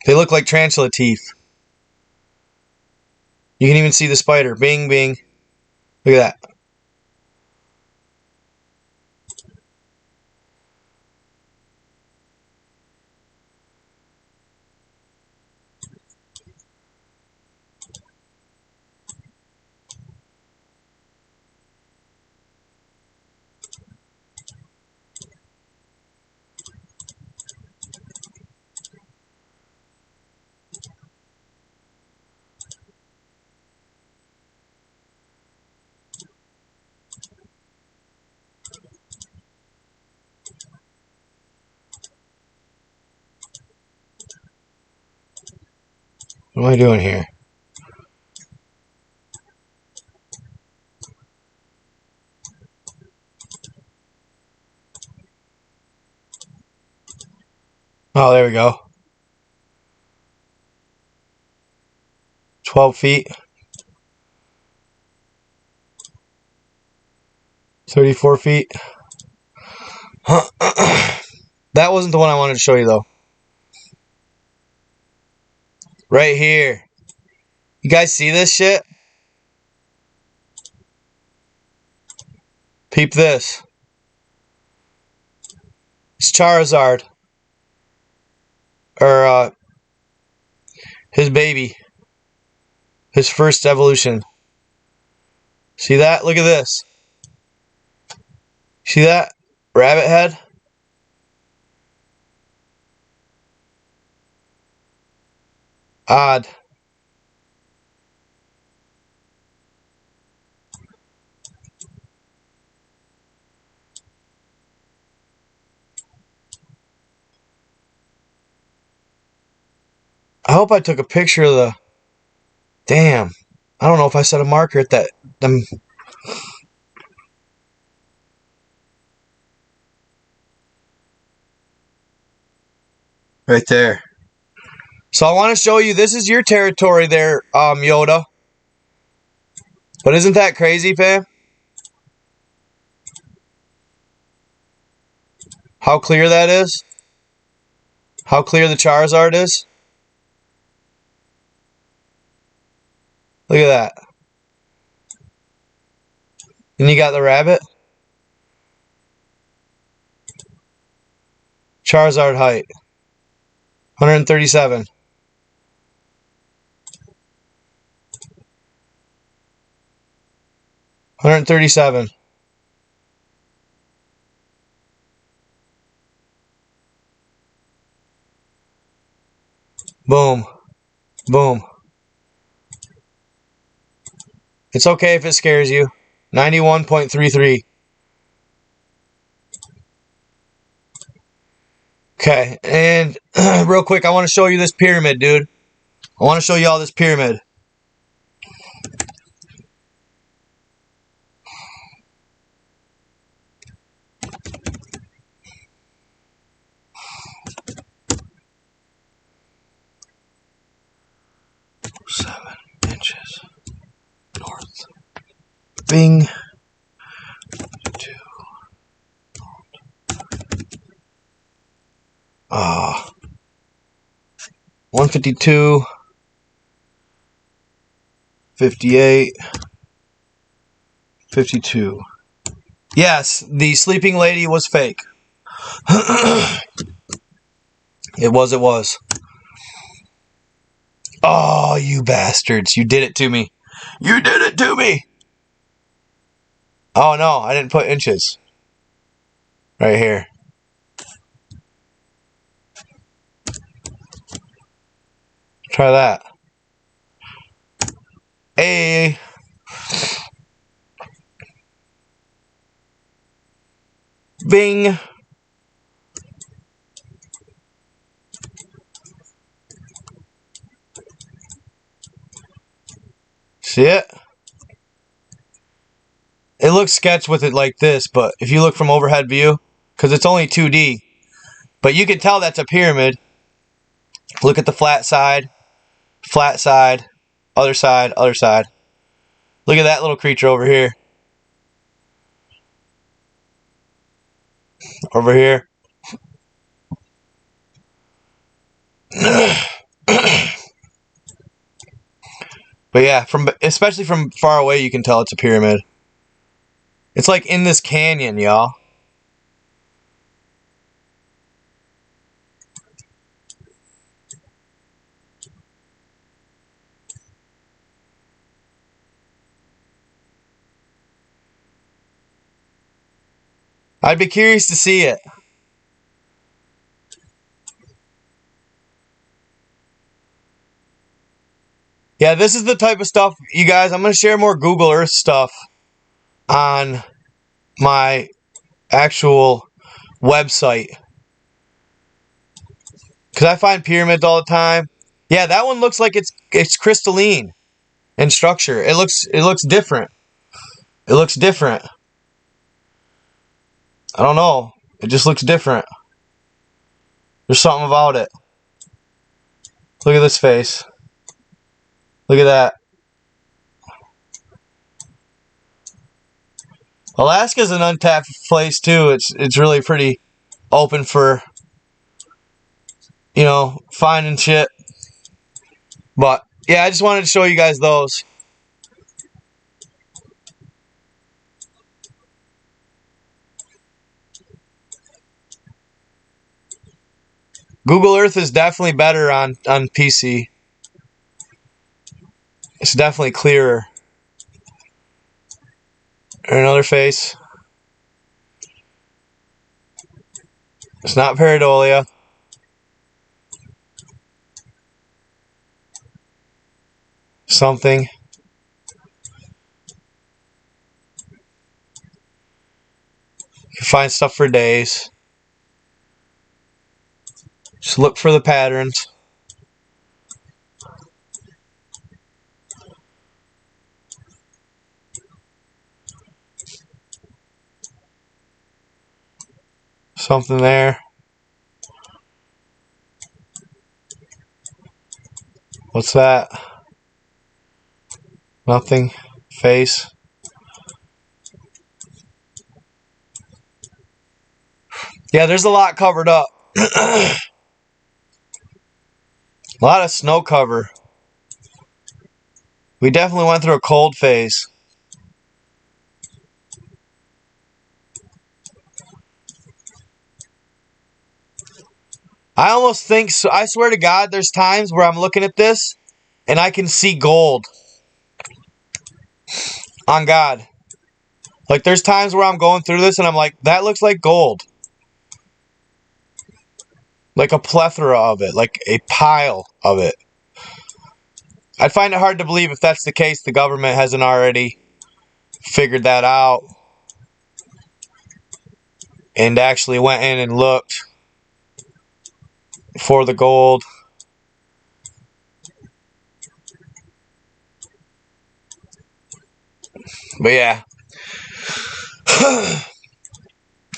They look like tarantula teeth. You can even see the spider. Bing, bing. Look at that. What am I doing here? Oh, there we go. 12 feet. 34 feet. That wasn't the one I wanted to show you, though. Right here. You guys see this shit? Peep this. It's Charizard. Or, his baby. His first evolution. See that? Look at this. See that? Rabbit head? Odd. I hope I took a picture of the... Damn. I don't know if I set a marker at that... Right there. So I want to show you, this is your territory there, Yoda. But isn't that crazy, fam? How clear that is? How clear the Charizard is? Look at that. And you got the rabbit. Charizard height. 137. $137. Boom. Boom. It's okay if it scares you. 91.33. Okay, and real quick, I want to show you this pyramid, dude. I want to show you all this pyramid. North. Bing. 2. 152. 58. 52. Yes, the sleeping lady was fake. It was. Oh, you bastards. You did it to me. You did it to me. Oh, no. I didn't put inches. Right here. Try that. Hey. Bing. See it? It looks sketch with it like this, but if you look from overhead view, because it's only 2D, but you can tell that's a pyramid. Look at the flat side, other side. Look at that little creature over here. Over here. But yeah, especially from far away, you can tell it's a pyramid. It's like in this canyon, y'all. I'd be curious to see it. Yeah, this is the type of stuff, you guys, I'm going to share more Google Earth stuff on my actual website. Because I find pyramids all the time. Yeah, that one looks like it's crystalline in structure. It looks different. It looks different. I don't know. It just looks different. There's something about it. Look at this face. Look at that. Alaska's an untapped place too. It's really pretty open for, you know, finding shit. But yeah, I just wanted to show you guys those. Google Earth is definitely better on PC. It's definitely clearer. Another face. It's not pareidolia. Something. You can find stuff for days. Just look for the patterns. Something there. What's that? Nothing. Face. Yeah, there's a lot covered up. A lot of snow cover. We definitely went through a cold phase. I almost think, so I swear to God, there's times where I'm looking at this and I can see gold. On God. Like, there's times where I'm going through this and I'm like, that looks like gold. Like a plethora of it. Like a pile of it. I find it hard to believe if that's the case, the government hasn't already figured that out and actually went in and looked for the gold. But yeah.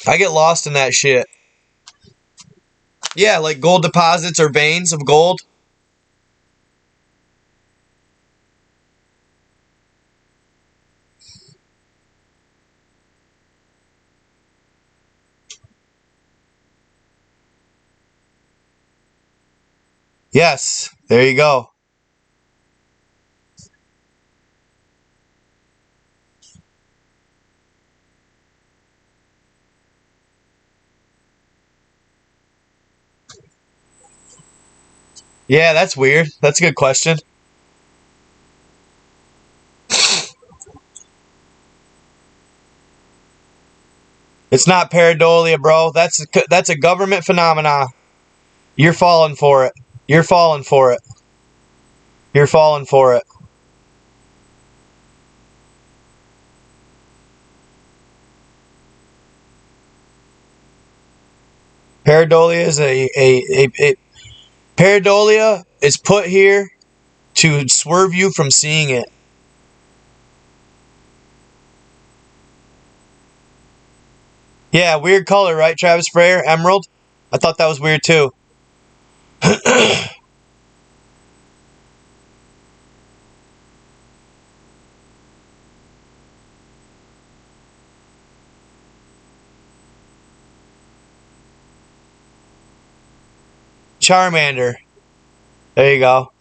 I get lost in that shit. Yeah, like gold deposits or veins of gold. Yes, there you go. Yeah, that's weird. That's a good question. It's not pareidolia, bro. That's a government phenomena. You're falling for it. You're falling for it. You're falling for it. Pareidolia is pareidolia is put here to swerve you from seeing it. Yeah, weird color, right, Travis Sprayer? Emerald? I thought that was weird too. Charmander. There you go.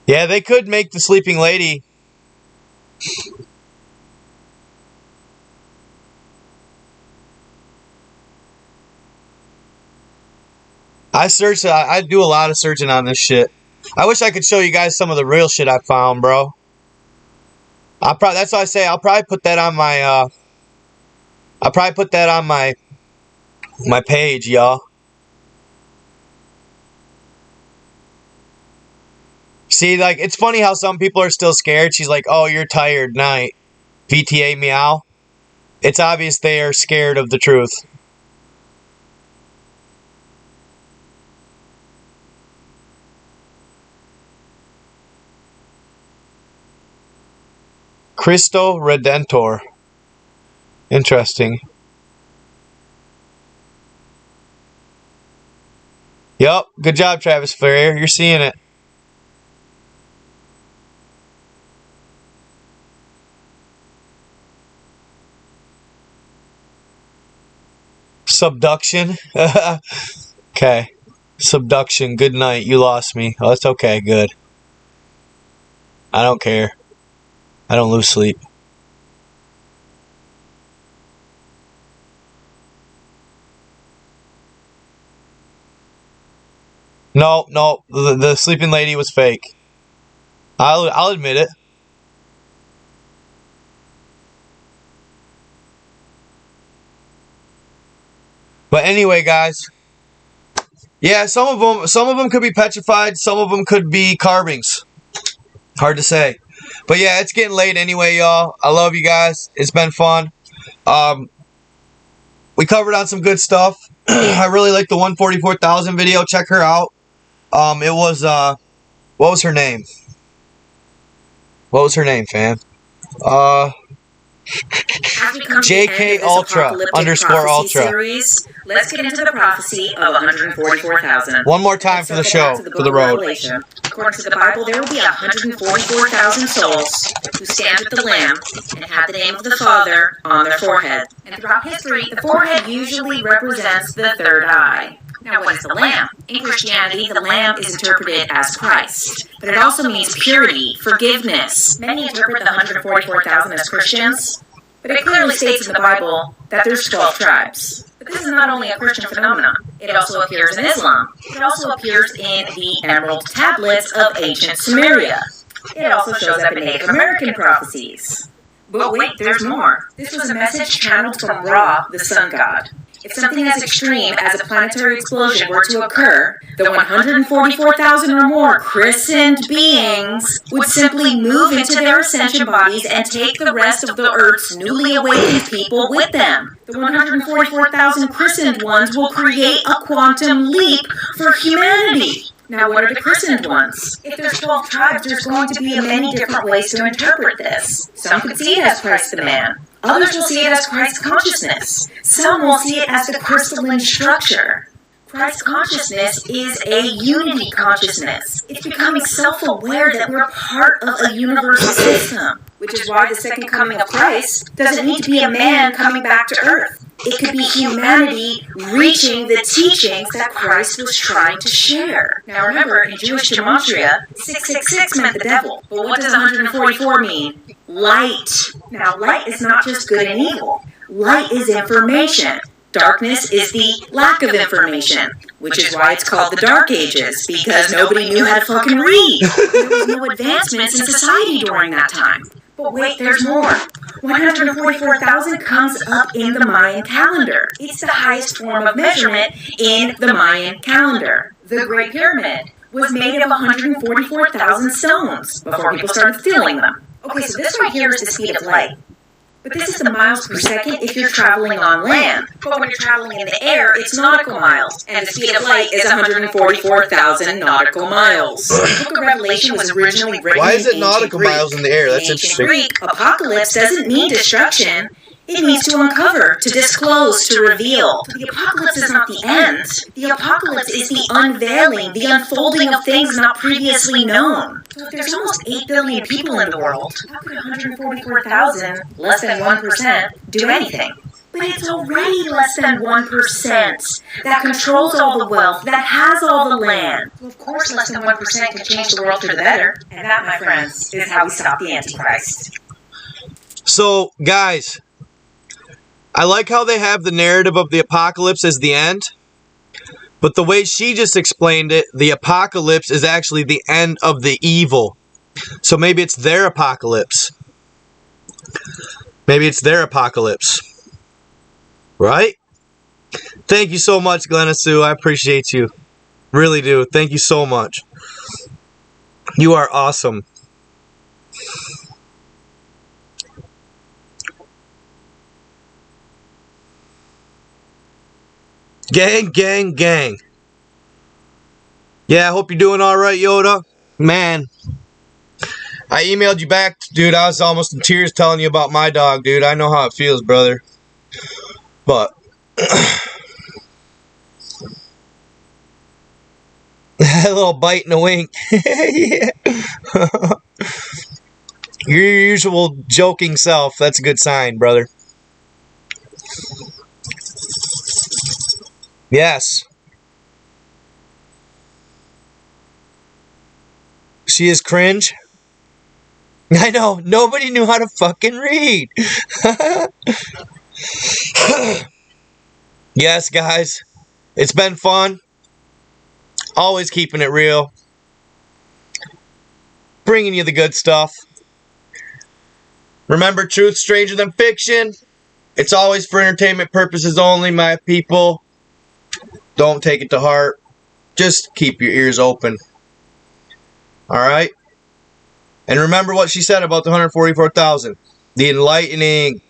Yeah, they could make the sleeping lady. I do a lot of searching on this shit. I wish I could show you guys some of the real shit I found, bro. That's why I say I'll probably put that on my my page, y'all. See, like, it's funny how some people are still scared. She's like, "Oh, you're tired, night." VTA meow. It's obvious they are scared of the truth. Cristo Redentor. Interesting. Yep. Yep. Good job, Travis Ferrier. You're seeing it. Subduction. Okay. Subduction. Good night. You lost me. Oh, that's okay. Good. I don't care. I don't lose sleep. No. The sleeping lady was fake. I'll admit it. But anyway, guys. Yeah, some of them could be petrified. Some of them could be carvings. Hard to say. But yeah, it's getting late anyway, y'all. I love you guys. It's been fun. We covered on some good stuff. I really like the 144,000 video. Check her out. It was, what was her name? What was her name, fam? JK Ultra _Ultra. Series, let's get into the prophecy of 144,000. One more time for the show, for the road. According to the Bible, there will be 144,000 souls who stand with the Lamb and have the name of the Father on their forehead. And throughout history, the forehead usually represents the third eye. Now, what is the Lamb? In Christianity, the Lamb is interpreted as Christ, but it also means purity, forgiveness. Many interpret the 144,000 as Christians, but it clearly states in the Bible that there's 12 tribes. But this is not only a Christian phenomenon. It also appears in Islam. It also appears in the emerald tablets of ancient Sumeria. It also shows up in Native American prophecies. But wait, there's more. This was a message channeled from Ra, the sun god. If something as extreme as a planetary explosion were to occur, the 144,000 or more christened beings would simply move into their ascension bodies and take the rest of the Earth's newly awakened people with them. The 144,000 christened ones will create a quantum leap for humanity. Now, what are the christened ones? If there's 12 tribes, there's going to be many different ways to interpret this. Some could see it as Christ the man. Others will see it as Christ's consciousness. Some will see it as the crystalline structure. Christ's consciousness is a unity consciousness. It's becoming self-aware that we're part of a universal system, which is why the second coming of Christ doesn't need to be a man coming back to earth. It could be humanity reaching the teachings that Christ was trying to share. Now remember, in Jewish gematria, 666 meant the devil. But what does 144 mean? Light. Now light is not just good and evil. Light is information. Darkness is the lack of information, which is why it's called the Dark Ages, because nobody knew how to fucking read. There was no advancements in society during that time. But wait, there's more. 144,000 comes up in the Mayan calendar. It's the highest form of measurement in the Mayan calendar. The Great Pyramid was made of 144,000 stones before people started stealing them. Okay, so this right here is the speed of light. But this is the miles per second if you're traveling on land. But when you're traveling in the air, it's nautical miles. And the speed of light is 144,000 nautical miles. The book of Revelation was originally written Why is it in nautical Greek. miles in the air? That's In interesting. Greek, apocalypse doesn't mean destruction. It means to uncover, to disclose, to reveal. The apocalypse is not the end. The apocalypse is the unveiling, the unfolding of things not previously known. So if there's almost 8 billion people in the world, how could 144,000, less than 1%, do anything? But it's already less than 1% that controls all the wealth, that has all the land. So of course less than 1% can change the world for the better. And that, my friends, is how we stop the Antichrist. So, guys, I like how they have the narrative of the apocalypse as the end, but the way she just explained it, the apocalypse is actually the end of the evil. So maybe it's their apocalypse. Maybe it's their apocalypse. Right? Thank you so much, Glenna Sue. I appreciate you. Really do. Thank you so much. You are awesome. Gang, gang, gang. Yeah, I hope you're doing alright, Yoda. Man, I emailed you back, dude. I was almost in tears telling you about my dog, dude. I know how it feels, brother. But A little bite and a wink. Yeah. Your usual joking self. That's a good sign, brother. Yes. She is cringe. I know. Nobody knew how to fucking read. Yes, guys. It's been fun. Always keeping it real. Bringing you the good stuff. Remember, truth's stranger than fiction. It's always for entertainment purposes only, my people. Don't take it to heart. Just keep your ears open. Alright? And remember what she said about the 144,000. The enlightening.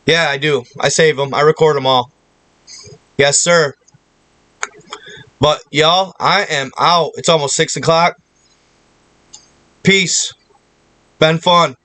Yeah, I do. I save them. I record them all. Yes, sir. But, y'all, I am out. It's almost 6 o'clock. Peace. Been fun.